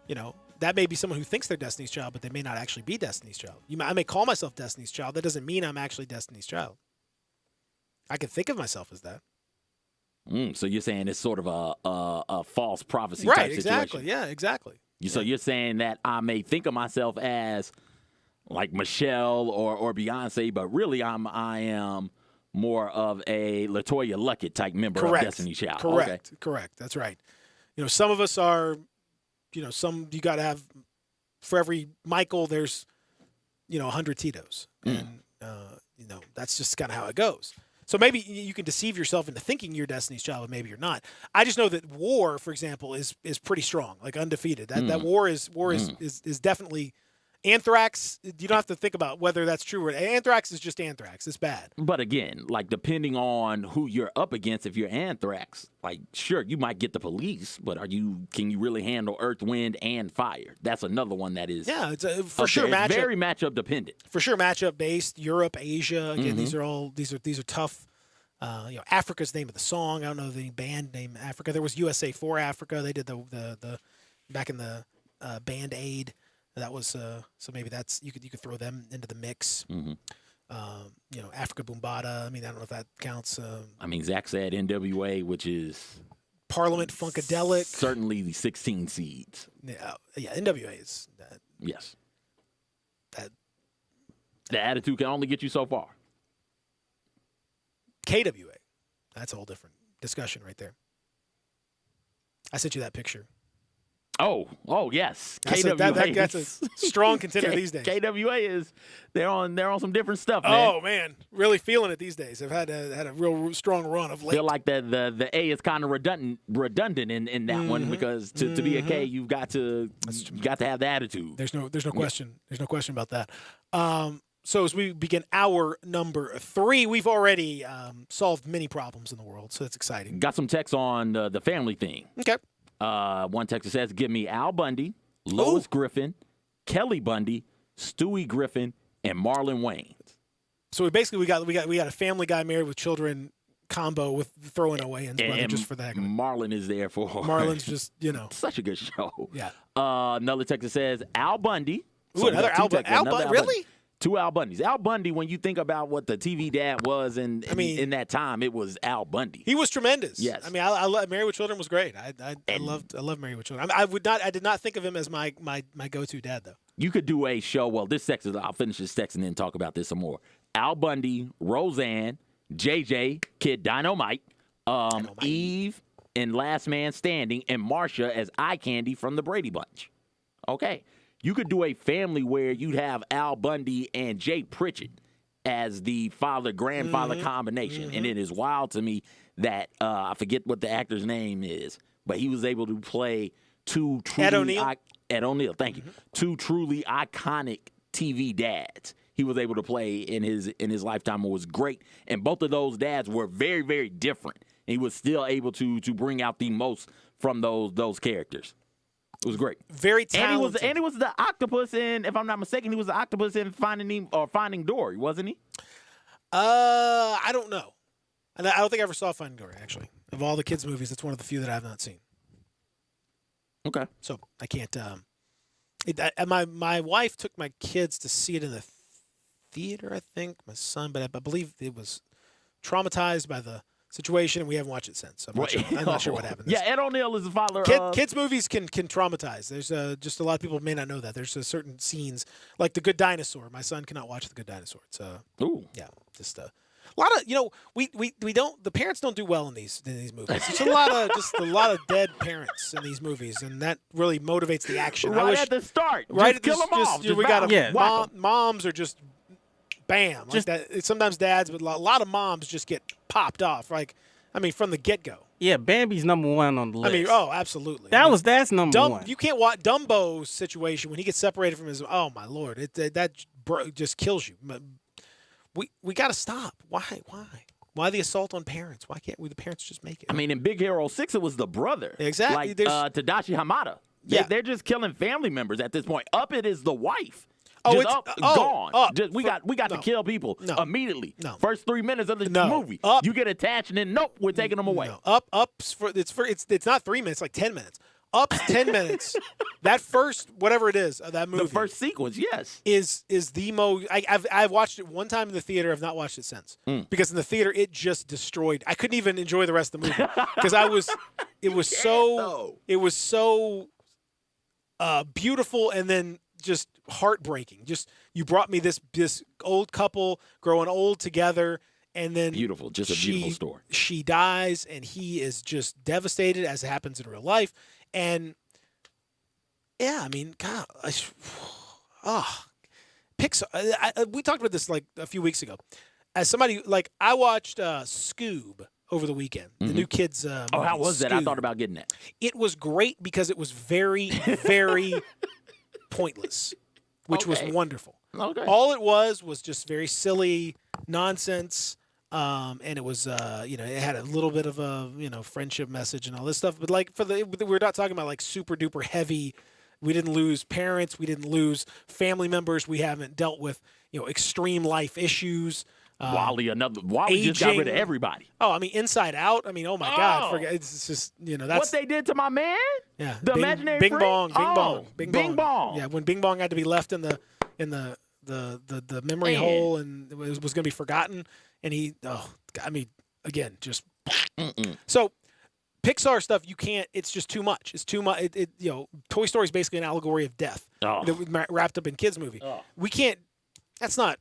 You know, that may be someone who thinks they're Destiny's Child, but they may not actually be Destiny's Child. I may call myself Destiny's Child. That doesn't mean I'm actually Destiny's Child. I can think of myself as that. So you're saying it's sort of a false prophecy right, type exactly. situation. Yeah, exactly. So you're saying that I may think of myself as like Michelle or Beyonce, but really I am more of a LaToya Luckett type member of Destiny's Child. Correct. That's right. You know, some of us are, you know, you got to have, for every Michael, there's, 100 Tito's. And, that's just kind of how it goes. So maybe you can deceive yourself into thinking you're Destiny's Child, but maybe you're not. I just know that War, for example, is pretty strong, like undefeated. That War is definitely Anthrax. You don't have to think about whether that's true or Anthrax is just Anthrax. It's bad. But again, like depending on who you're up against, if you're Anthrax, like sure you might get the Police, but can you really handle Earth, Wind, and Fire? That's another one that is it's for sure matchup. Very matchup dependent. For sure matchup based. Europe, Asia. Again, these are tough. Africa's the name of the song. I don't know the band name Africa. There was USA for Africa. They did the back in the Band Aid. That was so maybe that's you could throw them into the mix. Africa Boombada. I mean, I don't know if that counts. Zach said NWA, which is Parliament Funkadelic. Certainly the 16 seeds. Yeah, NWA is that. Yes. That. The attitude can only get you so far. KWA. That's a whole different discussion right there. I sent you that picture. Oh, yes. That's a strong contender these days. KWA is they're on some different stuff, man. Oh man, really feeling it these days. They've had a real strong run of late. Feel like the A is kind of redundant in that one because to be a K, you've got to have the attitude. There's no question. There's no question about that. So as we begin hour number 3, we've already solved many problems in the world, so that's exciting. Got some text on the family thing. Okay. One texter says, "Give me Al Bundy, Lois Griffin, Kelly Bundy, Stewie Griffin, and Marlon Wayans." So we got a Family Guy Married with Children combo with throwing away and brother just for the heck of it. Marlon is there for Marlon's just such a good show. Yeah. Another texter says Al Bundy. Ooh, another Al Bundy. Really? 2 Al Bundys. Al Bundy, when you think about what the TV dad was in that time, it was Al Bundy. He was tremendous. Yes. I mean, I Married with Children was great. I loved Married with Children. I did not think of him as my go-to dad though. You could do a show. Well, this text I'll finish this text and then talk about this some more. Al Bundy, Roseanne, JJ, Kid Dynamite, Eve in Last Man Standing, and Marsha as Eye Candy from the Brady Bunch. Okay. You could do a family where you'd have Al Bundy and Jay Pritchett as the father-grandfather combination. And it is wild to me that I forget what the actor's name is, but he was able to play two truly Ed O'Neill, thank you. 2 truly iconic TV dads. He was able to play in his lifetime. It was great. And both of those dads were very, very different. And he was still able to bring out the most from those characters. It was great. Very talented. And he was the octopus in, if I'm not mistaken, he was the octopus in Finding Dory, wasn't he? I don't know. And I don't think I ever saw Finding Dory, actually. Of all the kids' movies, that's one of the few that I have not seen. Okay. So I can't. My wife took my kids to see it in the theater, I think, my son, but I believe it was traumatized by the situation, and we haven't watched it since. I'm not sure what happened. Yeah, Ed O'Neill is the father. Kids' movies can traumatize. There's just a lot of people may not know that. There's certain scenes, like The Good Dinosaur. My son cannot watch The Good Dinosaur. It's yeah, just a lot of we don't. The parents don't do well in these movies. There's a lot of dead parents in these movies, and that really motivates the action. At the start, right? Just kill them off. We got moms are just bam like that. Sometimes dads, but a lot of moms just get popped off, from the get-go. Yeah, Bambi's number 1 on the list. Absolutely. That's number 1. You can't watch Dumbo's situation when he gets separated from his. Oh my Lord, that just kills you. We got to stop. Why the assault on parents? Why can't the parents just make it? In Big Hero 6, it was the brother. Exactly. Tadashi Hamada. They're just killing family members at this point. Up it is the wife. Gone. We got to kill people immediately. No. First 3 minutes of the movie, you get attached, and then we're taking them away. No. It's not 3 minutes, like 10 minutes. Up's 10 minutes. That first whatever it is of that movie, the first sequence, yes, is the most. I've watched it one time in the theater. I've not watched it since because in the theater it just destroyed. I couldn't even enjoy the rest of the movie because It was so beautiful and then just heartbreaking. Just you brought me this old couple growing old together, and then beautiful, just a beautiful story. She dies, and he is just devastated, as happens in real life. And yeah, God, Pixar. We talked about this like a few weeks ago. As somebody I watched Scoob over the weekend. The new kids. How was that? I thought about getting that. It was great because it was very, very pointless, which was wonderful. Okay. All it was just very silly nonsense, and it was it had a little bit of a friendship message and all this stuff. But we're not talking about super duper heavy. We didn't lose parents. We didn't lose family members. We haven't dealt with extreme life issues. Wally just got rid of everybody. Inside Out. Oh my God! Forget, it's just that's what they did to my man. Yeah, the imaginary Bing friend? Bong, Bing Bong. Yeah, when Bing Bong had to be left in the memory hole and it was going to be forgotten, and he again just so Pixar stuff, you can't. It's just too much. It's too much. Toy Story is basically an allegory of death wrapped up in kids' movie. We can't. That's not.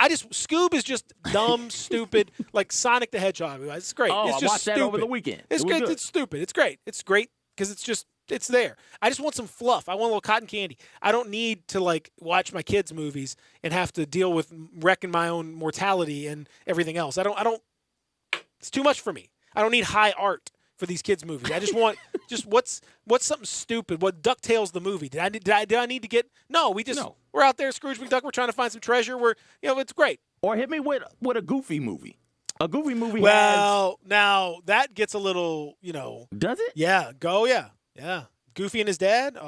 Scoob is just dumb, stupid, like Sonic the Hedgehog. It's great. It's just I watched stupid. that over the weekend. It's good. It's stupid. It's great. It's great because it's there. I just want some fluff. I want a little cotton candy. I don't need to like watch my kids' movies and have to deal with wrecking my own mortality and everything else. I don't. It's too much for me. I don't need high art for these kids' movies. I just want what's something stupid. What DuckTales the movie? Did I need to get? No, we're out there, Scrooge McDuck. We're trying to find some treasure. It's great. Or hit me with a Goofy movie. A Goofy movie. Well, now that gets a little, Does it? Yeah. Yeah. Goofy and his dad. A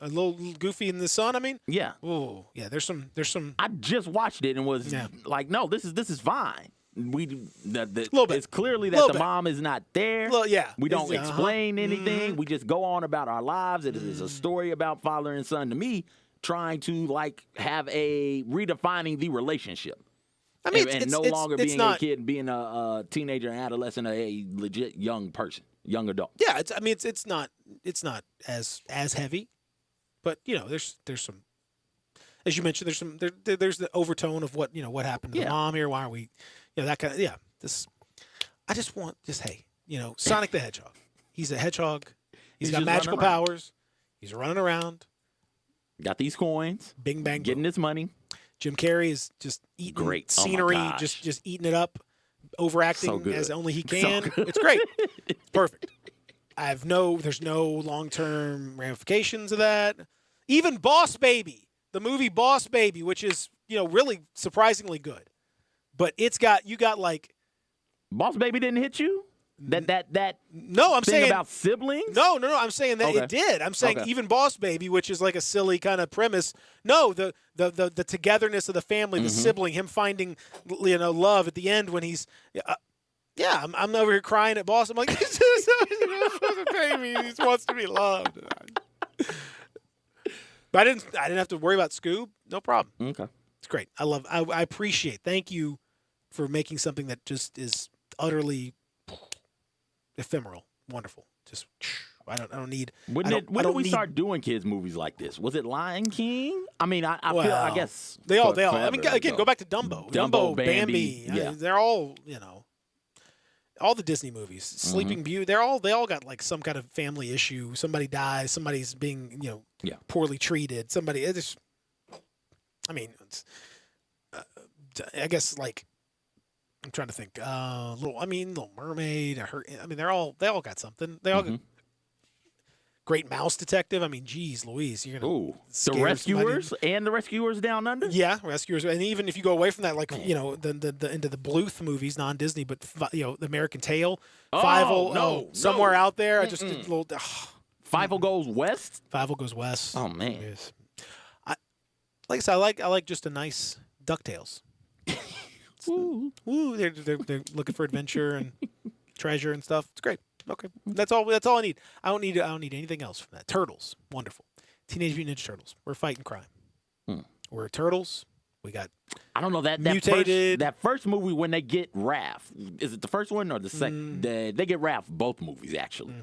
little Goofy and the son. I mean. Yeah. Oh, yeah. There's some. I just watched it and was like, no, this is fine. It's clearly that the mom is not there. We don't explain anything. We just go on about our lives. It is a story about father and son. To me, trying to like have a redefining the relationship. I mean, and no longer being a kid, being a teenager, and adolescent, a legit young person, young adult. Yeah, it's not as heavy, but there's some. As you mentioned, there's the overtone of what happened to the mom here. Why are we, that kind of I just want Sonic the Hedgehog. He's a hedgehog. He's got magical powers. He's running around. Got these coins. Bing bang. Getting his money. Jim Carrey is just eating scenery, just eating it up, overacting as only he can. It's great. Perfect. There's no long-term ramifications of that. Even Boss Baby. The movie Boss Baby, which is, really surprisingly good. But you got like Boss Baby didn't hit you? That No, I'm saying about siblings? No, I'm saying that it did. I'm saying even Boss Baby, which is like a silly kind of premise. No, the togetherness of the family, the sibling, him finding love at the end when he's I'm over here crying at Boss. I'm like, this is a baby. He just wants to be loved. But I didn't have to worry about Scoob. No problem. Okay. It's great. I appreciate. Thank you for making something that just is utterly ephemeral. Wonderful. Just I don't need. When did we start doing kids movies like this? Was it Lion King? I mean, I feel. I guess they all. I mean, again, go back to Dumbo. Dumbo, Bambi. Yeah. They're all all the Disney movies. Sleeping Beauty. They all got like some kind of family issue. Somebody dies. Somebody's being poorly treated. Somebody. I mean, I guess like. I'm trying to think. Little Mermaid. They all got something. They all got Great Mouse Detective. I mean, geez, Louise, you're gonna the Rescuers and the Rescuers Down Under. Yeah, Rescuers, and even if you go away from that, like the into the Bluth movies, non-Disney, but the American Tail, Somewhere Out There. I just did a little. Fievel Goes West. Fievel Goes West. Oh man, yes. Like I said, I like just a nice DuckTales. Woo! They're looking for adventure and treasure and stuff. It's great. Okay, that's all I need. I don't need anything else from that. Turtles, wonderful. Teenage Mutant Ninja Turtles. We're fighting crime. We're turtles. We got. I don't know that mutated. That first movie when they get Raph. Is it the first one or the second? They get Raph both movies actually.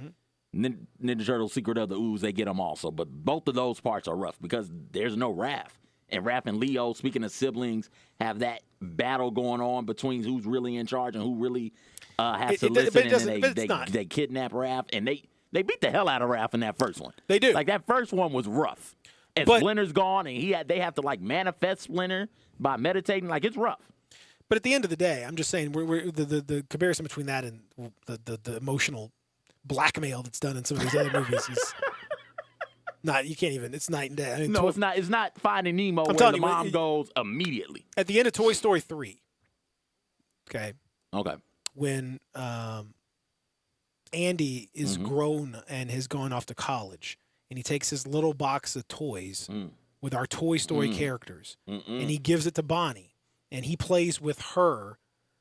Ninja Turtles: Secret of the Ooze. They get them also, but both of those parts are rough because there's no Raph. And Raph and Leo, speaking of siblings, have that battle going on between who's really in charge and who really has to listen. And they kidnap Raph, and they beat the hell out of Raph in that first one. They do. Like, that first one was rough. And Splinter's gone, and they have to, like, manifest Splinter by meditating. Like, it's rough. But at the end of the day, I'm just saying, we're the comparison between that and the emotional blackmail that's done in some of these other movies is... You can't even. It's night and day. I mean, no, it's not. It's not Finding Nemo where the mom goes immediately. At the end of Toy Story 3. Okay. When Andy is grown and has gone off to college, and he takes his little box of toys with our Toy Story characters, and he gives it to Bonnie, and he plays with her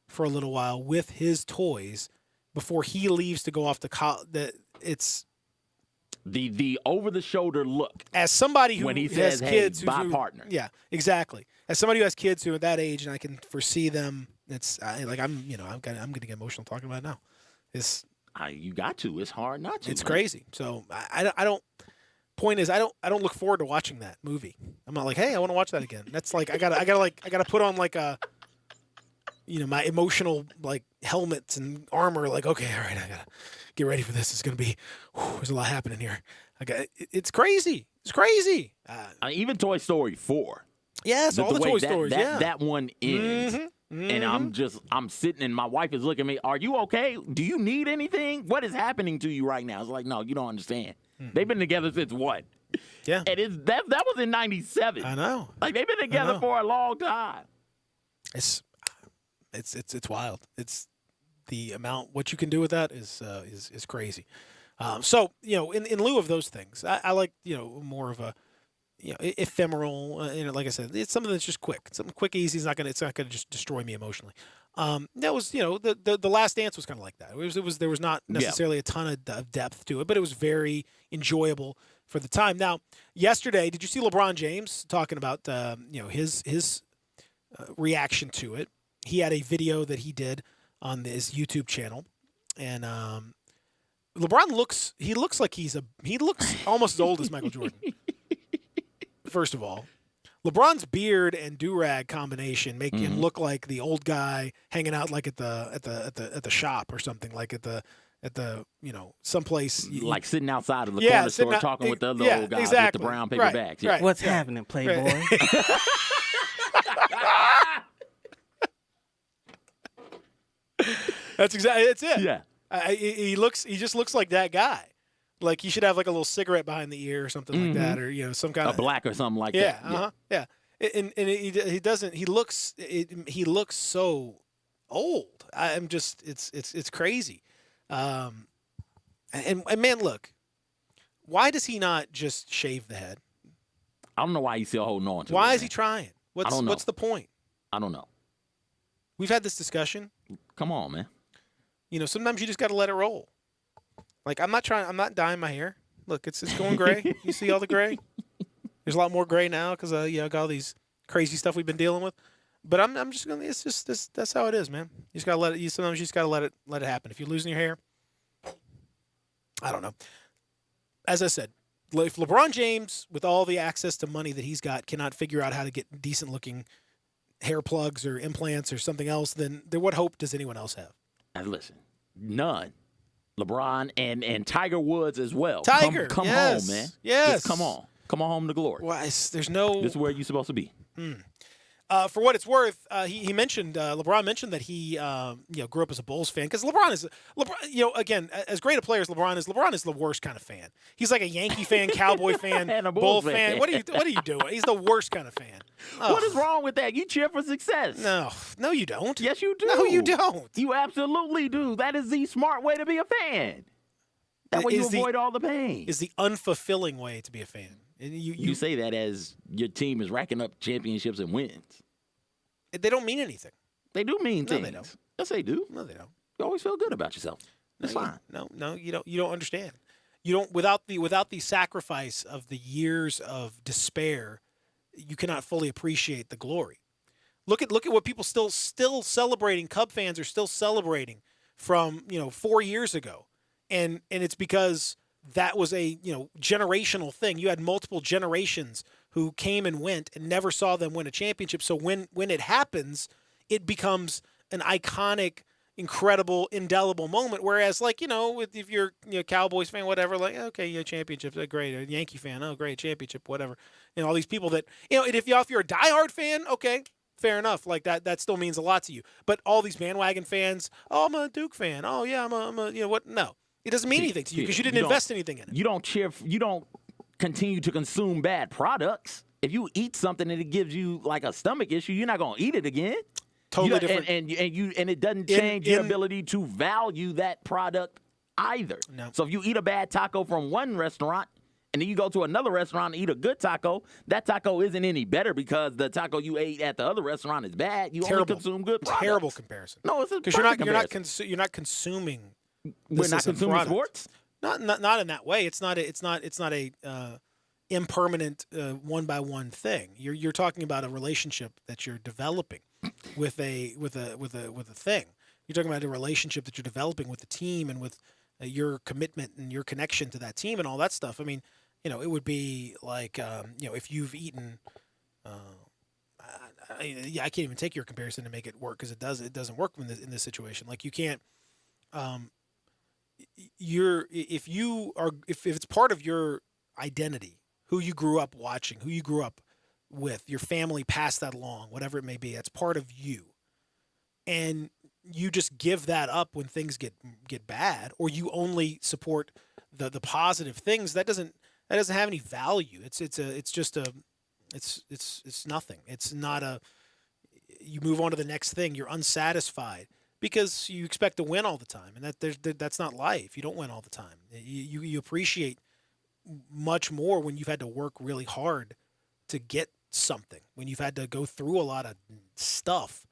for a little while with his toys before he leaves to go off to college. It's the over-the-shoulder look. As somebody who when he has says, kids, hey, my partner. Yeah, exactly. As somebody who has kids who are that age, and I can foresee them, it's like I'm going to get emotional talking about it now. You got to. It's hard not to. It's man. crazy. So I don't. Point is, I don't look forward to watching that movie. I'm not like, hey, I want to watch that again. That's like I gotta put on like a, my emotional like helmets and armor. Like, okay, all right, I gotta get ready for this. It's gonna be. There's a lot happening here. It's crazy. It's crazy. Even Toy Story 4. Yes, all the Toy Stories. That one ends. Mm-hmm. And I'm sitting and my wife is looking at me. Are you okay? Do you need anything? What is happening to you right now? It's like, no, you don't understand. They've been together since what? Yeah. And that was in 97. I know. Like they've been together for a long time. It's wild. It's the amount what you can do with that is crazy. So, in lieu of those things, I like, more of a ephemeral, like I said, it's something that's just quick. Something quick, easy. It's not gonna just destroy me emotionally. That was, the Last Dance was kind of like that. There was not necessarily a ton of depth to it, but it was very enjoyable for the time. Now, yesterday, did you see LeBron James talking about his reaction to it? He had a video that he did on his YouTube channel, and LeBron looks like he looks almost as old as Michael Jordan. First of all, LeBron's beard and do-rag combination make him look like the old guy hanging out like at the shop or something, like at the someplace like sitting outside of the corner store talking with the other old guys with the brown paper bags. Yeah. Right. What's happening, Playboy? Right. That's it. Yeah. He just looks like that guy. Like he should have like a little cigarette behind the ear or something like that, or some kind of black or something like that. Yeah. And he doesn't. He looks so old. I'm just it's crazy. And man, look, why does he not just shave the head? I don't know why he's still holding on to it. Why is he trying? What's the point? I don't know. We've had this discussion. Come on, man. Sometimes you just got to let it roll. Like I'm not dyeing my hair. Look, it's going gray. You see all the gray? There's a lot more gray now because I got all these crazy stuff we've been dealing with. But I'm just gonna. It's just that's how it is, man. You just gotta let it. Sometimes you just gotta let it happen. If you're losing your hair, I don't know. As I said, if LeBron James, with all the access to money that he's got, cannot figure out how to get decent looking hair plugs or implants or something else, then what hope does anyone else have? And listen, none. LeBron and Tiger Woods as well. Tiger, come yes, home, man. Yes, just come on home to glory. Well, there's no. This is where you're supposed to be. For what it's worth, he mentioned LeBron mentioned that he grew up as a Bulls fan because LeBron again, as great a player as LeBron is the worst kind of fan. He's like a Yankee fan, Cowboy fan, and a Bull Bulls fan. What are you doing? He's the worst kind of fan. What is wrong with that? You cheer for success. No, you don't. Yes, you do. No, you don't. You absolutely do. That is the smart way to be a fan. That way you avoid all the pain. Is the unfulfilling way to be a fan. And you say that as your team is racking up championships and wins. They don't mean anything. They do mean things. No, they don't. Yes, they do. No, they don't. You always feel good about yourself. That's fine. No, you don't. You don't understand. You don't. Without the sacrifice of the years of despair, you cannot fully appreciate the glory. Look at what people still celebrating. Cub fans are still celebrating from 4 years ago, and it's because that was a generational thing. You had multiple generations who came and went and never saw them win a championship. So when it happens, it becomes an iconic, incredible, indelible moment. Whereas if you're a Cowboys fan, whatever, like okay, championship, great. A Yankee fan, oh great, championship, whatever. All these people that and if you're a diehard fan, okay, fair enough. Like that still means a lot to you. But all these bandwagon fans, oh, I'm a Duke fan. Oh yeah, I'm a what? No. It doesn't mean anything to you because you didn't invest anything in it. You don't continue to consume bad products. If you eat something and it gives you like a stomach issue, you're not going to eat it again. Totally different. And it doesn't change your ability to value that product either. No. So if you eat a bad taco from one restaurant and then you go to another restaurant and eat a good taco, that taco isn't any better because the taco you ate at the other restaurant is bad. You only consume good products. Terrible comparison. No, it's because you're not consuming. We're not consuming sports. Not in that way. It's not a impermanent one by one thing. You're talking about a relationship that you're developing with a thing. You're talking about a relationship that you're developing with the team and with your commitment and your connection to that team and all that stuff. I mean, it would be like, if you've eaten, I can't even take your comparison to make it work because it doesn't work in this situation. Like you can't, if it's part of your identity, who you grew up watching, who you grew up with, your family passed that along, whatever it may be, it's part of you. And you just give that up when things get bad, or you only support the positive things. That doesn't have any value. It's nothing. It's not you move on to the next thing. You're unsatisfied because you expect to win all the time, and that's not life. You don't win all the time. You appreciate much more when you've had to work really hard to get something, when you've had to go through a lot of stuff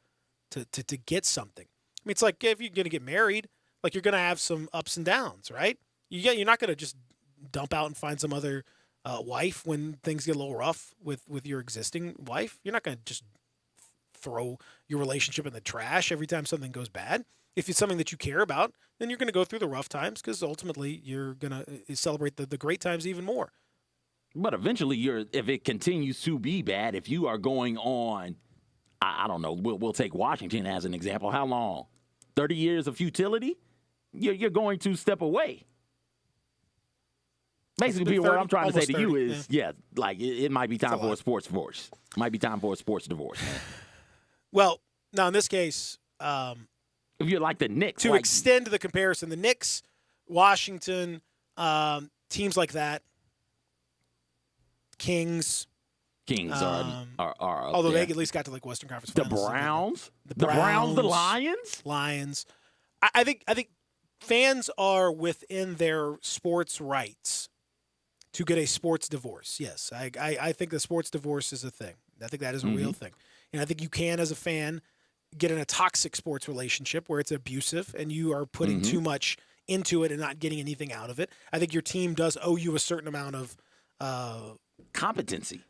to get something. I mean, it's like if you're going to get married, like you're going to have some ups and downs, right? You're not going to just dump out and find some other wife when things get a little rough with your existing wife. You're not going to just throw your relationship in the trash every time something goes bad. If it's something that you care about, then you're going to go through the rough times because ultimately you're going to celebrate the great times even more. But eventually, if it continues to be bad, if you are going on, I don't know, we'll take Washington as an example. How long? 30 years of futility? You're going to step away. Basically, what I'm trying to say to you is, it might be time for a sports divorce. It might be time for a sports divorce. Well, now in this case, if you're like the Knicks, to extend the comparison, the Knicks, Washington, teams like that, Kings are although they at least got to like Western Conference Finals. The Browns, the Lions. I think fans are within their sports rights to get a sports divorce. Yes, I think the sports divorce is a thing. I think that is a real thing, and I think you can, as a fan, get in a toxic sports relationship where it's abusive and you are putting too much into it and not getting anything out of it. I think your team does owe you a certain amount of competency.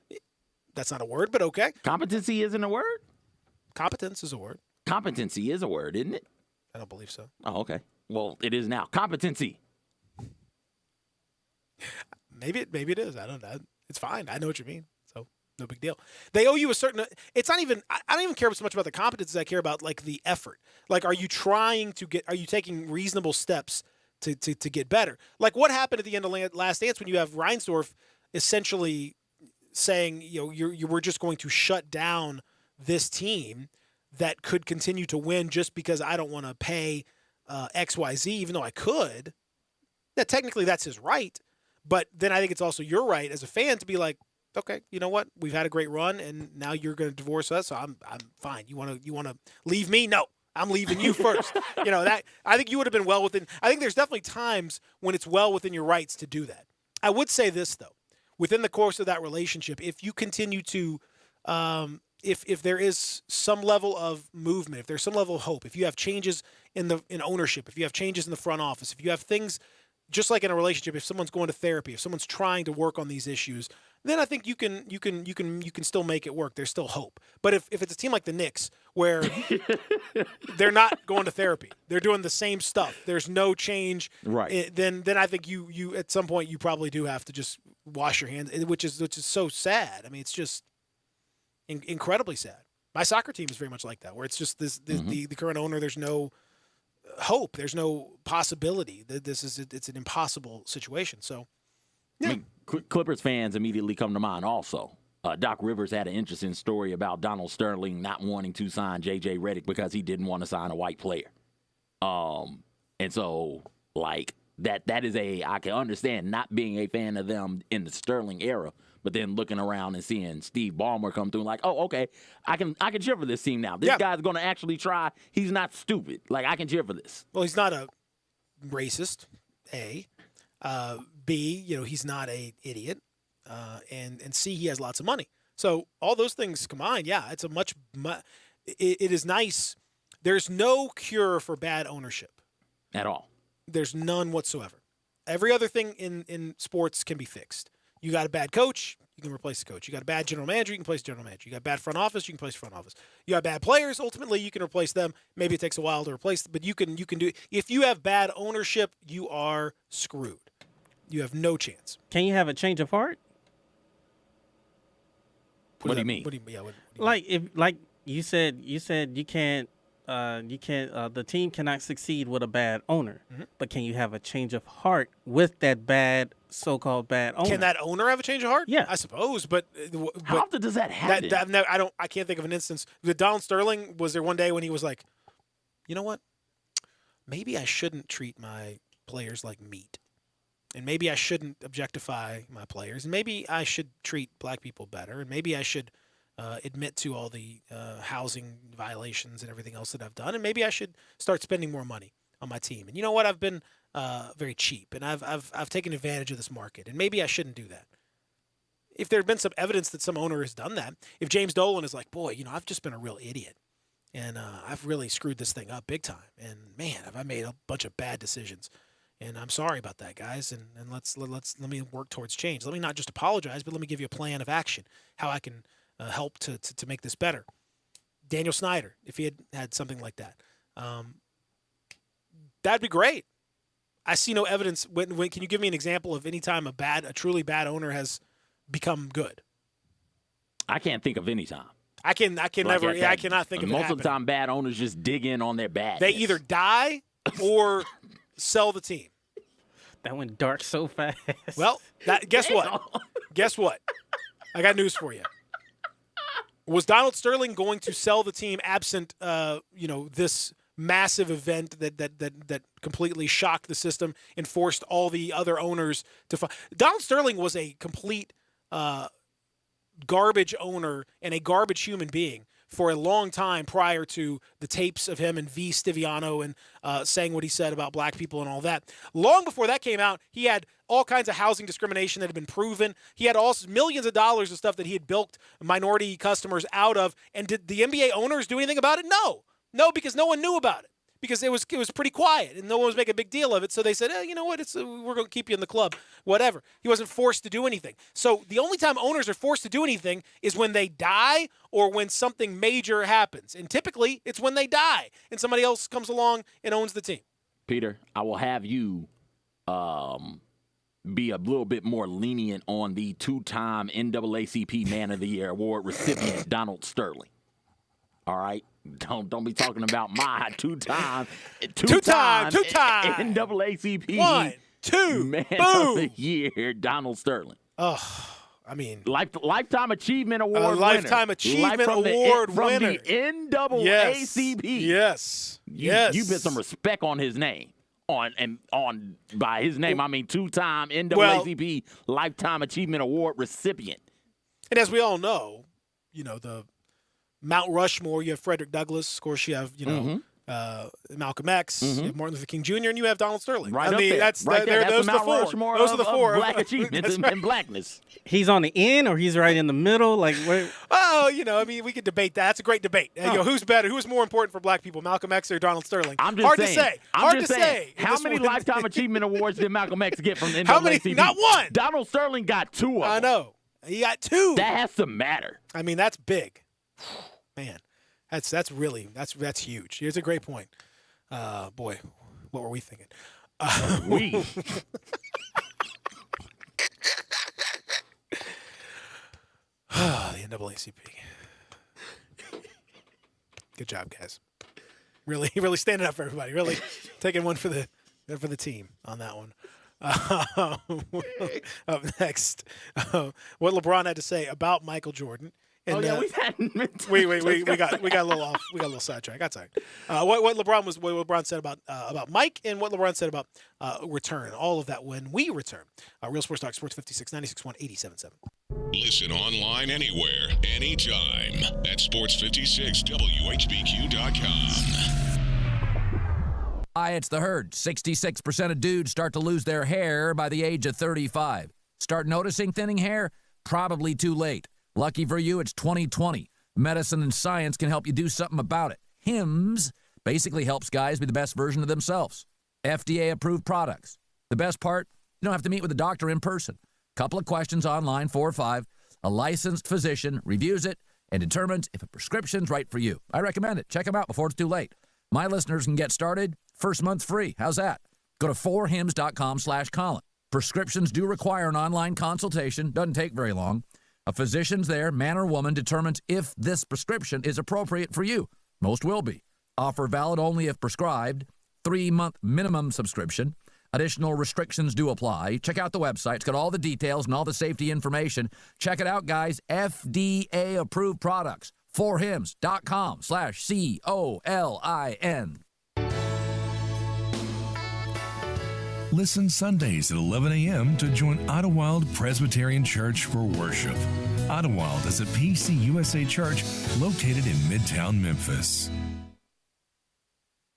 That's not a word, but okay. Competency isn't a word? Competence is a word. Competency is a word, isn't it? I don't believe so. Oh, okay. Well, it is now. Competency. Maybe it is. I don't know. It's fine. I know what you mean. So no big deal. They owe you a certain. It's not even. I don't even care so much about the competence as I care about like the effort. Like, are you trying to get? Are you taking reasonable steps to get better? Like what happened at the end of Last Dance when you have Reinsdorf essentially saying, we're just going to shut down this team that could continue to win just because I don't want to pay XYZ, even though I could. That technically that's his right, but then I think it's also your right as a fan to be like, okay, you know what? We've had a great run, and now you're going to divorce us. So I'm fine. You want to leave me? No, I'm leaving you first. That I think you would have been well within. I think there's definitely times when it's well within your rights to do that. I would say this though. Within the course of that relationship, if you continue to, if there is some level of movement, if there's some level of hope, if you have changes in ownership, if you have changes in the front office, if you have things, just like in a relationship, if someone's going to therapy, if someone's trying to work on these issues, then I think you can still make it work. There's still hope. But if it's a team like the Knicks where they're not going to therapy, they're doing the same stuff, there's no change, right? Then I think you at some point you probably do have to just wash your hands, which is so sad. I mean, it's just incredibly sad. My soccer team is very much like that, where it's just the current owner. There's no hope. There's no possibility. It's an impossible situation. So, yeah. I mean, Clippers fans immediately come to mind also. Doc Rivers had an interesting story about Donald Sterling not wanting to sign J.J. Redick because he didn't want to sign a white player. And so, like, that is I can understand not being a fan of them in the Sterling era, but then looking around and seeing Steve Ballmer come through and like, oh, okay, I can cheer for this team now. This guy's going to actually try. He's not stupid. Like, I can cheer for this. Well, he's not a racist, A. B, he's not an idiot. And C, he has lots of money. So all those things combined, it's it is nice. There's no cure for bad ownership. At all. There's none whatsoever. Every other thing in sports can be fixed. You got a bad coach, you can replace the coach. You got a bad general manager, you can replace general manager. You got bad front office, you can replace front office. You got bad players, ultimately you can replace them. Maybe it takes a while to replace them, but you can do it. If you have bad ownership, you are screwed. You have no chance. Can you have a change of heart? What do you mean? What do you mean? Like if you said you can't the team cannot succeed with a bad owner. Mm-hmm. But can you have a change of heart with that bad so-called bad owner? Can that owner have a change of heart? Yeah, I suppose. But how often does that happen? I can't think of an instance. With Donald Sterling, was there one day when he was like, you know what? Maybe I shouldn't treat my players like meat. And maybe I shouldn't objectify my players. And maybe I should treat black people better. And maybe I should admit to all the housing violations and everything else that I've done. And maybe I should start spending more money on my team. And you know what? I've been very cheap, and I've taken advantage of this market. And maybe I shouldn't do that. If there had been some evidence that some owner has done that, if James Dolan is like, boy, I've just been a real idiot, and I've really screwed this thing up big time. And man, have I made a bunch of bad decisions. And I'm sorry about that, guys. And let me work towards change. Let me not just apologize, but let me give you a plan of action, how I can help to make this better. Daniel Snyder, if he had something like that, that'd be great. I see no evidence. When can you give me an example of any time a truly bad owner has become good? I can't think of any time. I cannot think of it. Most of the time, bad owners just dig in on their badness. They either die or sell the team. That went dark so fast. Well, guess what? Guess what? I got news for you. Was Donald Sterling going to sell the team absent, this massive event that completely shocked the system and forced all the other owners to Donald Sterling was a complete garbage owner and a garbage human being for a long time prior to the tapes of him and V. Stiviano and saying what he said about black people and all that. Long before that came out, he had all kinds of housing discrimination that had been proven. He had also millions of dollars of stuff that he had bilked minority customers out of. And did the NBA owners do anything about it? No, because no one knew about it. Because it was pretty quiet and no one was making a big deal of it. So they said, you know what? We're going to keep you in the club, whatever. He wasn't forced to do anything. So the only time owners are forced to do anything is when they die or when something major happens. And typically it's when they die and somebody else comes along and owns the team. Peter, I will have you be a little bit more lenient on the two-time NAACP Man of the Year award recipient, Donald Sterling. All right? Don't be talking about my two-time NAACP 1, 2, Man boom. of the Year, Donald Sterling. Oh, I mean, Lifetime Achievement Award winner. Lifetime Achievement Award winner from the NAACP. Yes. You put some respect on his name. By his name, I mean two-time NAACP Lifetime Achievement Award recipient. And as we all know, the Mount Rushmore, you have Frederick Douglass. Of course, you have, Malcolm X, you have Martin Luther King Jr., and you have Donald Sterling. Right up there. That's the Mount Rushmore those are the four. Black achievements and blackness. He's on the end or he's right in the middle? Like, where? Oh, we could debate that. That's a great debate. Who's better? Who's more important for black people, Malcolm X or Donald Sterling? I'm just saying. Hard to say. How many Lifetime Achievement Awards did Malcolm X get from the NAACP? How many? Not one. Donald Sterling got 2 of them. I know. He got 2. That has to matter. I mean, that's big. Man. That's huge. Here's a great point. Boy, what were we thinking? We. The NAACP. Good job, guys. Really standing up for everybody. Really taking one for the team on that one. Up next, what LeBron had to say about Michael Jordan. And, we've had. we got a little off. We got a little sidetracked. That's all right. What LeBron said about Mike and what LeBron said about return. All of that when we return. Real Sports Talk, Sports 56, 96.1, 87.7. Listen online anywhere, anytime at sports56whbq.com. Hi, it's the Herd. 66% of dudes start to lose their hair by the age of 35. Start noticing thinning hair? Probably too late. Lucky for you, it's 2020. Medicine and science can help you do something about it. Hims basically helps guys be the best version of themselves. FDA-approved products. The best part, you don't have to meet with a doctor in person. Couple of questions online, 4 or 5. A licensed physician reviews it and determines if a prescription's right for you. I recommend it. Check them out before it's too late. My listeners can get started. First month free. How's that? Go to 4hims.com/Colin. Prescriptions do require an online consultation. Doesn't take very long. A physician's there, man or woman, determines if this prescription is appropriate for you. Most will be. Offer valid only if prescribed. 3-month minimum subscription. Additional restrictions do apply. Check out the website. It's got all the details and all the safety information. Check it out, guys. FDA-approved products. 4hims.com/COLIN. Listen Sundays at 11 a.m. to join Idlewild Presbyterian Church for worship. Idlewild is a PCUSA church located in Midtown Memphis.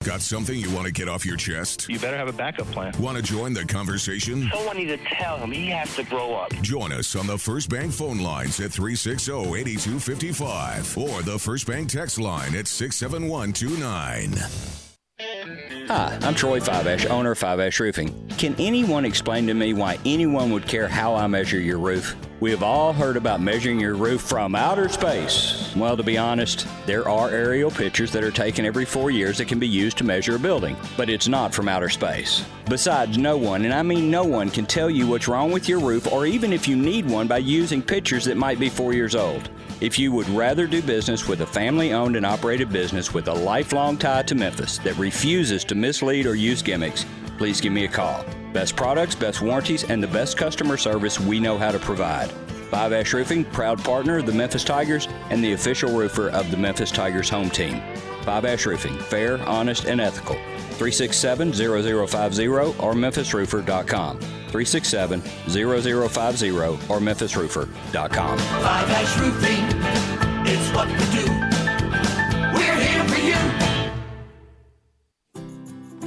Got something you want to get off your chest? You better have a backup plan. Want to join the conversation? Someone needs to tell him he has to grow up. Join us on the First Bank phone lines at 360-8255 or the First Bank text line at 67129. Hi, I'm Troy Fiveash, owner of Fiveash Roofing. Can anyone explain to me why anyone would care how I measure your roof? We have all heard about measuring your roof from outer space. Well, to be honest, there are aerial pictures that are taken every 4 years that can be used to measure a building, but it's not from outer space. Besides, no one, and I mean no one, can tell you what's wrong with your roof or even if you need one by using pictures that might be 4 years old. If you would rather do business with a family-owned and operated business with a lifelong tie to Memphis that refuses to mislead or use gimmicks, please give me a call. Best products, best warranties, and the best customer service we know how to provide. Fiveash Roofing, proud partner of the Memphis Tigers and the official roofer of the Memphis Tigers home team. Fiveash Roofing, fair, honest, and ethical. 367-0050 or memphisroofer.com. 367-0050 or memphisroofer.com. Fiveash Roofing, it's what we do. We're here for you.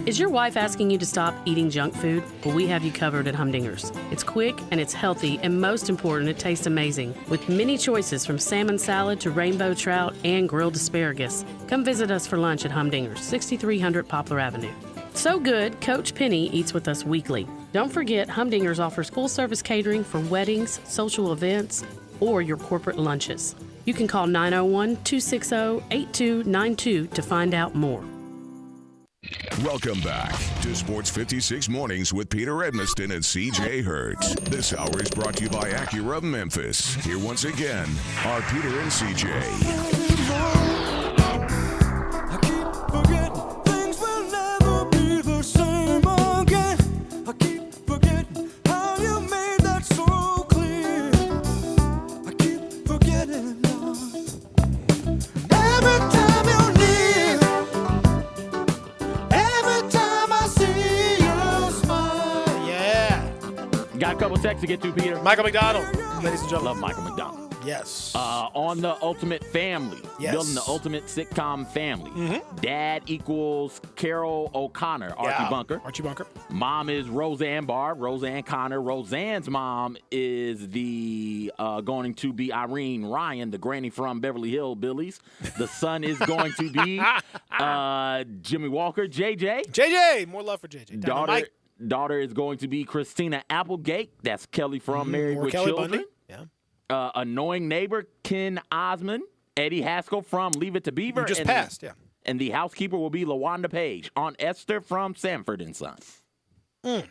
Is your wife asking you to stop eating junk food? Well, we have you covered at Humdinger's. It's quick and it's healthy, and most important, it tastes amazing. With many choices from salmon salad to rainbow trout and grilled asparagus. Come visit us for lunch at Humdinger's, 6300 Poplar Avenue. So good, Coach Penny eats with us weekly. Don't forget, Humdinger's offers full-service catering for weddings, social events, or your corporate lunches. You can call 901-260-8292 to find out more. Welcome back to Sports 56 Mornings with Peter Edmiston and CJ Hurt. This hour is brought to you by Acura of Memphis. Here once again are Peter and CJ. Got a couple texts to get to, Peter. Michael McDonald, ladies and gentlemen. Love Michael McDonald. Yes. On the Ultimate Family. Yes. Building the ultimate sitcom family. Dad equals Carol O'Connor, Archie Bunker. Archie Bunker. Mom is Roseanne Barr, Roseanne Connor. Roseanne's mom is the going to be Irene Ryan, the granny from Beverly Hillbillies. The son is going to be Jimmy Walker, JJ. JJ, more love for JJ. Daughter is going to be Christina Applegate. That's Kelly from Married with Kelly Children. Bundy. Yeah. Annoying neighbor Ken Osmond. Eddie Haskell from Leave It to Beaver. You just passed, yeah. And the housekeeper will be LaWanda Page. Aunt Esther from Sanford and Son. I'd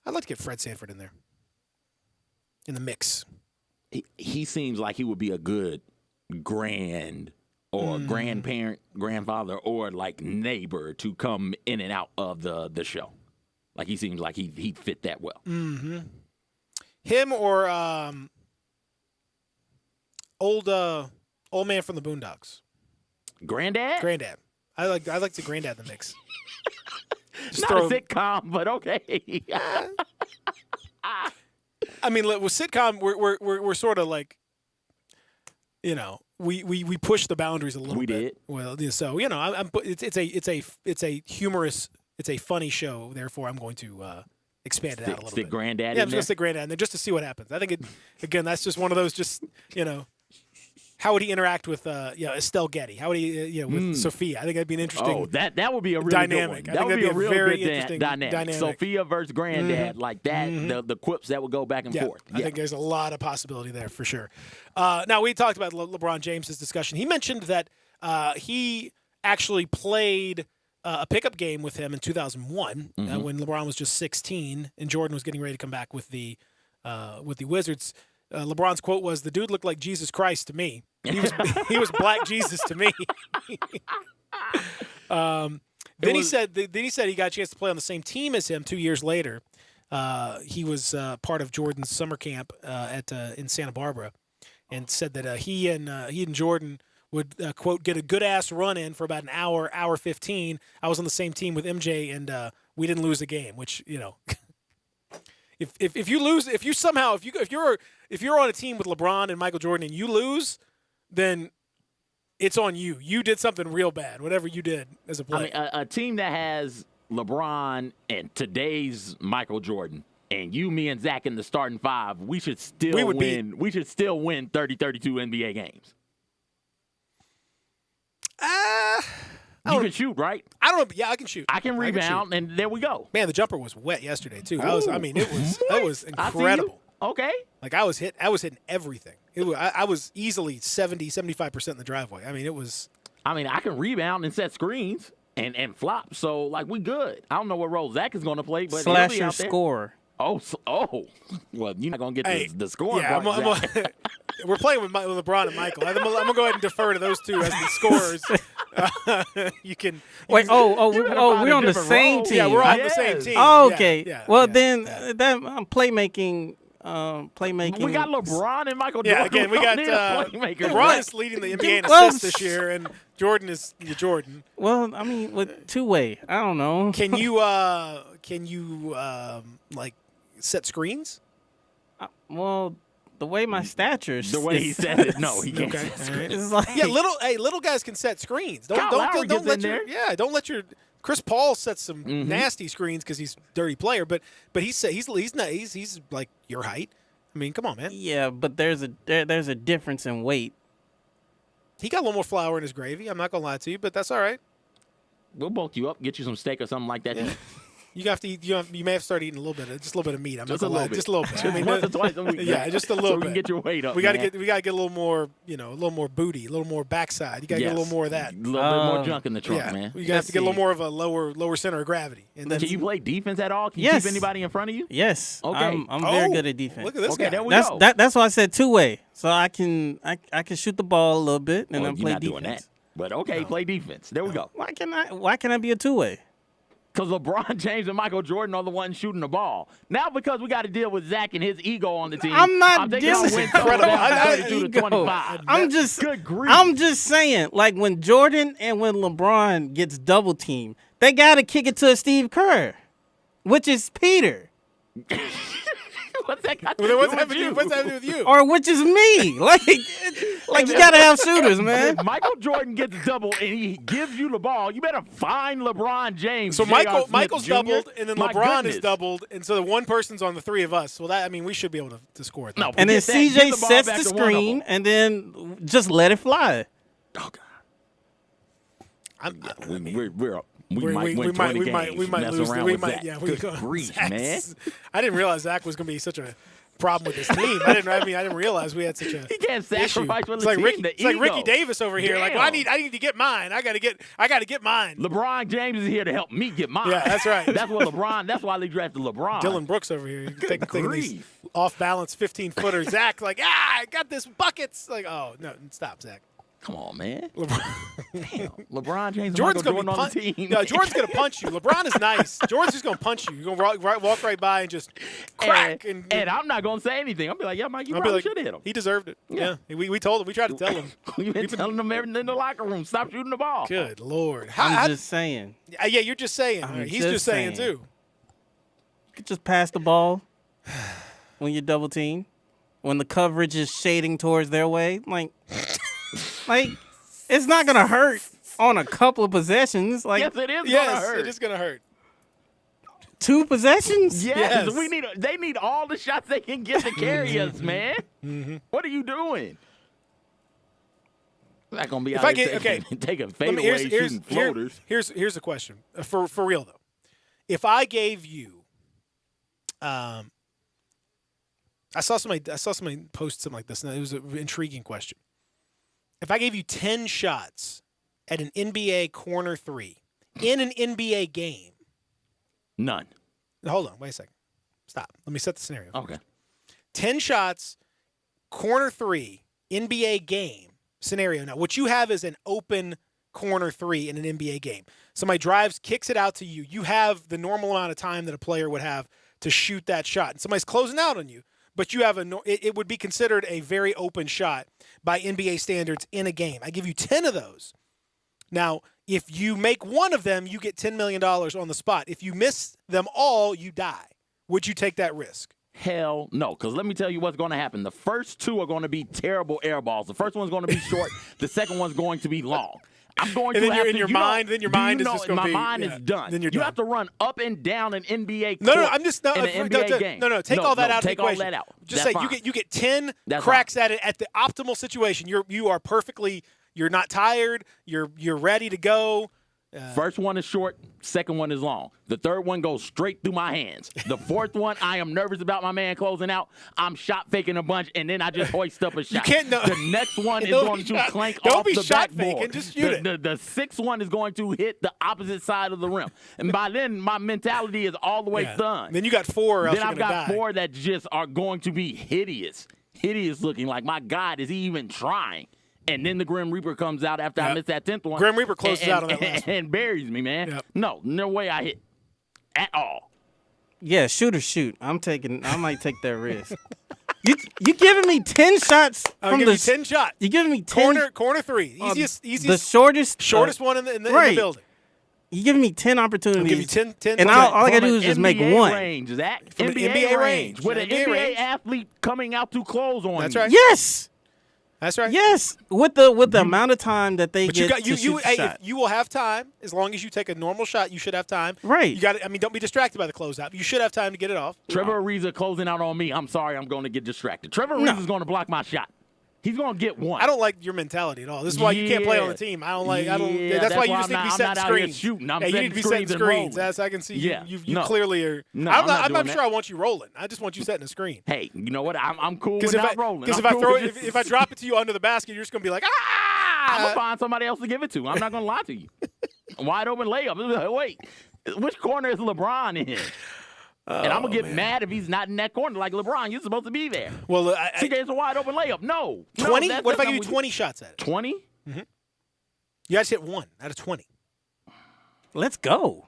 like to get Fred Sanford in there. In the mix. He seems like he would be a good grandparent, grandfather, or like neighbor to come in and out of the show. Like he seems like he'd fit that well. Mm-hmm. Him or old man from the Boondocks. Granddad? Granddad. I like the Granddad in the mix. Not a sitcom, but okay. I mean, with sitcom, we're sort of like, you know, we push the boundaries a little bit. We did. Well, so you know, it's a humorous, it's a funny show. Therefore, I'm going to expand it out a little bit. Granddad. Yeah, I'm just gonna stick Granddad in there just to see what happens. I think again, that's just one of those, just, you know, how would he interact with Estelle Getty? How would he with Sophia? I think that'd be an interesting. Oh, that would be a really dynamic. Good one. I think that'd be a real very good interesting dynamic. Sophia versus Granddad, like that. The quips that would go back and forth. I think there's a lot of possibility there for sure. Now we talked about LeBron James's discussion. He mentioned that he actually played a pickup game with him in 2001 when LeBron was just 16 and Jordan was getting ready to come back with the Wizards. LeBron's quote was, "The dude looked like Jesus Christ to me. He was Black Jesus to me." Then he said he got a chance to play on the same team as him 2 years later. He was part of Jordan's summer camp in Santa Barbara, and said that he and Jordan would quote get a good ass run in for about an hour 15. I was on the same team with MJ, and we didn't lose a game. Which if you're on a team with LeBron and Michael Jordan and you lose, then it's on you. You did something real bad, whatever you did as a player. I mean, a team that has LeBron and today's Michael Jordan, and you, me, and Zach in the starting five, we should still win 30-32 NBA games. You can shoot, right? I don't know. Yeah, I can shoot. I can rebound, and there we go. Man, the jumper was wet yesterday too. It was incredible. Okay. Like I was hitting everything. I was easily 70-75% in the driveway. I mean, it was. I mean, I can rebound and set screens and flop. So like we good. I don't know what role Zach is going to play, but slash he'll be out your there. score. Oh, well, you're not going to get the scoring. Yeah, we're playing with LeBron and Michael. I'm going to go ahead and defer to those two as the scorers. You can wait. We're on the same team. Yeah, we're on the same team. Oh, okay. Yeah, then that playmaking. We got LeBron and Michael Jordan. Yeah, again, we got LeBron is leading the NBA in assists this year, and Jordan is Jordan. Well, I mean, with two-way, I don't know. Can you like set screens? Well, the way my stature is. The way he said it, no, he can't. Okay. Set screens. It's like, little guys can set screens. Don't let your Chris Paul sets some nasty screens because he's a dirty player, but he's like your height. I mean, come on, man. Yeah, but there's a difference in weight. He got a little more flour in his gravy. I'm not gonna lie to you, but that's all right. We'll bulk you up, get you some steak or something like that. Yeah. You have to eat. You may have to start eating a little bit of meat. I'm just not gonna lie. Just a little bit. I mean, once or twice a week. Yeah, just a little so bit. We can get your weight up. We gotta get a little more. A little more booty, a little more backside. You gotta get a little more of that. A little bit more junk in the trunk, man. You have to get a little more of a lower center of gravity. And can you play defense at all? Can you keep anybody in front of you? Yes. Okay. I'm very good at defense. Look at this guy. There we go. That's why I said two-way. So I can shoot the ball a little bit and then play you're not defense. Doing that. But play defense. There we go. Why can I be a two-way? Because LeBron James and Michael Jordan are the ones shooting the ball. Now because we got to deal with Zach and his ego on the team. I'm not dealing with ego. I'm just saying, like when Jordan and when LeBron gets double teamed, they got to kick it to Steve Kerr, which is Peter. What's that got to What's that to do with you? Or which is me. Like you gotta have shooters, man. If Michael Jordan gets double and he gives you the ball, you better find LeBron James. So Michael's doubled and then LeBron is doubled, and so the one person's on the three of us. Well, we should be able to score it. No, and then CJ sets the screen and then just let it fly. Oh God. We're up. We might lose. Good grief, man. I didn't realize Zach was going to be such a problem with his team. I didn't realize we had such a. He can't sacrifice for the team. It's like Ricky Davis over here. Damn. Like, well, I need to get mine. I got to get mine. LeBron James is here to help me get mine. Yeah, that's right. That's why they drafted LeBron. Dylan Brooks over here taking these off balance 15-footers. Zach like, I got this buckets. Like, oh no, stop, Zach. Come on, man. LeBron James Jordan's going on the team. No, Jordan's going to punch you. LeBron is nice. Jordan's just going to punch you. You're going to walk right by and just crack. And I'm not going to say anything. I'll be like, yeah, Mike, you probably should have hit him. He deserved it. Yeah. We told him. We tried to tell him. We've been telling him everything in the locker room. Stop shooting the ball. Good Lord. I'm just saying. Yeah, you're just saying. He's just saying, too. You could just pass the ball when you're double teamed. When the coverage is shading towards their way. Like, it's not going to hurt on a couple of possessions. Like, yes, it is going to hurt. It is going to hurt. 2 possessions? Yes. They need all the shots they can get to carry us, man. Mm-hmm. What are you doing? Not gonna be If out I here get taking fadeaways, shooting floaters. Here's the question for real though. If I gave you, I saw somebody post something like this, and it was an intriguing question. If I gave you 10 shots at an NBA corner three in an NBA game, none. Hold on, wait a second. Stop. Let me set the scenario. Okay. 10 shots, corner three, NBA game scenario. Now, what you have is an open corner three in an NBA game. Somebody drives, kicks it out to you. You have the normal amount of time that a player would have to shoot that shot. And somebody's closing out on you, but you have it would be considered a very open shot by NBA standards in a game. I give you 10 of those. Now, if you make one of them, you get $10 million on the spot. If you miss them all, you die. Would you take that risk? Hell no, because let me tell you what's going to happen. The first two are going to be terrible air balls. The first one's going to be short. The second one's going to be long. I'm going and to then have in to, your you mind, know, then your mind is know, just going to be. My mind is done. Then you're you done. have to run up and down an NBA No, court I'm just not. in an NBA game. No, take all that out of the take equation. all that out. Just That's say fine. you get 10 That's cracks at it at the optimal situation. You are perfectly. You're not tired. You're ready to go. First one is short. Second one is long. The third one goes straight through my hands. The fourth one, I am nervous about my man closing out. I'm shot faking a bunch, and then I just hoist up a shot. You can't. No. The next one is going to clank off the backboard. Just shoot it. The sixth one is going to hit the opposite side of the rim, and by then my mentality is all the way done. Then you got 4. Or else then I've got die. 4 that just are going to be hideous looking. Like, my God, is he even trying? And then the Grim Reaper comes out after I miss that 10th one. Grim Reaper closes out on that last one. And buries me, man. Yep. No way I hit at all. Yeah, shoot or shoot. I might take that risk. You giving me 10 shots I'm from giving the you 10 shots. You giving me 10 corner 3. Easiest. The shortest one in the right. building. You giving me 10 opportunities. I'll give you 10 and all I got to do is just make one. Range, Zach. From NBA range. With an NBA range. athlete coming out to close on That's you. right. Yes. That's right. Yes, with the amount of time that they get to shoot the shot. You will have time as long as you take a normal shot. You should have time. Right. You got. I mean, don't be distracted by the closeout. You should have time to get it off. Trevor Ariza closing out on me. I'm sorry, I'm going to get distracted. Trevor Ariza is going to block my shot. He's going to get one. I don't like your mentality at all. This is why you can't play on the team. I don't like. I don't. That's why you just need to be setting screens. Shooting. You need to be setting screens. As I can see, you clearly are. No, I'm sure I want you rolling. I just want you setting a screen. Hey, you know what? I'm cool with not rolling. Because if I drop it to you under the basket, you're just going to be like, I'm going to find somebody else to give it to. I'm not going to lie to you. Wide open layup. Wait, which corner is LeBron in? And I'm going to get mad if he's not in that corner like LeBron. You're supposed to be there. Well, it's a wide open layup. No. 20? What if I give you 20 shots at it? 20? Mm-hmm. You guys hit 1 out of 20. Let's go.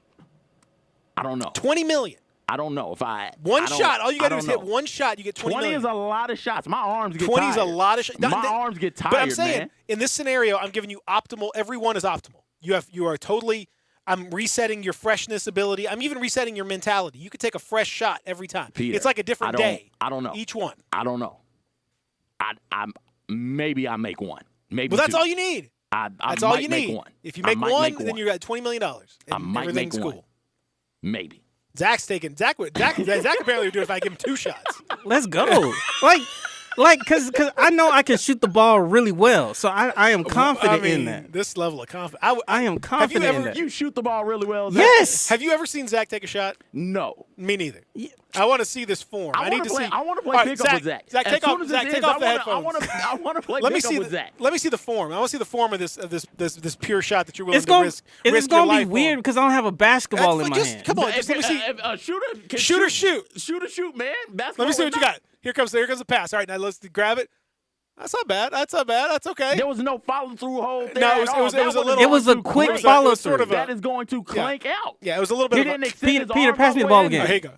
I don't know. 20 million. I don't know if one shot. All you got to do is hit one shot. You get 20 million. 20 is a lot of shots. My arms get 20 tired. 20 is a lot of shots. My arms get tired, But I'm saying, man. in this scenario, I'm giving you optimal. Every one is optimal. You are totally. I'm resetting your freshness ability. I'm even resetting your mentality. You could take a fresh shot every time. Peter, it's like a different day. I don't know. Each one. I don't know. Maybe I make one. Maybe. Well, that's two. all you need. That's all you need. One. If you make one, then you got $20 million. I might make cool. one. Maybe. Zach apparently would do it if I give him 2 shots. Let's go. Because I know I can shoot the ball really well, so I am confident in that. This level of confidence. I am confident in that. You shoot the ball really well, Zach? Yes. Have you ever seen Zach take a shot? No. Me neither. Yeah. I want to see this form. I need to see. I want to play pickup with Zach. Zach, take off the headphones. I want to play pickup with Zach. Let me see the form. I want to see the form of this pure shot that you're willing to risk. It's going to be weird because I don't have a basketball in my hand. Come on, just let me see. Shoot, man. Let me see what you got. Here comes the pass. All right, now let's grab it. That's not bad. That's okay. There was no follow through hole there. No, it was a quick follow through. That is going to clank out. Yeah, it was a little bit. Peter, pass me the ball again. Here you go.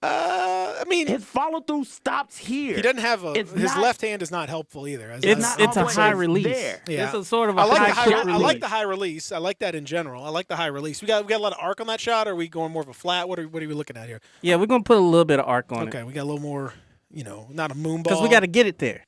I mean, his follow through stops here. He doesn't have his left hand is not helpful either. It's a high release. There. Yeah. It's a sort of a high release. I like the high release. I like that in general. I like the high release. We got a lot of arc on that shot. Or are we going more of a flat? What are we looking at here? Yeah, we're gonna put a little bit of arc on it. Okay, we got a little more. Not a moon ball. Because we got to get it there.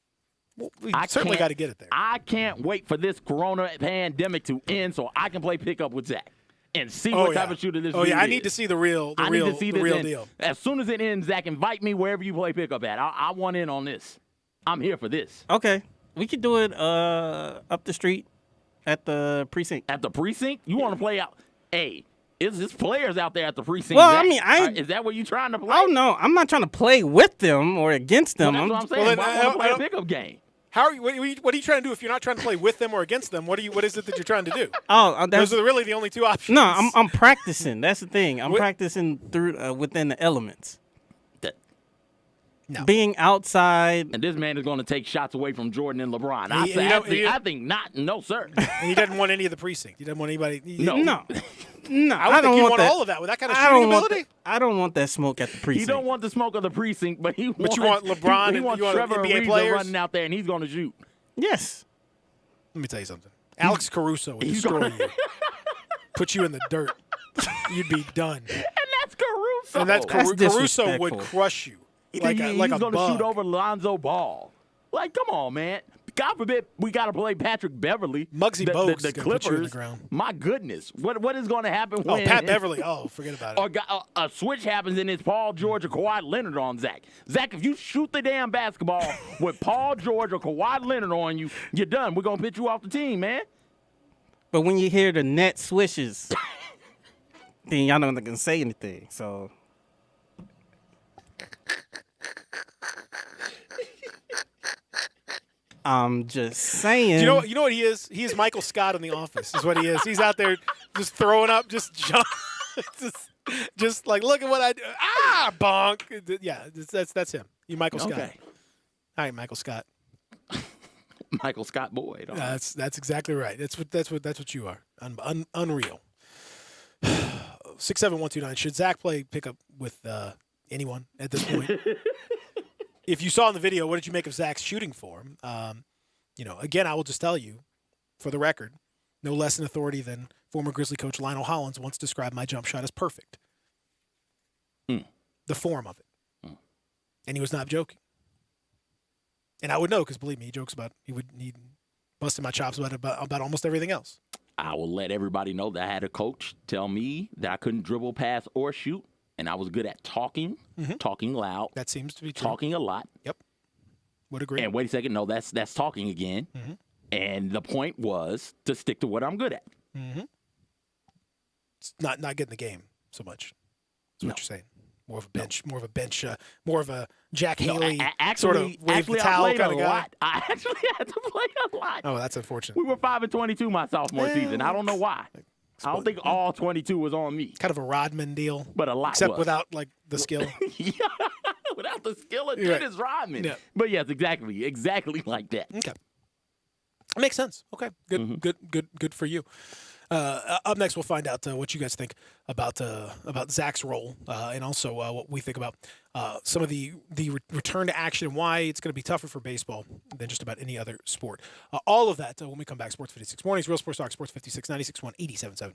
Well, we certainly got to get it there. I can't wait for this corona pandemic to end so I can play pickup with Zach and see what type of shooter this dude is. I need to see the real deal. As soon as it ends, Zach, invite me wherever you play pickup at. I want in on this. I'm here for this. Okay. We could do it up the street at the precinct. At the precinct? You want to play out? Hey, it's players out there at the precinct. Well, I mean, is that what you trying to play? Oh no, I'm not trying to play with them or against them. Well, that's what I'm saying. Why want to play a pickup game? How are you? What are you trying to do if you're not trying to play with them or against them? What is it that you're trying to do? Those are really the only two options. No, I'm practicing. That's the thing. I'm practicing through within the elements. No. Being outside. And this man is going to take shots away from Jordan and LeBron. I think not. No, sir. And he doesn't want any of the precinct. He doesn't want anybody. No. I don't want all of that with that kind of shooting ability. I don't want that smoke at the precinct. You don't want the smoke of the precinct, but you want LeBron and you want Trevor NBA Ariza players running out there, and he's going to shoot. Yes. Let me tell you something. Alex Caruso would destroy you. Put you in the dirt. You'd be done. And that's Caruso. And that's Caruso would crush you. He's going to shoot over Lonzo Ball. Like, come on, man. God forbid we got to play Patrick Beverly. Muggsy Bogues the is going to Clippers. put you in the ground. My goodness. What is going to happen when... Oh, Pat Beverly. Oh, forget about it. Or a switch happens and it's Paul George or Kawhi Leonard on Zach. Zach, if you shoot the damn basketball with Paul George or Kawhi Leonard on you, you're done. We're going to pitch you off the team, man. But when you hear the net swishes, then y'all not going to say anything, so... I'm just saying. You know what he is? He is Michael Scott in The Office. Is what he is. He's out there just throwing up, just like, look at what I do. Ah, bonk. Yeah, that's him. You Michael Scott. Okay. All right, Michael Scott. Michael Scott Boyd. That's exactly right. That's what you are. Unreal. 67129. Should Zach play pickup with anyone at this point? If you saw in the video, what did you make of Zach's shooting form? Again, I will just tell you, for the record, no less an authority than former Grizzly coach Lionel Hollins once described my jump shot as perfect. The form of it. And he was not joking. And I would know because, believe me, he jokes about he busted my chops about almost everything else. I will let everybody know that I had a coach tell me that I couldn't dribble, pass, or shoot. And I was good at talking, talking loud. That seems to be true. Talking a lot. Yep. Would agree. And wait a second. No, that's talking again. Mm-hmm. And the point was to stick to what I'm good at. Mm-hmm. It's not getting the game so much. That's what you're saying. More of a Jack Haley sort of wave the towel kind of guy. I actually had to play a lot. Oh, that's unfortunate. We were 5-22 my sophomore season. I don't know why. I don't think all 22 was on me. Kind of a Rodman deal. But a lot Except without, the skill. Yeah, without the skill, it is Rodman. Yeah. But, yes, exactly like that. Okay. Makes sense. Okay, good for you. Up next, we'll find out what you guys think about Zach's role and also what we think about some of the return to action and why it's going to be tougher for baseball than just about any other sport. All of that when we come back. Sports 56 Mornings, Real Sports Talk, Sports 56, 96.1, 87.7.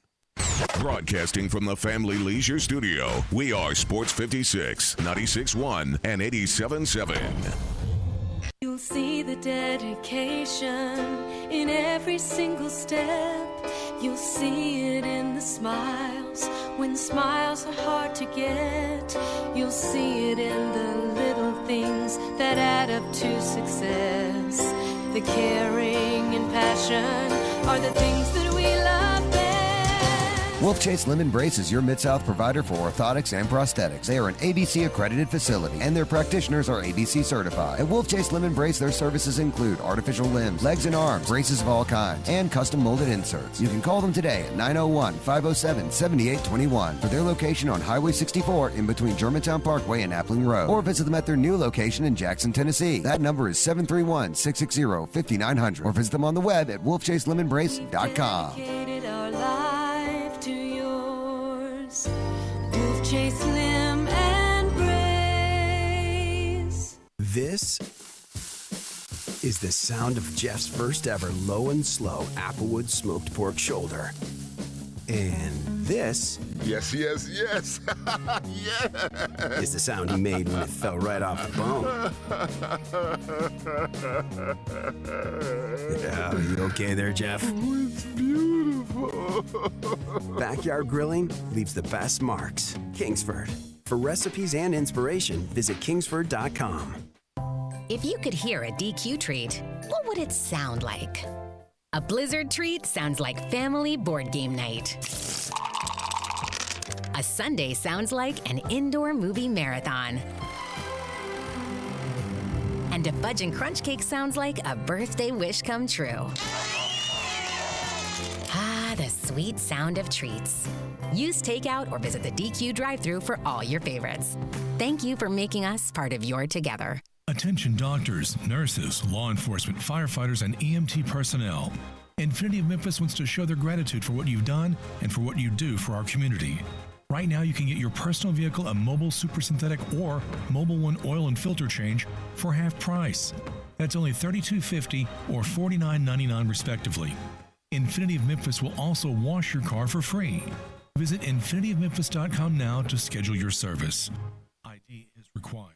Broadcasting from the Family Leisure Studio, we are Sports 56, 96.1, and 87.7. You'll see the dedication in every single step. You'll see it in the smiles when smiles are hard to get. You'll see it in the little things that add up to success. The caring and passion are the things that we love best. Wolf Chase Lemon Brace is your Mid-South provider for orthotics and prosthetics. They are an ABC-accredited facility, and their practitioners are ABC certified. At Wolf Chase Lemon Brace, their services include artificial limbs, legs and arms, braces of all kinds, and custom molded inserts. You can call them today at 901-507-7821 for their location on Highway 64 in between Germantown Parkway and Appling Road, or visit them at their new location in Jackson, Tennessee. That number is 731-660-5900, or visit them on the web at wolfchaselemonbrace.com. To yours, Wolf Chase Lim and Brace. This is the sound of Jeff's first ever low and slow Applewood smoked pork shoulder. And this... Yes. Yes. ...is the sound he made when it fell right off the bone. Yeah, you okay there, Jeff? Oh, it's beautiful. Backyard grilling leaves the best marks. Kingsford. For recipes and inspiration, visit kingsford.com. If you could hear a DQ treat, what would it sound like? A Blizzard treat sounds like family board game night. A Sunday sounds like an indoor movie marathon. And a Fudge and Crunch cake sounds like a birthday wish come true. Ah, the sweet sound of treats. Use takeout or visit the DQ drive-thru for all your favorites. Thank you for making us part of your together. Attention doctors, nurses, law enforcement, firefighters, and EMT personnel. Infinity of Memphis wants to show their gratitude for what you've done and for what you do for our community. Right now, you can get your personal vehicle a Mobile Super Synthetic or Mobile One oil and filter change for half price. That's only $32.50 or $49.99 respectively. Infinity of Memphis will also wash your car for free. Visit infinityofmemphis.com now to schedule your service. ID is required.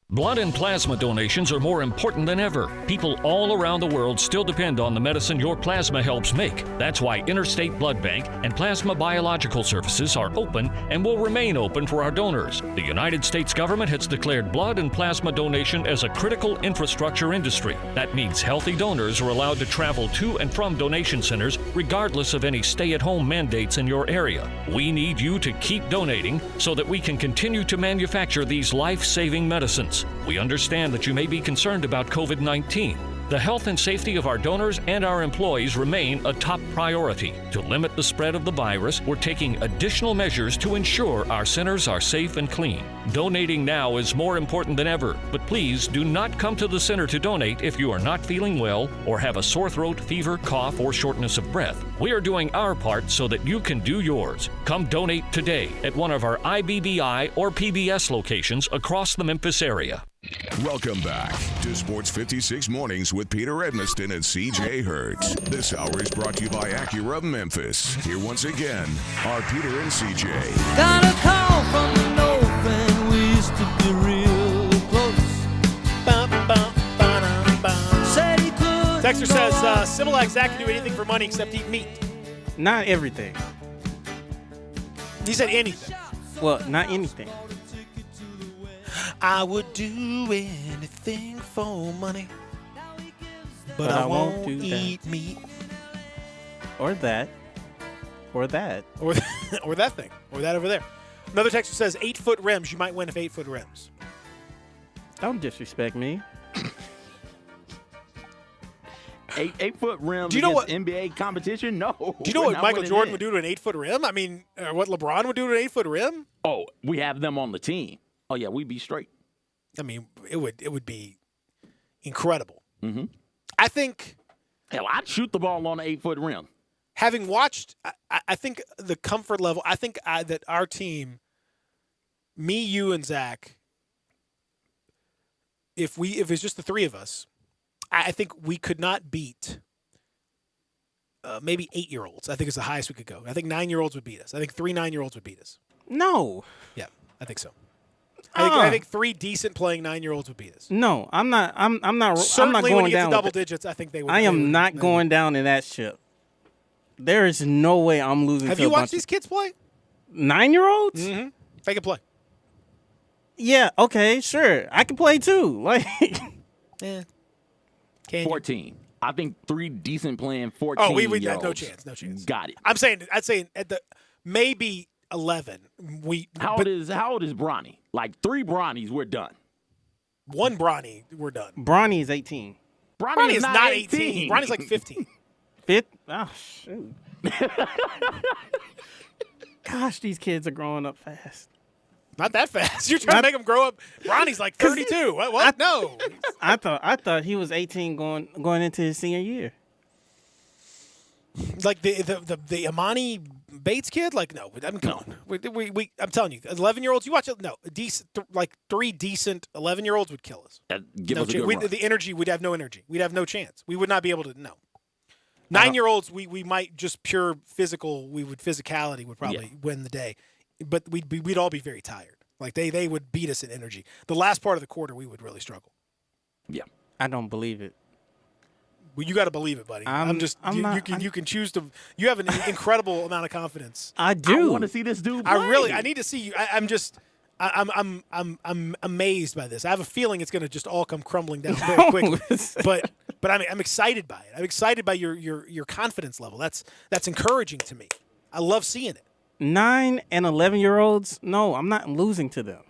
Blood and plasma donations are more important than ever. People all around the world still depend on the medicine your plasma helps make. That's why Interstate Blood Bank and Plasma Biological Services are open and will remain open for our donors. The United States government has declared blood and plasma donation as a critical infrastructure industry. That means healthy donors are allowed to travel to and from donation centers regardless of any stay-at-home mandates in your area. We need you to keep donating so that we can continue to manufacture these life-saving medicines. We understand that you may be concerned about COVID-19. The health and safety of our donors and our employees remain a top priority. To limit the spread of the virus, we're taking additional measures to ensure our centers are safe and clean. Donating now is more important than ever, but please do not come to the center to donate if you are not feeling well or have a sore throat, fever, cough, or shortness of breath. We are doing our part so that you can do yours. Come donate today at one of our IBBI or PBS locations across the Memphis area. Welcome back to Sports 56 Mornings with Peter Edmiston and CJ Hurts. This hour is brought to you by Acura of Memphis. Here once again are Peter and CJ. Got a call from the north and we used to be real close. Said he could. Texter says, Similac Zach can do anything for money except eat meat. Not everything. He said anything. Well, not anything. I would do anything for money, but I won't do eat meat. Or that. Or that. Or that thing. Or that over there. Another texter says 8-foot rims. You might win if 8-foot rims. Don't disrespect me. 8-foot rims. Do you know what NBA competition? No. Do you know what Michael Jordan would do to an 8-foot rim? I mean, what LeBron would do to an 8-foot rim? Oh, we have them on the team. Oh yeah, we'd be straight. I mean, it would be incredible. Mm-hmm. I think. Hell, I'd shoot the ball on an 8-foot rim. Having watched, I think the comfort level. I think that our team, me, you, and Zach, if it's just the three of us, I think we could not beat maybe 8-year-olds. I think it's the highest we could go. I think 9-year-olds would beat us. I think 3 9-year-olds would beat us. No. Yeah, I think so. I think 3 decent playing 9-year-olds would beat us. No, I'm not. I'm not. Certainly, I'm not going when you get down to double digits, I think they would. I am not going down in that ship. There is no way I'm losing. Have to you a watched bunch these kids play? 9-year-olds? Mm-hmm. They can play. Yeah. Okay. Sure. I can play too. Like. Yeah. 14. I think 3 decent playing 14. Oh, we no chance. No chance. Got it. I'd saying at the maybe 11. How old is Bronny? Like 3 Bronnies, we're done. 1 Bronny, we're done. Bronny is 18. Bronny is not 18. Bronny's like 15. Oh, shoot. Gosh, these kids are growing up fast. Not that fast. You're trying to make them grow up. Ronnie's like 32. What? No. I thought he was 18 going into his senior year. Like the Amani Bates kid? Like, no. I mean, come on. I'm telling you, 11-year-olds, you watch it. No, decent, like 3 decent 11-year-olds would kill us. Give us a good run. The energy, we'd have no energy. We'd have no chance. We would not be able to, no. 9-year-olds, we might just pure physicality would probably win the day. But we'd all be very tired. Like they would beat us in energy. The last part of the quarter, we would really struggle. Yeah, I don't believe it. Well, you got to believe it, buddy. You can choose to. You have an incredible amount of confidence. I do. I want to see this dude play. I need to see you. I'm amazed by this. I have a feeling it's going to just all come crumbling down very quickly. but I'm excited by it. I'm excited by your confidence level. That's encouraging to me. I love seeing it. 9 and 11-year-olds. No, I'm not losing to them.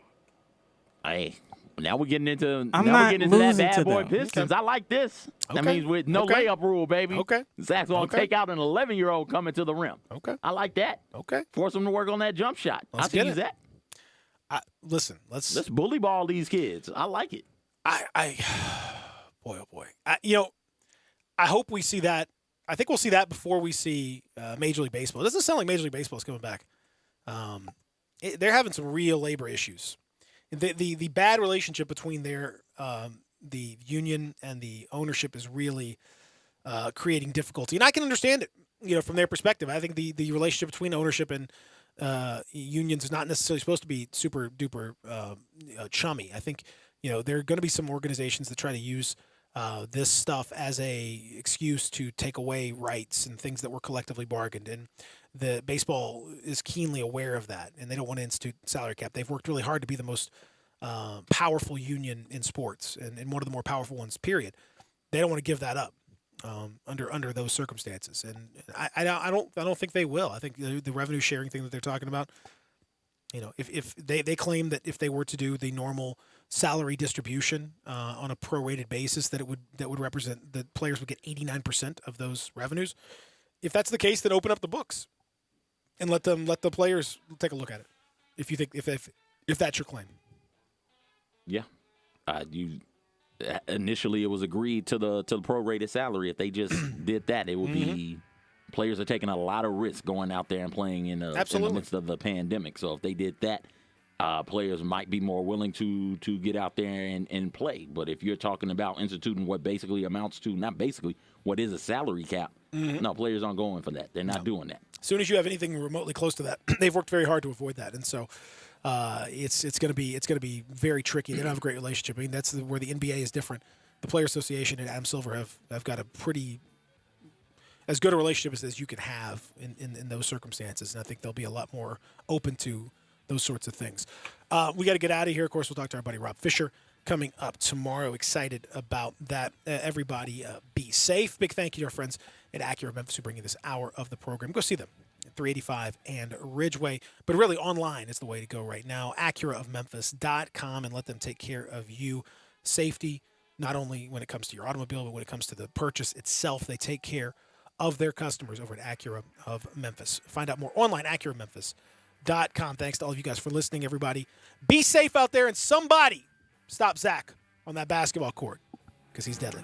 Hey, now we're getting into losing that bad to boy them. Pistons. I like this. Okay. That means with no layup rule, baby. Okay. Zach's going to take out an 11-year-old coming to the rim. Okay. I like that. Okay. Force him to work on that jump shot. Let's I see get it. Zach. Listen, let's bully ball these kids. I like it. Boy, oh boy. I hope we see that. I think we'll see that before we see Major League Baseball. It doesn't sound like Major League Baseball is coming back. They're having some real labor issues. The bad relationship between the union and the ownership is really creating difficulty, and I can understand it. From their perspective, I think the relationship between ownership and unions is not necessarily supposed to be super duper chummy. I think there are going to be some organizations that try to use this stuff as a excuse to take away rights and things that were collectively bargained. And the baseball is keenly aware of that, and they don't want to institute salary cap. They've worked really hard to be the most powerful union in sports and one of the more powerful ones, period. They don't want to give that up under those circumstances. And I don't think they will. I think the revenue sharing thing that they're talking about, if they claim that if they were to do the normal salary distribution on a prorated basis, that would represent the players would get 89% of those revenues. If that's the case, then open up the books and let the players take a look at it. If you think if that's your claim. Yeah. Initially it was agreed to the prorated salary. If they just did that, it would be players are taking a lot of risk going out there and playing in the midst of the pandemic. So if they did that, players might be more willing to get out there and play. But if you're talking about instituting what basically amounts to, not basically, what is a salary cap, no, players aren't going for that. They're not doing that. As soon as you have anything remotely close to that, they've worked very hard to avoid that. And so it's going to be very tricky. They don't have a great relationship. I mean, that's where the NBA is different. The Player Association and Adam Silver have got a pretty as good a relationship as you can have in those circumstances. And I think they'll be a lot more open to those sorts of things. We got to get out of here. Of course, we'll talk to our buddy Rob Fisher coming up tomorrow. Excited about that. Everybody be safe. Big thank you to our friends at Acura Memphis who bring you this hour of the program. Go see them at 385 and Ridgeway. But really, online is the way to go right now. AcuraofMemphis.com, and let them take care of you. Safety, not only when it comes to your automobile, but when it comes to the purchase itself. They take care of their customers over at Acura of Memphis. Find out more online, AcuraofMemphis.com. Thanks to all of you guys for listening, everybody. Be safe out there, and somebody stop Zach on that basketball court because he's deadly.